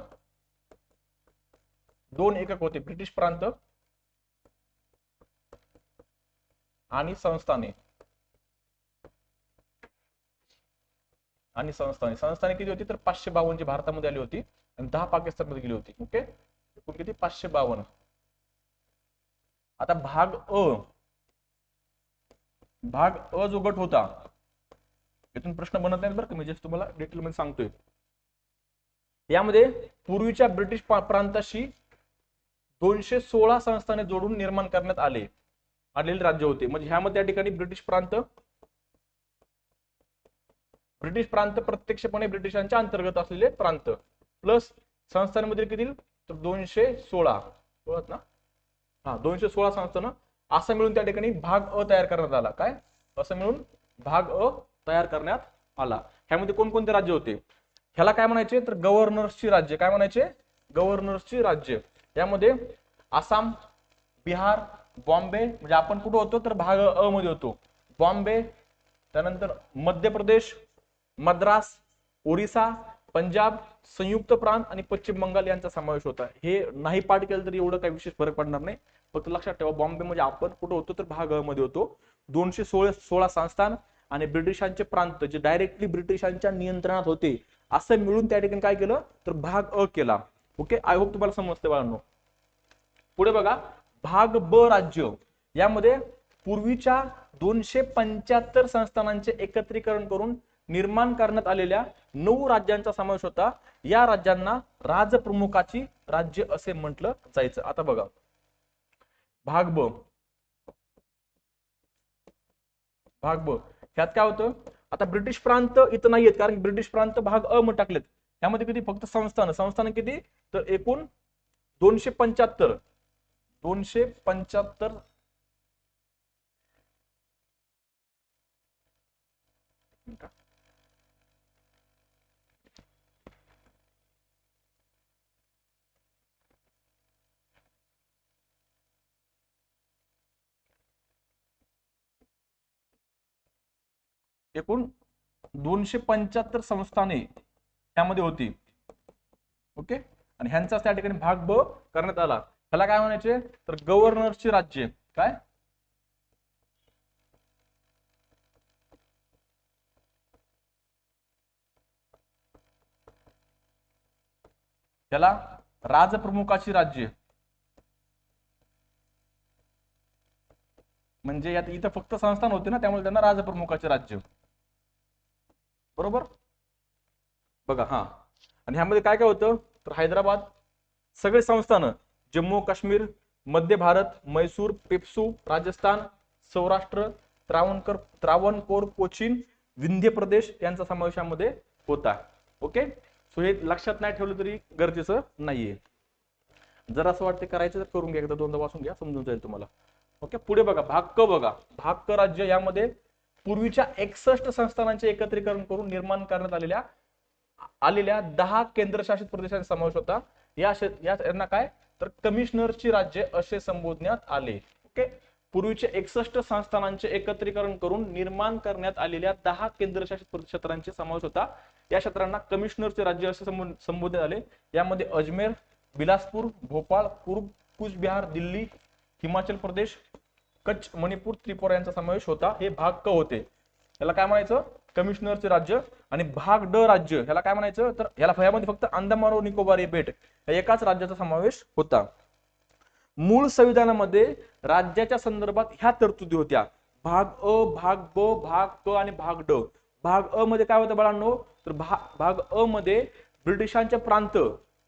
Speaker 1: 2 एकक होते, ब्रिटिश प्रांत आणि संस्थाने. संस्थाने किती होती तर 552 जी भारतामध्ये आली होती आणि 10 पाकिस्तानमध्ये गेली होती. ओके, एकूण किती? 552. आता भाग अ जो गट होता, इथून प्रश्न बनत नाही बरं का, मी जस्ट तुम्हाला डिटेल मध्ये सांगतोय. यामध्ये पूर्वीच्या ब्रिटिश प्रांताशी 216 संस्थाने जोडून निर्माण करण्यात आलेले राज्य होते. म्हणजे ह्यामध्ये त्या ठिकाणी ब्रिटिश प्रांत प्रत्यक्षपणे ब्रिटिशांच्या अंतर्गत असलेले प्रांत प्लस संस्थांमध्ये किती तर 216, कळत ना, हा 216 संस्थान, असं मिळून त्या ठिकाणी भाग अ तयार करण्यात आला. काय? असं मिळून भाग अ तयार करण्यात आला. ह्यामध्ये कोणकोणते राज्य होते? ह्याला काय म्हणायचे तर गव्हर्नर्सची राज्य. काय म्हणायचे? गव्हर्नर्सची राज्य. यामध्ये आसाम, बिहार, बॉम्बे, म्हणजे आपण कुठे होतो तर भाग अ मध्ये होतो. बॉम्बे, त्यानंतर मध्य प्रदेश, मद्रास, ओरिसा, पंजाब, संयुक्त प्रांत आणि पश्चिम बंगाल यांचा समावेश होता. हे नाही पाठ केलं तरी एवढं काही विशेष फरक पडणार नाही. फक्त लक्षात ठेवा, बॉम्बे म्हणजे आपण कुठे होतो तर भाग अ मध्ये होतो. 216 संस्थान आणि ब्रिटिशांचे प्रांत जे डायरेक्टली ब्रिटिशांच्या नियंत्रणात होते, असं मिळून त्या ठिकाणी काय केलं तर भाग अ केला. ओके, आय होप तुम्हाला समजते बाळांनो. पुढे बघा, भाग ब राज्य. यामध्ये पूर्वीच्या 275 संस्थानांचे एकत्रीकरण करून निर्माण करण्यात आलेल्या 9 राज्यांचा समावेश होता. या राज्यांना राजप्रमुखाची राज्य असे म्हटलं जायचं. आता बघा, भाग ब ह्यात काय होतं, आता ब्रिटिश प्रांत इथं नाहीयेत, कारण ब्रिटिश प्रांत भाग अ मध्ये टाकलेत. त्यामध्ये किती फक्त संस्थान किती तर एकूण 275. एकूण 275 संस्थाने त्यामध्ये होती. ओके, आणि ह्यांचा त्या ठिकाणी भाग ब करण्यात आला. ह्याला काय म्हणायचे तर गव्हर्नरची राज्य. काय त्याला राजप्रमुखाची राज्य. म्हणजे यात इथं फक्त संस्थान होते ना, त्यामुळे त्यांना राजप्रमुखाचे राज्य. बरोबर बघा. हा, आणि ह्यामध्ये काय काय होतं तर हैदराबाद, सगळे संस्थान, जम्मू काश्मीर, मध्य भारत, मैसूर, पेप्सू, राजस्थान, सौराष्ट्र, त्रावणकोर, कोचीन, विंध्य प्रदेश यांचा समावेश यामध्ये होता. ओके, सो हे लक्षात नाही ठेवलं तरी गरजेचं नाहीये. जर असं वाटतं करायचं तर करून घ्या, एकदा दोनदा वाचून घ्या, समजून जाईल तुम्हाला. ओके, पुढे बघा भाग क. बघा भाग क राज्य, यामध्ये पूर्वीच्या 61 संस्थानांचे एकत्रीकरण करून निर्माण करण्यात आलेल्या 10 केंद्रशासित प्रदेशांचा समावेश होता. यांना काय तर कमिशनरची राज्य असे संबोधण्यात आले. ओके, पूर्वीचे 61 संस्थानांचे एकत्रीकरण करून निर्माण करण्यात आलेल्या 10 केंद्रशासित क्षेत्रांचे समावेश होता. या क्षेत्रांना कमिशनरचे राज्य असे संबोधण्यात आले. यामध्ये अजमेर, बिलासपूर, भोपाळ, पूर्व कूचबिहार, दिल्ली, हिमाचल प्रदेश, कच्छ, मणिपूर, त्रिपुरा यांचा समावेश होता. हे भाग क होते. याला काय म्हणायचं कमिशनरचे राज्य. आणि भाग ड राज्य ह्याला काय म्हणायचं तर ह्यामध्ये फक्त अंदमान व निकोबार हे बेट या एकाच राज्याचा समावेश होता. मूळ संविधानामध्ये राज्याच्या संदर्भात ह्या तरतुदी होत्या. भाग अ, भाग ब, भाग क आणि भाग ड. भाग अ मध्ये काय होतं बाळांनो तर भाग अ मध्ये ब्रिटिशांचे प्रांत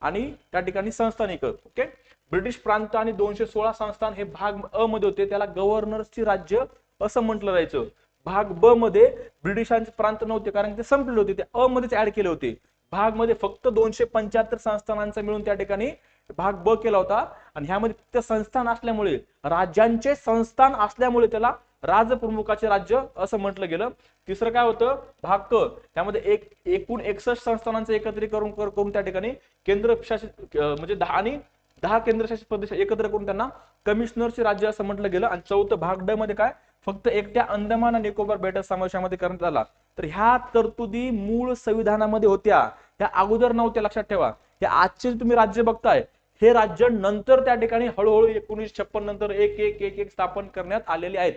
Speaker 1: आणि त्या ठिकाणी संस्थान एकक. ओके, ब्रिटिश प्रांत आणि 216 संस्थान हे भाग अ मध्ये होते. त्याला गव्हर्नरची राज्य असं म्हटलं जायचं. भाग ब मध्ये ब्रिटिशांचे प्रांत नव्हते, कारण ते संपलेले होते, ते अ मध्येच ऍड केले होते. भाग मध्ये फक्त 275 संस्थानांचा मिळून त्या ठिकाणी भाग ब केला होता. आणि ह्यामध्ये फक्त संस्थान असल्यामुळे, राज्यांचे संस्थान असल्यामुळे त्याला राजप्रमुखाचे राज्य असं म्हटलं गेलं. तिसरं काय होतं भाग क, त्यामध्ये एकूण 61 संस्थानांचं एकत्रीकरण करून त्या ठिकाणी केंद्रशासित म्हणजे 10 केंद्रशासित प्रदेश एकत्र करून त्यांना कमिशनरचे राज्य असं म्हटलं गेलं. आणि चौथं भाग ड मध्ये काय फक्त एकट्या अंदमान आणि निकोबार बेटा समावेशामध्ये करण्यात आला. तर ह्या तरतुदी मूळ संविधानामध्ये होत्या, ह्या अगोदर नव्हत्या. लक्षात ठेवा, हे आजचे तुम्ही राज्य बघताय हे राज्य नंतर त्या ठिकाणी हळूहळू 1956 नंतर एक एक एक एक स्थापन करण्यात आलेले आहेत.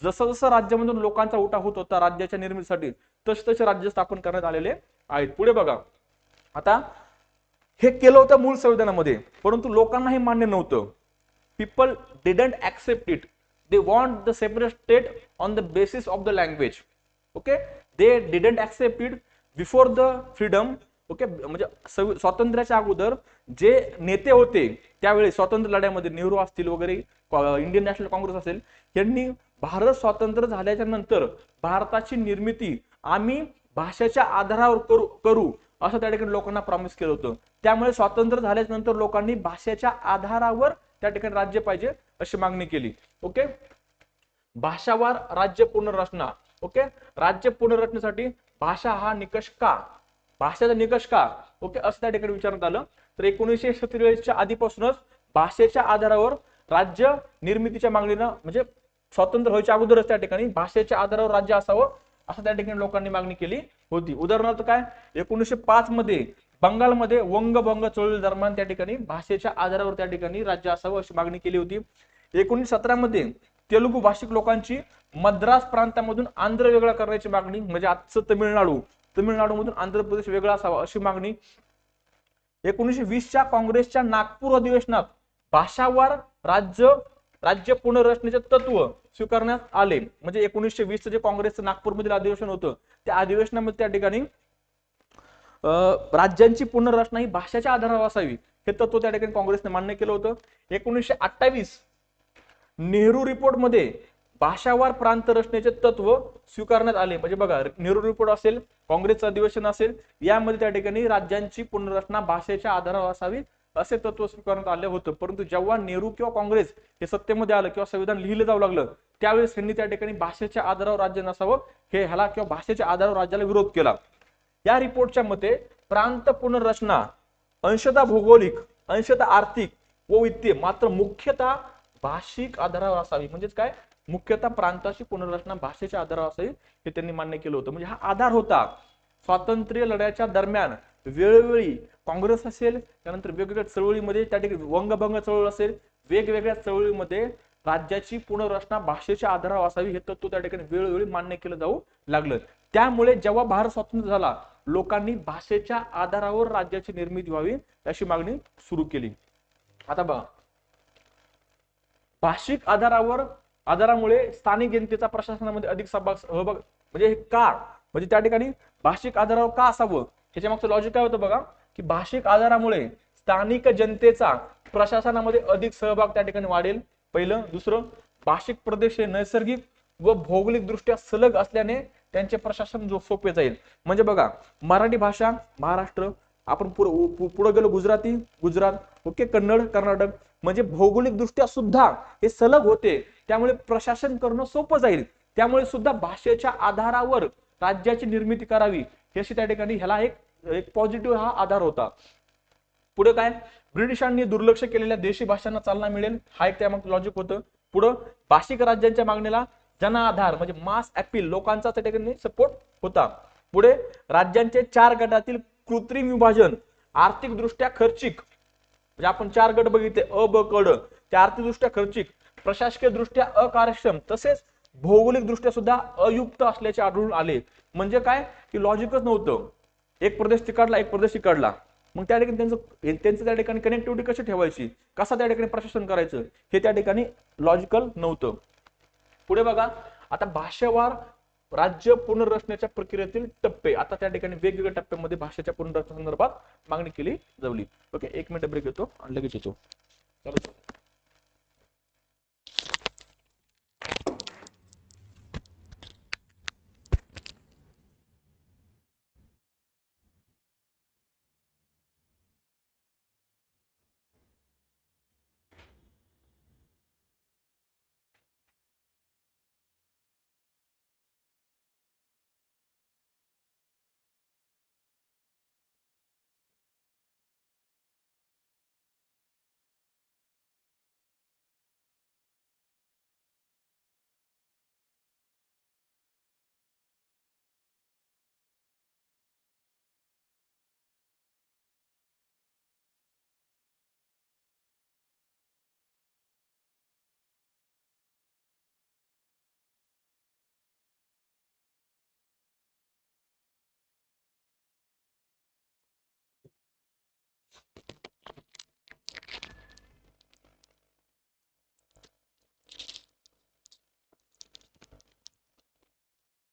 Speaker 1: जसं जसं राज्यामधून लोकांचा उठाव होत होता राज्याच्या निर्मितीसाठी, तसे तसे राज्य स्थापन करण्यात आलेले आहेत. पुढे बघा, आता हे केलं होतं मूळ संविधानामध्ये, परंतु लोकांना हे मान्य नव्हतं. People didn't accept it. They want the separate state on the basis of the language. Okay, they didn't accept it before the freedom. Okay, म्हणजे स्वातंत्र्याच्या अगोदर जे नेते होते त्यावेळी स्वातंत्र्य लढ्यामध्ये, नेहरू असतील वगैरे, इंडियन नॅशनल काँग्रेस असेल, यांनी भारत स्वातंत्र्य झाल्याच्या नंतर भारताची निर्मिती आम्ही भाषेच्या आधारावर करू असं त्या ठिकाणी लोकांना प्रॉमिस केलं होतं. त्यामुळे स्वातंत्र्य झाल्याच्या नंतर लोकांनी भाषेच्या आधारावर त्या ठिकाणी राज्य पाहिजे अशी मागणी केली. ओके, भाषावार राज्य पुनर्रचना. ओके, राज्य पुनर्रचनेसाठी भाषा हा निकष का, भाषेचा निकष का, ओके, असं त्या ठिकाणी विचारण्यात आलं. तर 1947च्या आधीपासूनच भाषेच्या आधारावर राज्य निर्मितीच्या मागणीनं, म्हणजे स्वातंत्र्य व्हायच्या अगोदरच त्या ठिकाणी भाषेच्या आधारावर राज्य असावं असं त्या ठिकाणी लोकांनी मागणी केली होती. उदाहरणार्थ काय 1905 मध्ये बंगालमध्ये वंगभंग चळवळी दरम्यान त्या ठिकाणी भाषेच्या आधारावर त्या ठिकाणी राज्य असावं अशी मागणी केली होती. 1917 मध्ये तेलुगू भाषिक लोकांची मद्रास प्रांतामधून आंध्र वेगळा करण्याची मागणी, म्हणजे आजचं तमिळनाडूमधून आंध्र प्रदेश वेगळा असावा अशी मागणी. 1920च्या काँग्रेसच्या नागपूर अधिवेशनात भाषावार राज्य पुनर्रचनेचे तत्व स्वीकारण्यात आले. म्हणजे 1920चं जे काँग्रेसचं नागपूरमधील अधिवेशन होतं त्या अधिवेशनामध्ये त्या ठिकाणी राज्यांची पुनर्रचना ही भाषेच्या आधारावर असावी हे तत्व त्या ठिकाणी काँग्रेसने मान्य केलं होतं. 1928 नेहरू रिपोर्ट मध्ये भाषावार प्रांत रचनेचे तत्व स्वीकारण्यात आले. म्हणजे बघा, नेहरू रिपोर्ट असेल, काँग्रेसचं अधिवेशन असेल, यामध्ये त्या ठिकाणी राज्यांची पुनर्रचना भाषेच्या आधारावर असावी असे तत्व स्वीकारण्यात आले होतं. परंतु जेव्हा नेहरू किंवा काँग्रेस हे सत्तेमध्ये आलं किंवा संविधान लिहिलं जाऊ लागलं त्यावेळेस त्यांनी त्या ठिकाणी भाषेच्या आधारावर राज्य नसावं ह्याला किंवा भाषेच्या आधारावर राज्याला विरोध केला. या रिपोर्टच्या मते प्रांत पुनर्रचना अंशतः भौगोलिक, अंशतः आर्थिक व वित्तीय, मात्र मुख्यतः भाषिक आधारावर असावी. म्हणजेच काय, मुख्यतः प्रांताची पुनर्रचना भाषेच्या आधारावर असावी हे त्यांनी मान्य केलं होतं. म्हणजे हा आधार होता. स्वातंत्र्य लढ्याच्या दरम्यान वेळोवेळी काँग्रेस असेल, त्यानंतर वेगवेगळ्या चळवळीमध्ये, त्या ठिकाणी वंगभंग चळवळ असेल, वेगवेगळ्या चळवळीमध्ये राज्याची पुनर्रचना भाषेच्या आधारावर असावी हे तत्व त्या ठिकाणी वेळोवेळी मान्य केलं जाऊ लागलं. त्यामुळे जेव्हा भारत स्वतंत्र झाला, लोकांनी भाषेच्या आधारावर राज्याची निर्मिती व्हावी अशी मागणी सुरू केली. आता बघा, भाषिक आधारामुळे स्थानिक जनतेचा प्रशासनामध्ये अधिक सहभाग म्हणजे का, म्हणजे त्या ठिकाणी भाषिक आधारावर का असावं, ह्याच्या मागचं लॉजिक काय होतं बघा, की भाषिक आधारामुळे स्थानिक जनतेचा प्रशासनामध्ये अधिक सहभाग त्या ठिकाणी वाढेल, पहिलं. दुसरं, भाषिक प्रदेश हे नैसर्गिक व भौगोलिक दृष्ट्या सलग असल्याने त्यांचे प्रशासन सोपे जाईल. म्हणजे बघा, मराठी भाषा महाराष्ट्र, आपण पुढे गेलो गुजरात, ओके, कन्नड कर्नाटक, म्हणजे भौगोलिक दृष्ट्या सुद्धा हे सलग होते, त्यामुळे प्रशासन करणं सोपं जाईल. त्यामुळे सुद्धा भाषेच्या आधारावर राज्याची निर्मिती करावी हे अशी त्या ठिकाणी ह्याला एक पॉझिटिव्ह हा आधार होता. पुढे काय, ब्रिटिशांनी दुर्लक्ष केलेल्या देशी भाषांना चालना मिळेल, हा एक त्यामागचं लॉजिक होतं. पुढं भाषिक राज्यांच्या मागणीला जन आधार म्हणजे मास अपील, लोकांचा त्या ठिकाणी सपोर्ट होता. पुढे राज्यांचे 4 गटातील कृत्रिम विभाजन आर्थिक दृष्ट्या खर्चिक, म्हणजे आपण 4 गट बघितले अ ब क ड, ते आर्थिकदृष्ट्या खर्चिक, प्रशासकीय दृष्ट्या अकार्यक्षम, तसेच भौगोलिक दृष्ट्या सुद्धा अयुक्त असल्याचे आढळून आले. म्हणजे काय, की लॉजिकच नव्हतं. एक प्रदेश तिकडला, एक प्रदेश इकडला, मग त्या ठिकाणी त्यांचं त्या ठिकाणी कनेक्टिव्हिटी कशी ठेवायची, कसा त्या ठिकाणी प्रशासन करायचं, हे त्या ठिकाणी लॉजिकल नव्हतं. पुढे बघा, आता भाषावार राज्य पुनर्रचनेच्या प्रक्रियेतील टप्पे, आता त्या ठिकाणी वेगवेगळ्या टप्प्यामध्ये भाषेच्या पुनर्रचना संदर्भात मागणी केली जावली. ओके, 1 मिनिट ब्रेक येतो आणि लगेच येतो. चलो.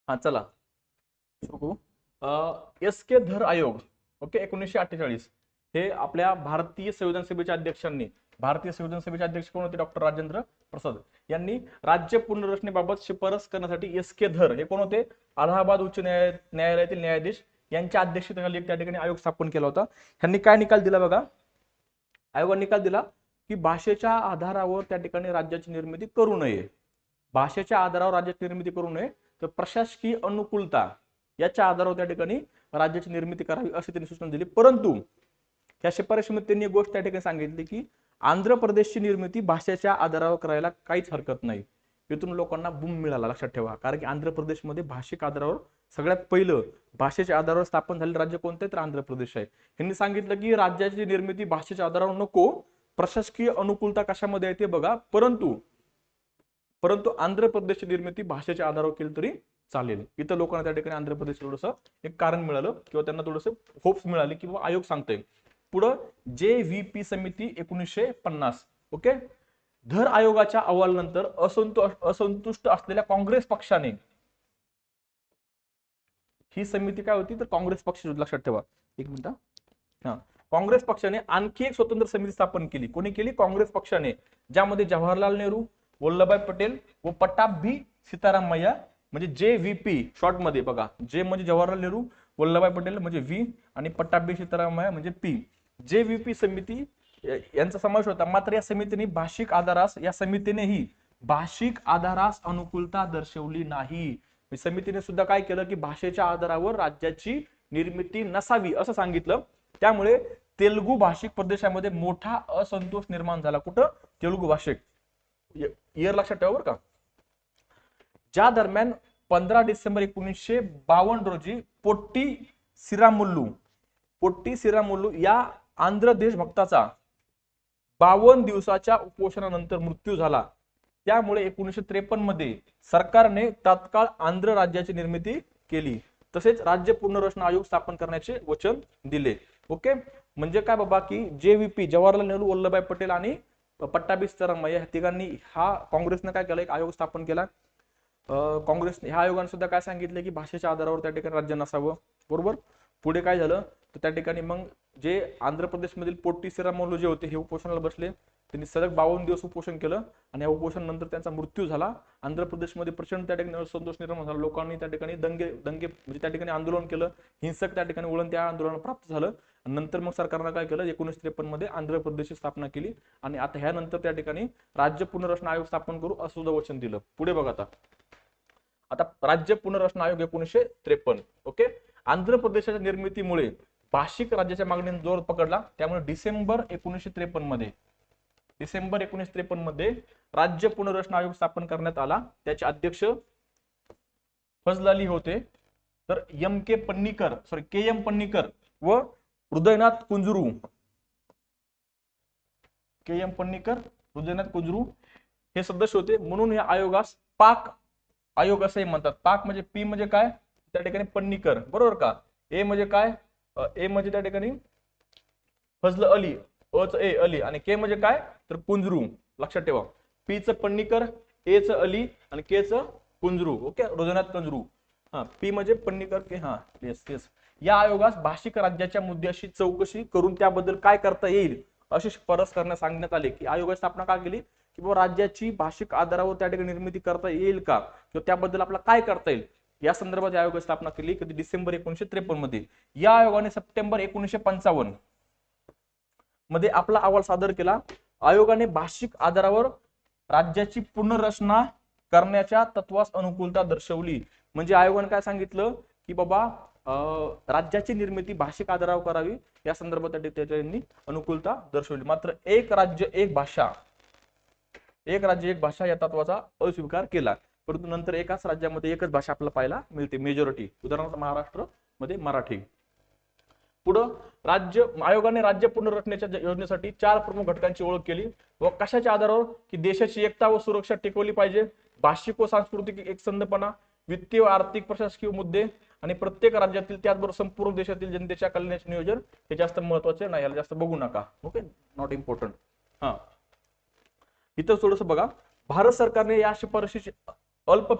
Speaker 1: हा चला बघू. एस के धर आयोग, ओके, 1948, हे आपल्या भारतीय संविधान सभेच्या अध्यक्षांनी, भारतीय संविधान सभेचे अध्यक्ष कोण होते, डॉक्टर राजेंद्र प्रसाद यांनी राज्य पुनर्रचनेबाबत शिफारस करण्यासाठी एस के धर हे कोण होते, अलाहाबाद उच्च न्यायालयातील न्यायाधीश यांच्या अध्यक्षतेखाली त्या ठिकाणी आयोग स्थापन केला होता. त्यांनी काय निकाल दिला बघा, आयोगाने निकाल दिला की भाषेच्या आधारावर त्या ठिकाणी राज्याची निर्मिती करू नये, भाषेच्या आधारावर राज्याची निर्मिती करू नये, तर प्रशासकीय अनुकूलता याच्या आधारावर त्या ठिकाणी राज्याची निर्मिती करावी अशी त्यांनी सूचना दिली. परंतु त्या शिफारशीमध्ये त्यांनी एक गोष्ट त्या ठिकाणी सांगितली की आंध्र प्रदेशची निर्मिती भाषेच्या आधारावर करायला काहीच हरकत नाही. इथून लोकांना बूम मिळाला, लक्षात ठेवा, कारण की आंध्र प्रदेशमध्ये भाषिक आधारावर सगळ्यात पहिलं भाषेच्या आधारावर स्थापन झालेलं राज्य कोणतं तर आंध्र प्रदेश आहे. त्यांनी सांगितलं की राज्याची निर्मिती भाषेच्या आधारावर नको, प्रशासकीय अनुकूलता कशामध्ये आहे ते बघा, परंतु आंध्र प्रदेशची निर्मिती भाषेच्या आधारावर केली तरी चालेल. इथं लोकांना त्या ठिकाणी आंध्र प्रदेश थोडंसं एक कारण मिळालं किंवा त्यांना थोडंसं होप्स मिळाली की आयोग सांगतोय. पुढं JVP समिती 1950, ओके, धर आयोगाच्या अहवालानंतर असंतुष्ट असलेल्या काँग्रेस पक्षाने, ही समिती काय होती तर काँग्रेस पक्ष, लक्षात ठेवा, 1 मिनिट. हा, काँग्रेस पक्षाने आणखी एक स्वतंत्र समिती स्थापन केली. कोणी केली, काँग्रेस पक्षाने, ज्यामध्ये जवाहरलाल नेहरू, वल्लभभाई पटेल व पट्टाभी सीतारामय्या, म्हणजे JVP शॉर्ट मध्ये बघा, जे म्हणजे जवाहरलाल नेहरू, वल्लभभाई पटेल म्हणजे V आणि पट्टाभी सीतारामय्या म्हणजे P, JVP समिती यांचा समावेश होता. मात्र या समितीनेही भाषिक आधारास अनुकूलता दर्शवली नाही. समितीने सुद्धा काय केलं की भाषेच्या आधारावर राज्याची निर्मिती नसावी असं सांगितलं. त्यामुळे तेलुगू भाषिक प्रदेशामध्ये मोठा असंतोष निर्माण झाला. कुठं, तेलुगू भाषिक, इयर लक्षात ठेवा बरं का. ज्या दरम्यान 15 डिसेंबर 1952 रोजी पोट्टी श्रीरामुलू या आंध्र देशभक्ताचा 52 दिवसाच्या उपोषणानंतर मृत्यू झाला. त्यामुळे 1953 मध्ये सरकारने तात्काळ आंध्र राज्याची निर्मिती केली. तसेच राज्य पुनर्रचना आयोग स्थापन करण्याचे वचन दिले. ओके, म्हणजे काय बाबा की JVP जवाहरलाल नेहरू, वल्लभभाई पटेल आणि पट्टाभी सिद्धारामय्या या तिघांनी काँग्रेसने काय केलं, एक आयोग स्थापन केला. काँग्रेसने ह्या आयोगाने सुद्धा काय सांगितलं की भाषेच्या आधारावर त्या ठिकाणी राज्य नसावं. बरोबर. पुढे काय झालं तर त्या ठिकाणी मग जे आंध्र प्रदेशमधील पोट्टी श्रीरामुलू जे होते हे उपोषणाला बसले. त्यांनी सलग 52 दिवस उपोषण केलं आणि या उपोषणानंतर त्यांचा मृत्यू झाला. आंध्र प्रदेशमध्ये प्रचंड त्या ठिकाणी असंतोष निर्माण झाला. लोकांनी त्या ठिकाणी दंगे म्हणजे त्या ठिकाणी आंदोलन केलं. हिंसक त्या ठिकाणी वळण त्या आंदोलनाला प्राप्त झालं. नंतर मग सरकारनं काय केलं, 1953 मध्ये आंध्र प्रदेशची स्थापना केली आणि आता ह्यानंतर त्या ठिकाणी राज्य पुनर्रचना आयोग स्थापन करू असं सुद्धा वचन दिलं. पुढे बघा आता राज्य पुनर्रचना आयोग 1953. ओके, आंध्र प्रदेशाच्या निर्मितीमुळे भाषिक राज्याच्या मागणीने जोर पकडला. त्यामुळे डिसेंबर 1953 मध्ये राज्य पुनर्रचना आयोग स्थापन करण्यात आला. त्याचे अध्यक्ष फजल अली होते. तर के एम पन्नीकर व हृदयनाथ कुंजरू हे सदस्य होते. म्हणून या आयोगास पाक आयोग असंही म्हणतात. पाक म्हणजे पी म्हणजे काय, त्या ठिकाणी पन्नीकर, बरोबर का. ए म्हणजे काय, ए म्हणजे त्या ठिकाणी फजल अली, ए अली, आणि के म्हणजे काय तर कुंजरू. लक्षात ठेवा, पी च पन्नीकर, ए च अली आणि के च कुंजरू. ओके, हृदयनाथ कुंजरू. पी म्हणजे पन्नीकर, के. येस. या आयोगास भाषिक राज्याच्या मुद्द्याशी चौकशी करून त्याबद्दल काय करता येईल अशी शिफारस करण्यास सांगण्यात आले. की आयोगाची स्थापना का केली की बाबा राज्याची भाषिक आधारावर त्या ठिकाणी निर्मिती करता येईल का, किंवा त्याबद्दल आपल्याला काय करता येईल या संदर्भात आयोगाची स्थापना केली. कधी डिसेंबर 1953 मध्ये. या आयोगाने सप्टेंबर 1955 मध्ये आपला अहवाल सादर केला. आयोगाने भाषिक आधारावर राज्याची पुनर्रचना करण्याच्या तत्वास अनुकूलता दर्शवली. म्हणजे आयोगाने काय सांगितलं की बाबा राज्याची निर्मिती भाषिक आधारावर करावी या संदर्भात त्यांनी अनुकूलता दर्शवली. मात्र एक राज्य एक भाषा या तत्वाचा अस्वीकार केला. परंतु नंतर एकाच राज्यामध्ये एकच भाषा आपल्याला पाहायला मिळते, मेजॉरिटी. उदाहरणार्थ महाराष्ट्र मध्ये मराठी. पुढं आयोगाने राज्य पुनर्रचनेच्या योजनेसाठी 4 प्रमुख घटकांची ओळख केली. व कशाच्या आधारावर की देशाची एकता व सुरक्षा टिकवली पाहिजे, भाषिक व सांस्कृतिक एकसंधपणा, वित्तीय व आर्थिक प्रशासकीय मुद्दे आणि प्रत्येक राज्यातील त्याचबरोबर संपूर्ण देशातील जनतेच्या कल्याणाचे नियोजन हे जास्त महत्वाचे नाही. याला जास्त बघू नका. Okay, not important. इथं थोडंसं बघा, भारत सरकारने या शिफारशीची अल्प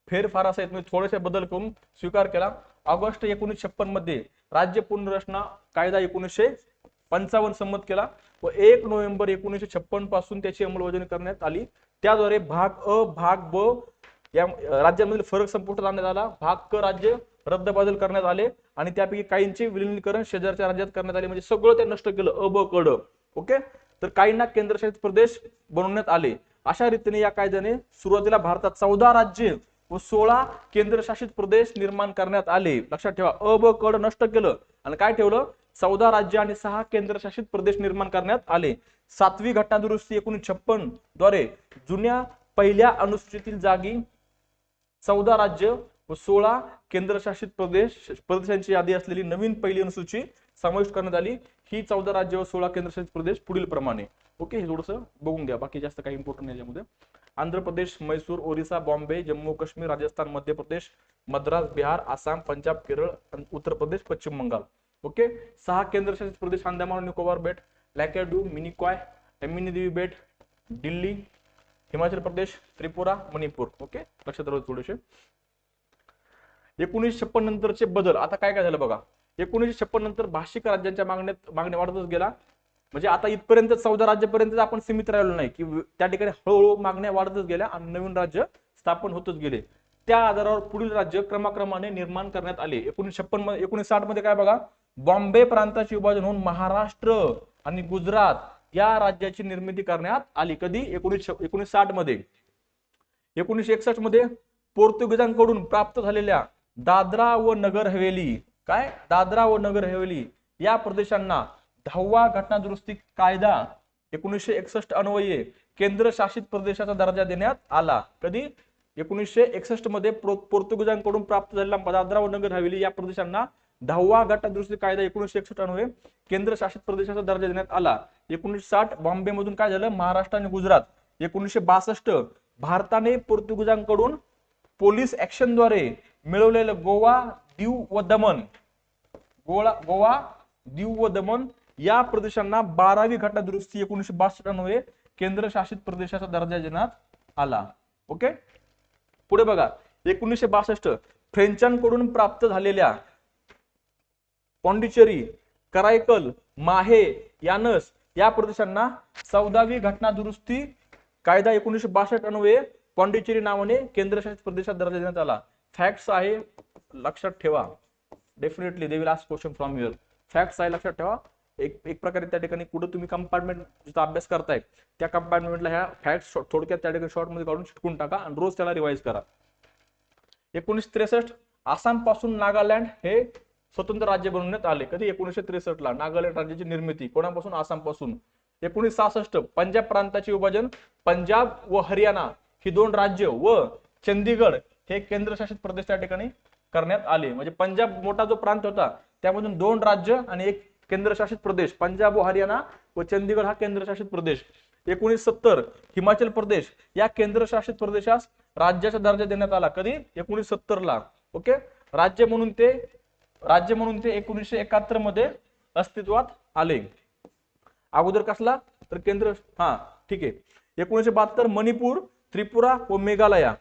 Speaker 1: फेरफारासहित म्हणजे थोडेसे बदल करून स्वीकार केला. ऑगस्ट 1956 मध्ये राज्य पुनर्रचना कायदा 1955 संमत केला व 1 नोव्हेंबर 1956 पासून त्याची अंमलबजावणी करण्यात आली. त्याद्वारे भाग अ भाग ब या राज्यांमधील फरक संपुष्टात आणण्यात आला. भाग क राज्य रद्दबादल करण्यात आले आणि त्यापैकी काहींचे विलिनीकरण शेजारच्या राज्यात करण्यात आले. म्हणजे सगळं ते नष्ट केलं, अ ब कड. ओके, तर काहींना केंद्रशासित प्रदेश बनवण्यात आले. अशा रीतीने या कायद्याने सुरुवातीला भारतात 14 राज्ये व 16 केंद्रशासित प्रदेश निर्माण करण्यात आले. लक्षात ठेवा, अ ब कड नष्ट केलं आणि काय ठेवलं, 14 राज्य आणि 6 केंद्रशासित प्रदेश निर्माण करण्यात आले. 7वी घटना दुरुस्ती 1956 द्वारे जुन्या पहिल्या अनुसूचीतील जागी 14 राज्य व 16 केंद्रशासित प्रदेशांची यादी असलेली नवीन पहिली अनुसूची समाविष्ट करण्यात आली. ही 14 राज्य व 16 केंद्रशासित प्रदेश पुढील प्रमाणे. ओके, हे थोडंसं बघून घ्या, बाकी जास्त काही इम्पॉर्टंट नाही याच्यामध्ये. आंध्र प्रदेश, मैसूर, ओरिसा, बॉम्बे, जम्मू काश्मीर, राजस्थान, मध्य प्रदेश, मद्रास, बिहार, आसाम, पंजाब, केरळ, उत्तर प्रदेश, पश्चिम बंगाल. ओके, 6 केंद्रशासित प्रदेश अंदमान निकोबार बेट, लॅकेडू, मिनिकॉय, एमिनी बेट, दिल्ली, हिमाचल प्रदेश, त्रिपुरा, मणिपूर. ओके, लक्षात राहू थोडेसे. 1956 नंतरचे बदल. आता काय झालं बघा, 1956 नंतर भाषिक राज्यांच्या मागण्या वाढतच गेला. म्हणजे आता इथपर्यंत 14 राज्यापर्यंत आपण सीमित राहिलो नाही की त्या ठिकाणी हळूहळू मागण्या वाढतच गेल्या आणि नवीन राज्य स्थापन होतच गेले. त्या आधारावर पुढील राज्य क्रमाक्रमाने निर्माण करण्यात आले. 1960 मध्ये काय बघा, बॉम्बे प्रांताचे विभाजन होऊन महाराष्ट्र आणि गुजरात या राज्याची निर्मिती करण्यात आली. कधी? 1960 मध्ये. 1961 मध्ये पोर्तुगीजांकडून प्राप्त झालेल्या दादरा व नगर हवेली या प्रदेशांना 10वा घटना दुरुस्ती कायदा 1961 अन्वये केंद्रशासित प्रदेशाचा दर्जा देण्यात आला. कधी? 1961 मध्ये पोर्तुगीजांकडून प्राप्त झालेला दादरा व नगर हवेली या प्रदेशांना 10वा घटनादुरुस्ती कायदा 1961 अन्वये केंद्रशासित प्रदेशाचा दर्जा देण्यात आला. 1960 बॉम्बे मधून काय झालं, महाराष्ट्र आणि गुजरात. 1962 भारताने पोर्तुगीजांकडून पोलीस ऍक्शनद्वारे मिळवलेलं गोवा, दीव व दमण गोवा, दीव व दमण या प्रदेशांना 12वी घटना दुरुस्ती 1962 अन्वये केंद्रशासित प्रदेशाचा दर्जा देण्यात आला. ओके, पुढे बघा. 1962 फ्रेंचांकडून प्राप्त झालेल्या पॉंडिचेरी, करायकल, माहे, यानस या प्रदेशांना 14वी घटना दुरुस्ती कायदा 1962 अन्वये पॉंडिचेरी नावाने केंद्रशासित प्रदेशात दर्जा देण्यात आला. फॅक्ट्स आहे, लक्षात ठेवा. Definitely they will ask question from your. Facts आहे, लक्षात ठेवा. एक प्रकारे त्या ठिकाणी कुठे तुम्ही कंपार्टमेंट जिथं अभ्यास करताय त्या कंपार्टमेंटला ह्या फॅक्ट्स थोडक्यात त्या ठिकाणी शॉर्ट मध्ये काढून चिटकून टाका आणि रोज त्याला रिवाइज करा. 1963 आसाम पासून नागालँड हे स्वतंत्र राज्य बनवण्यात आले. कधी? 1963 ला नागालँड राज्याची निर्मिती कोणापासून? आसाम पासून. 1966 पंजाब प्रांताचे विभाजन, पंजाब व हरियाणा ही 2 राज्य व चंदीगड हे केंद्रशासित प्रदेश त्या ठिकाणी करण्यात आले. म्हणजे पंजाब मोठा जो प्रांत होता त्यामधून 2 राज्य आणि 1 केंद्रशासित प्रदेश, पंजाब व हरियाणा व चंदीगड हा केंद्रशासित प्रदेश. 1970 हिमाचल प्रदेश या केंद्रशासित प्रदेशास राज्याचा दर्जा देण्यात आला. कधी? 1970 ला. ओके, राज्य म्हणून ते 1971 मध्ये अस्तित्वात आले. अगोदर कसला? तर केंद्र. ठीक आहे. 1972 मणिपूर, त्रिपुरा व मेघालया,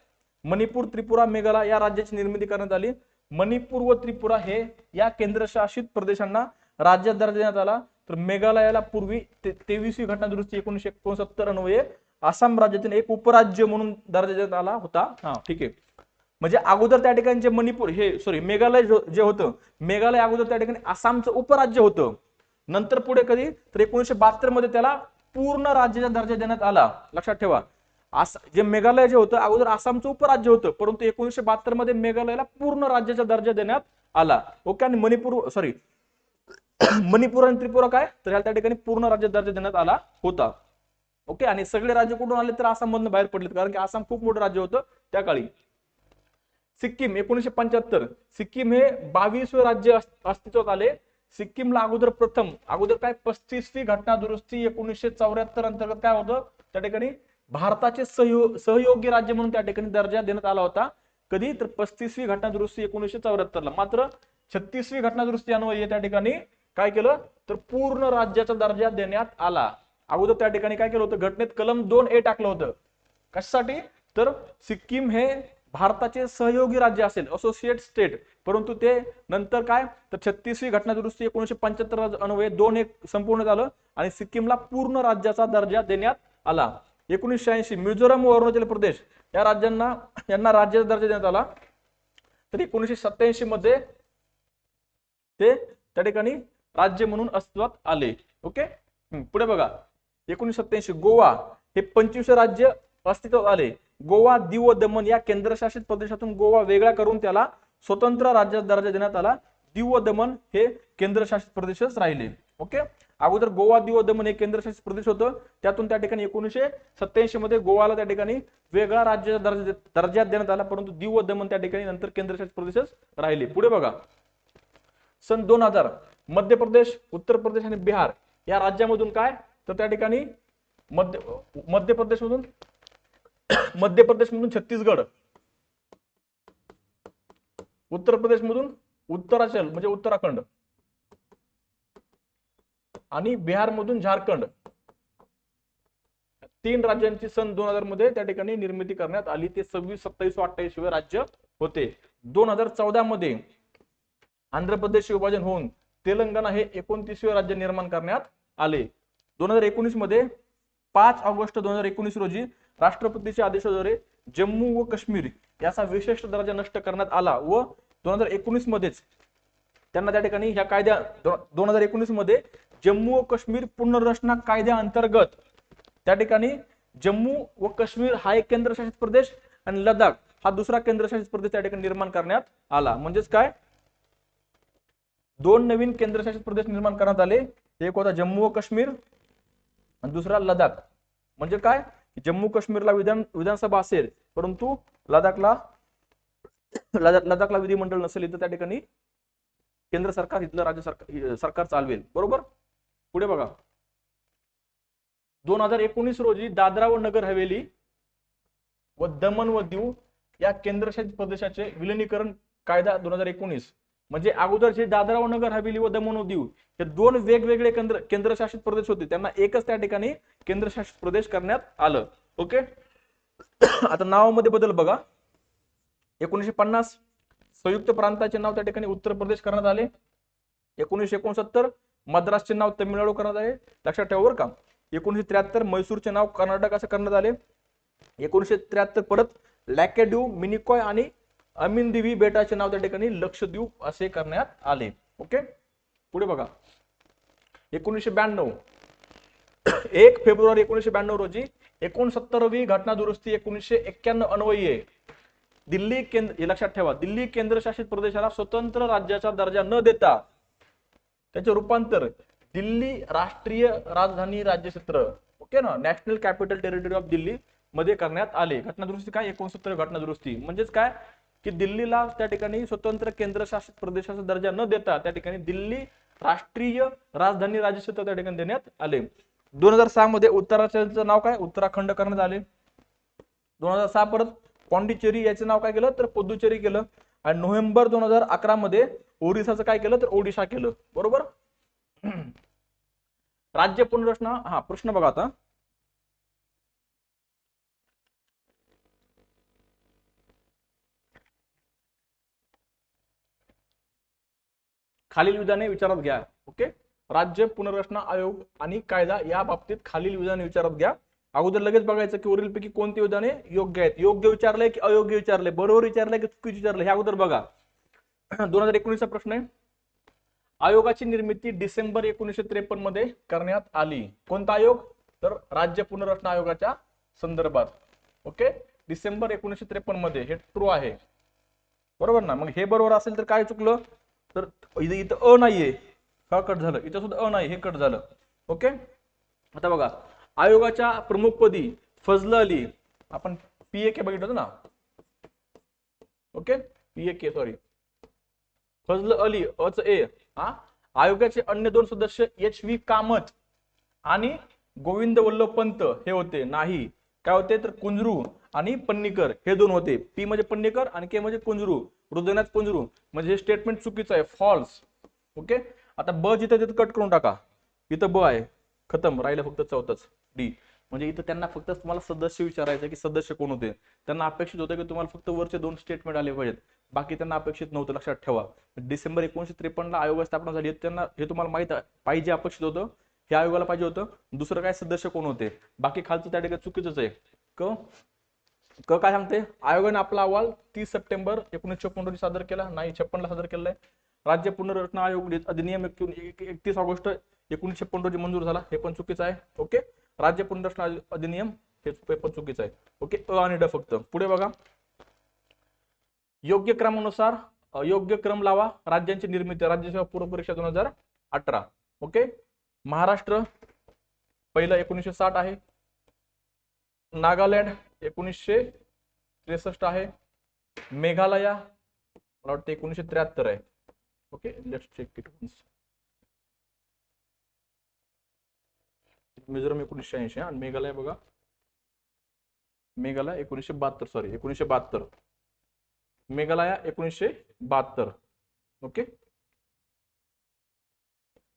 Speaker 1: मणिपूर, त्रिपुरा, मेघालय या राज्याची निर्मिती करण्यात आली. मणिपूर व त्रिपुरा हे या केंद्रशासित प्रदेशांना राज्यात दर्जा देण्यात आला. तर मेघालयाला पूर्वी 23वी घटना दुरुस्ती 1969 अन्वये आसाम राज्यातील एक उपराज्य म्हणून दर्जा देण्यात आला होता. ठीक आहे. म्हणजे अगोदर त्या ठिकाणी जे मणिपूर मेघालय जे होतं, मेघालय अगोदर त्या ठिकाणी आसामचं उपराज्य होतं. नंतर पुढे कधी? तर 1972 मध्ये त्याला पूर्ण राज्याचा दर्जा देण्यात आला. लक्षात ठेवा. जे मेघालय जे होतं अगोदर आसामचं उपराज्य होतं, परंतु 1972 मध्ये मेघालयाला पूर्ण राज्याचा दर्जा देण्यात आला. ओके, आणि मणिपूर आणि त्रिपुरा काय? तर ह्या त्या ठिकाणी पूर्ण राज्य दर्जा देण्यात आला होता. ओके, आणि सगळे राज्य कुठून आले? तर आसाम मधून बाहेर पडले, कारण की आसाम खूप मोठं राज्य होतं त्या काळी. सिक्कीम 1975 सिक्कीम हे 22वे राज्य अस्तित्वात आले. सिक्कीमला अगोदर काय 35वी घटना दुरुस्ती 1974 अंतर्गत काय होतं? त्या ठिकाणी भारताचे सहयोगी राज्य म्हणून त्या ठिकाणी दर्जा देण्यात आला होता. कधी? तर 35वी घटना दुरुस्ती 1974 ला. मात्र 36वी घटना दुरुस्ती अन्वये त्या ठिकाणी काय केलं? तर पूर्ण राज्याचा दर्जा देण्यात आला. अगोदर त्या ठिकाणी काय केलं होतं? घटनेत कलम 2A टाकलं होतं. कशासाठी? तर सिक्कीम हे भारताचे सहयोगी राज्य असेल, असोसिएट स्टेट, परंतु ते नंतर काय? तर 36वी घटना दुरुस्ती 1975 अन्वये 2A संपूर्ण झालं आणि सिक्कीमला पूर्ण राज्याचा दर्जा देण्यात आला. 1986 मिझोरम व अरुणाचल प्रदेश या यांना राज्याचा दर्जा देण्यात आला. तर 1987 मध्ये ते त्या ठिकाणी राज्य म्हणून अस्तित्वात आले. ओके, पुढे बघा. 1987 गोवा हे 25वे राज्य अस्तित्वात आले. गोवा, दीव व दमण या केंद्रशासित प्रदेशातून गोवा वेगळा करून त्याला स्वतंत्र राज्याचा दर्जा देण्यात आला. दीव व दमण हे केंद्रशासित प्रदेशच राहिले. ओके, अगोदर गोवा, दीव व दमण हे केंद्रशासित प्रदेश होतं. त्यातून त्या ठिकाणी 1987 मध्ये गोवाला त्या ठिकाणी वेगळा राज्याचा दर्जा देण्यात आला, परंतु दीव व दमण त्या ठिकाणी नंतर केंद्रशासित प्रदेशच राहिले. पुढे बघा. सन 2000 मध्य प्रदेश, उत्तर प्रदेश आणि बिहार या राज्यामधून काय? तर त्या ठिकाणी मध्य प्रदेशमधून छत्तीसगड, उत्तर प्रदेशमधून उत्तरांचल म्हणजे उत्तराखंड आणि बिहार मधून झारखंड 3 राज्यांची सन 2000 मध्ये त्या ठिकाणी निर्मिती करण्यात आली. ते 26, 27 व 28 राज्य होते. 2014 मध्ये आंध्र प्रदेश विभाजन होऊन तेलंगणा हे 29वे राज्य निर्माण करण्यात आले. 2019 मध्ये 5 ऑगस्ट 2019 रोजी राष्ट्रपतीच्या आदेशाद्वारे जम्मू व काश्मीर याचा विशेष दर्जा नष्ट करण्यात आला व 2019 मध्येच त्यांना त्या ठिकाणी ह्या कायद्या 2019 मध्ये जम्मू व काश्मीर पुनर्रचना कायद्याअंतर्गत त्या ठिकाणी जम्मू व काश्मीर हा एक केंद्रशासित प्रदेश आणि लडाख हा दुसरा केंद्रशासित प्रदेश त्या ठिकाणी निर्माण करण्यात आला. म्हणजेच काय? 2 नवीन केंद्रशासित प्रदेश निर्माण करण्यात आले. एक होता जम्मू व काश्मीर आणि दुसरा लडाख. म्हणजे काय? जम्मू काश्मीरला विधानसभा असेल, परंतु लडाखला विधिमंडळ नसेल, इथं त्या ठिकाणी केंद्र सरकार इथलं राज्य सरकार चालवेल. बरोबर. पुढे बघा, 2019 रोजी दादरा व नगर हवेली व दमण व दीव या केंद्रशासित प्रदेशाचे विलिनीकरण कायदा 2019, म्हणजे अगोदर जे दादरा व नगर हवेली व दमण व दीव हे दोन वेगवेगळे केंद्रशासित प्रदेश होते, त्यांना एकच त्या ठिकाणी केंद्रशासित प्रदेश करण्यात आलं. ओके. आता नावामध्ये बदल बघा. 1950 संयुक्त प्रांताचे नाव त्या ठिकाणी उत्तर प्रदेश करण्यात आले. 1969 मद्रासचे नाव तमिळनाडू करण्यात आले, लक्षात ठेवा बरं का. 1973 मैसूरचे नाव कर्नाटक असं करण्यात आले. 1973 परत लॅकेड्यू, मिनिकॉय आणि अमिनदिवी बेटाचे नाव त्या ठिकाणी लक्षद्वीप असे करण्यात आले. ओके. पुढे बघा, 1992 1 फेब्रुवारी 1992 रोजी 69वी घटना दुरुस्ती 1991 अन्वये दिल्ली केंद्र, हे लक्षात ठेवा, दिल्ली केंद्रशासित प्रदेशाला स्वतंत्र राज्याचा दर्जा न देता त्याचे रूपांतर दिल्ली राष्ट्रीय राजधानी राज्यक्षेत्र, ओके ना, national capital territory of Delhi मध्ये करण्यात आले. घटना दुरुस्ती काय, 69 घटना दुरुस्ती म्हणजेच काय की दिल्लीला त्या ठिकाणी स्वतंत्र केंद्रशासित प्रदेशाचा दर्जा न देता त्या ठिकाणी दिल्ली राष्ट्रीय राजधानी राज्यक्षेत्र त्या ठिकाणी देण्यात आले. 2006 मध्ये उत्तराखंडचं नाव काय, उत्तराखंड करण्यात आले. 2006 परत पॉंडिचेरी याचं नाव काय केलं तर पुदुचेरी केलं. आणि नोव्हेंबर 2011 मध्ये ओरिसाचं काय केलं तर ओडिशा केलं. बरोबर. राज्य पुनर्रचना, हा प्रश्न बघा आता, खालील विधाने विचारात घ्या. ओके. राज्य पुनर्रचना आयोग आणि कायदा या बाबतीत खालील विधाने विचारात घ्या. अगोदर लगेच बघायचं की वरीलपैकी कोणती विधाने योग्य आहेत. योग्य विचारलंय की अयोग्य विचारलंय, बरोबर विचारलंय की चुकीचं विचारलंय, हे अगोदर बघा. 2019 प्रश्न आहे. आयोगाची निर्मिती डिसेंबर 1953 मध्ये करण्यात आली. कोणता आयोग तर राज्य पुनर्रचना आयोगाच्या संदर्भात. ओके. डिसेंबर 1953 मध्ये, हे ट्रू आहे. बरोबर ना. मग हे बरोबर असेल तर काय चुकलं तर इथं अ नाहीये, हा कट झालं, इथं सुद्धा अ नाही, हे कट झालं. ओके. आता बघा, आयोगाच्या प्रमुखपदी फजल अली, आपण PAK बघितलं होतं ना. Okay. PAK sorry, Fazal Ali H A. आयोगाचे अन्य दोन सदस्य HV कामत आणि गोविंद वल्लभ पंत हे होते नाही. काय होते तर कुंजरू आणि पन्नीकर हे दोन होते. P म्हणजे पन्नीकर आणि K म्हणजे कुंजरू, हृदयनाथ कुंजरू. म्हणजे हे स्टेटमेंट चुकीचं आहे, फॉल्स. ओके. आता ब जिथं तिथं कट करून टाका, इथं ब आहे, खतम, राहिलं फक्त चौथंच D. म्हणजे इथं त्यांना फक्त तुम्हाला सदस्य विचारायचं की सदस्य कोण होते. त्यांना अपेक्षित होतं की तुम्हाला फक्त वरचे दोन स्टेटमेंट आले पाहिजेत, बाकी त्यांना अपेक्षित नव्हतं, लक्षात ठेवा. डिसेंबर 1953 ला आयोग स्थापना झाली, त्यांना हे तुम्हाला माहित पाहिजे, अपेक्षित होतं, हे आयोगाला पाहिजे होतं. दुसरं काय सदस्य कोण होते, बाकी खालचं त्या ठिकाणी चुकीचंच आहे. क काय सांगते, आयोगाने आपला अहवाल 30 सप्टेंबर 1956 रोजी सादर केला, नाही 56 ला सादर केलाय. राज्य पुनर्रचना आयोग अधिनियम 31 ऑगस्ट 1956 रोजी मंजूर झाला, हे पण चुकीचं आहे. ओके. राज्य पुनर्रचना अधिनियम हे पण चुकीचं आहे. ओके. अ आणि ड फक्त. पुढे बघा, योग्य क्रमानुसार योग्य क्रम लावा. राज्यांची निर्मिती, राज्यसेवा पूर्व परीक्षा 2018. ओके. महाराष्ट्र पहिलं 1960 आहे, नागालँड 1963 आहे, मेघालया मला वाटतं 1973 आहे. Okay. Let's check it once. Mizoram 1980 आणि मेघालय बघा, मेघालय 1972, सॉरी 1972, मेघालय 1972. ओके.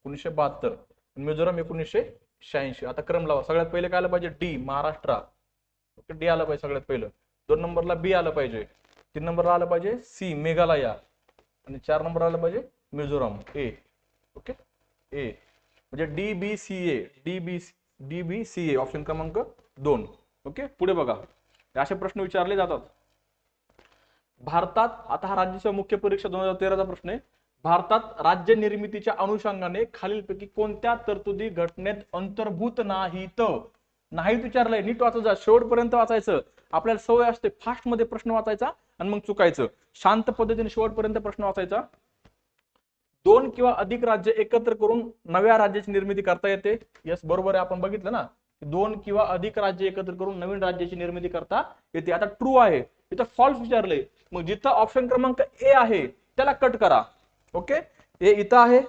Speaker 1: 1972, मिझोरम 1986. आता क्रम लावा. सगळ्यात पहिले काय आलं पाहिजे, D महाराष्ट्र. ओके. D आलं पाहिजे सगळ्यात पहिलं. 2 नंबरला B आलं पाहिजे. 3 नंबरला आलं पाहिजे C मेघालय आणि 4 नंबर आलं पाहिजे मिझोरम A. ओके. A म्हणजे DBCA ऑप्शन क्रमांक 2. ओके. पुढे बघा, असे प्रश्न विचारले जातात. भारतात, आता हा राज्यसेवा मुख्य परीक्षा 2013 चा प्रश्न आहे. भारतात राज्य निर्मितीच्या अनुषंगाने खालीलपैकी कोणत्या तरतुदी घटनेत अंतर्भूत नाहीत. नाहीत विचारलंय, नीट वाचायचं, शेवटपर्यंत वाचायचं. आपल्याला सवय असते फास्ट मध्ये प्रश्न वाचायचा आणि मग चुकायचं. शांत पद्धतीने शेवटपर्यंत प्रश्न वाचायचा. 2 किंवा अधिक राज्य एकत्र करून नव्या राज्याची निर्मिती करता येते. यस, बरोबर आहे, आपण बघितलं ना. दोन किंवा अधिक राज्य एकत्र करून नवीन राज्याची निर्मिती करता येते. आता ट्रू आहे, इथं फॉल्स विचारले, मग जिथं ऑप्शन क्रमांक ए आहे त्याला कट करा. ओके, हे इथं आहे,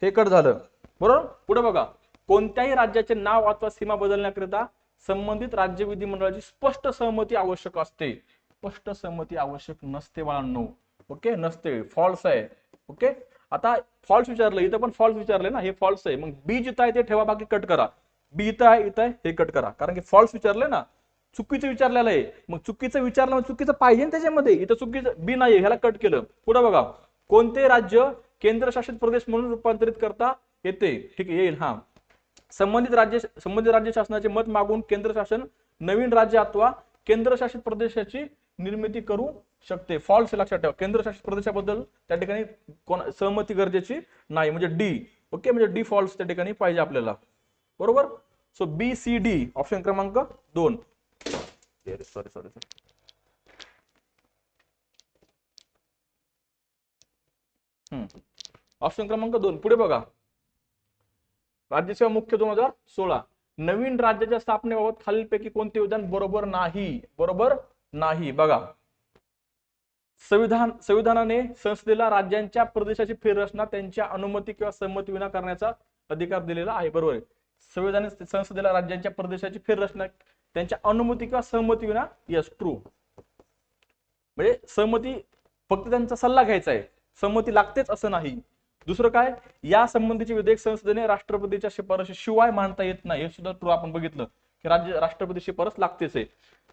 Speaker 1: हे कट झालं. बरोबर. पुढे बघा, कोणत्याही राज्याचे नाव अथवा सीमा बदलण्याकरिता संबंधित राज्य विधिमंडळाची स्पष्ट सहमती आवश्यक असते. स्पष्ट सहमती आवश्यक नसते बाळांनो. ओके, नसते, फॉल्स आहे. ओके, आता फॉल्स विचारलं, इथं पण फॉल्स विचारले ना, हे फॉल्स आहे. मग बी जिथं आहे ते ठेवा, बाकी कट करा. बी इथं आहे, इथं आहे, हे कट करा, कारण की फॉल्स विचारले ना, चुकीचं विचारलेलं आहे. मग चुकीचं विचारलं, चुकीचं पाहिजे त्याच्यामध्ये, इथं चुकीचं बी नाही, ह्याला कट केलं. पुढे बघा, कोणते राज्य केंद्रशासित प्रदेश म्हणून रूपांतरित करता येते. ठीक आहे, येईल. हा, संबंधित राज्य शासनाचे मत मागून केंद्र शासन नवीन राज्य अथवा केंद्रशासित प्रदेशाची निर्मिती करू शकते. फॉल्स लक्षात ठेवा, केंद्रशासित प्रदेशाबद्दल त्या ठिकाणी सहमती गरजेची नाही, म्हणजे डी. ओके, म्हणजे डी फॉल्स त्या ठिकाणी पाहिजे आपल्याला. बरोबर. So B C D option क्रमांक 2. सॉरी. ऑप्शन क्रमांक 2. पुढे बघा, राज्यसेवा मुख्य 2016. नवीन राज्याच्या स्थापनेबाबत खालीलपैकी कोणते विधान बरोबर नाही. बरोबर नाही. बघा, संविधानाने संसदेला राज्यांच्या प्रदेशाची फेररचना त्यांच्या अनुमती किंवा संमती विना करण्याचा अधिकार दिलेला आहे. बरोबर आहे. संविधानाने संसदेला राज्यांच्या प्रदेशाची फेररचना त्यांच्या अनुमती किंवा सहमती विना. Yes, true. म्हणजे सहमती, फक्त त्यांचा सल्ला घ्यायचा आहे, संमती लागतेच असं नाही. दुसरं काय, या संबंधीचे विधेयक संसदेने राष्ट्रपतीच्या शिफारशीशिवाय मांडता येत नाही. हे सुद्धा ट्रू आपण बघितलं की राष्ट्रपती शिफारस लागतेच आहे.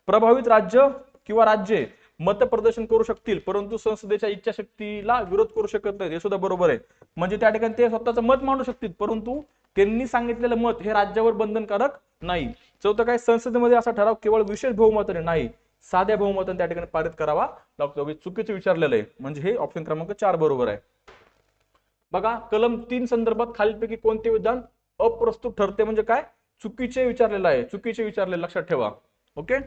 Speaker 1: प्रभावित राज्य किंवा राज्ये मत प्रदर्शन करू शकतील, परंतु संसदेच्या इच्छाशक्तीला विरोध करू शकत नाही. हे सुद्धा बरोबर आहे. म्हणजे त्या ठिकाणी ते स्वतःचं मत मांडू शकतील, परंतु त्यांनी सांगितलेलं मत हे राज्यावर बंधनकारक नाही. चौथं काय, संसदेमध्ये असा ठराव केवळ विशेष बहुमताने नाही, साध्या बहुमताने त्या ठिकाणी पारित करावा लागतो. चुकीचं विचारलेलं आहे, म्हणजे हे ऑप्शन क्रमांक 4 बरोबर आहे. बघा, कलम 3 संदर्भात खालीलपैकी कोणते विधान अप्रस्तुत ठरते. म्हणजे काय, चुकीचे विचारलेलं आहे, चुकीचे विचारले, लक्षात ठेवा. ओके,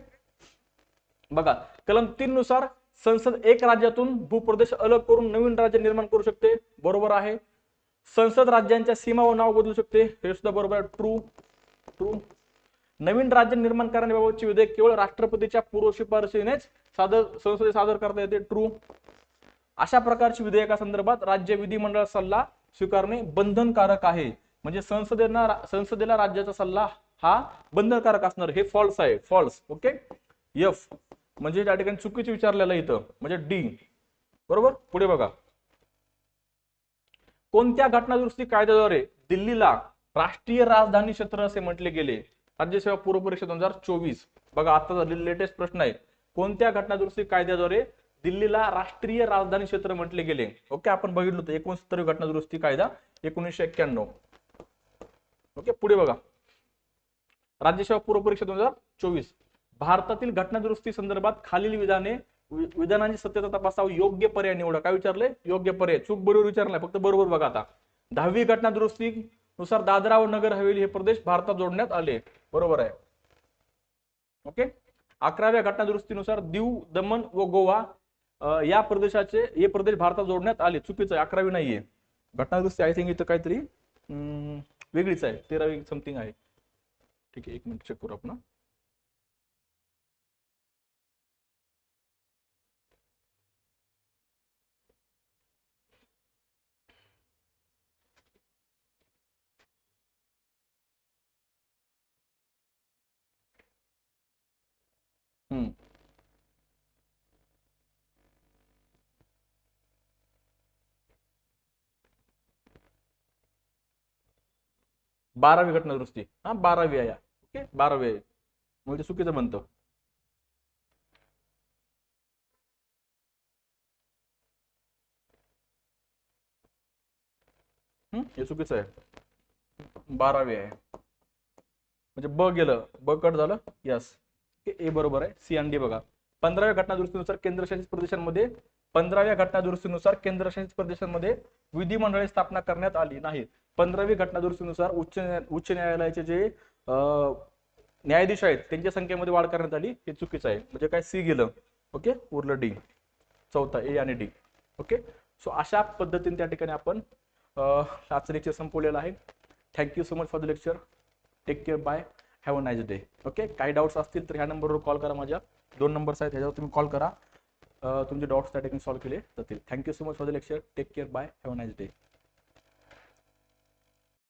Speaker 1: बघा, कलम 3 नुसार संसद एक राज्यातून भूप्रदेश अलग करून नवीन राज्य निर्माण करू शकते. बरोबर आहे. संसद राज्यांच्या सीमा व नाव बदलू शकते. हे सुद्धा बरोबर आहे. ट्रू. नवीन राज्य निर्माण करण्याबाबतचे विधेयक केवळ राष्ट्रपतीच्या पूर्व शिफारशीनेच संसदेत सादर करता येते. ट्रू. अशा प्रकारची विधेयकासंदर्भात राज्य विधिमंडळ सल्ला स्वीकारणे बंधनकारक आहे. म्हणजे संसदेला राज्याचा सल्ला हा बंधनकारक असणार. हे फॉल्स आहे, फॉल्स. ओके, एफ म्हणजे त्या ठिकाणी चुकीचे विचारलेलं इथं, म्हणजे डी. बरोबर. पुढे बघा, कोणत्या घटनादुरुस्ती कायद्याद्वारे दिल्लीला राष्ट्रीय राजधानी क्षेत्र असे म्हटले गेले. राज्यसेवा पूर्व परीक्षा 2024. बघा, आता लेटेस्ट प्रश्न आहे. कोणत्या घटनादुरुस्ती कायद्याद्वारे दिल्लीला राष्ट्रीय राजधानी क्षेत्र म्हटले गेले. ओके, आपण बघितलं होतं 69वी घटनादुरुस्ती कायदा 1991. ओके, पुढे बघा, राज्यसेवा पूर्व परीक्षा 2024. भारतातील घटनादुरुस्ती संदर्भात खालील विधानांची सत्यता तपासावं, योग्य पर्याय निवडा. काय विचारलंय, योग्य पर्याय. चूक बरोबर विचारलाय, फक्त बरोबर बघा. आता 10वी घटनादुरुस्ती नुसार दादरा व नगर हवेली हे प्रदेश भारतात जोडण्यात आले. बरोबर आहे. ओके, 11व्या घटनादुरुस्तीनुसार दीव, दमण व गोवा या हे प्रदेश भारतात जोडण्यात आले. चुकीचं आहे, 11वी नाहीये घटनादुरुस्ती. आय थिंक इथं काहीतरी वेगळीच आहे, 13वी समथिंग आहे. ठीक आहे, एक मिनिट चेक करू आपण. हम्म 12वी घटनादुरुस्ती. हा 12वी आहे. ओके, 12वी आहे, म्हणजे चुकीचं म्हणतो. हे चुकीचं आहे, 12वी आहे. म्हणजे ब गेलं, ब कट झालं. यस, ए बरोबर आहे. सी आणि डी बघा. 15व्या घटनादुरुस्तीनुसार केंद्रशासित प्रदेशांमध्ये 15व्या घटनादुरुस्तीनुसार केंद्रशासित प्रदेशांमध्ये विधिमंडळे स्थापना करण्यात आली नाही. 15वी घटनादुरुस्तीनुसार उच्च न्यायालयाचे जे न्यायाधीश आहेत त्यांच्या संख्येमध्ये वाढ करण्यात आली. हे चुकीचं आहे, म्हणजे काय, सी गेलं. ओके, उरलं डी. चौथा ए आणि डी. ओके, सो अशा पद्धतीने त्या ठिकाणी आपण आजचं लेक्चर संपवलेलं आहे. Thank you so much for the lecture. Take care, bye. Have a nice day. Okay, काही डाऊट्स असतील तर ह्या नंबरवर कॉल करा. माझ्या 2 नंबर्स आहेत, ह्याच्यावर तुम्ही कॉल करा. तुमचे डाऊट्स त्या ठिकाणी सॉल्व्ह केले जातील. Thank you so much for the lecture. Take care. Bye. Have a nice day.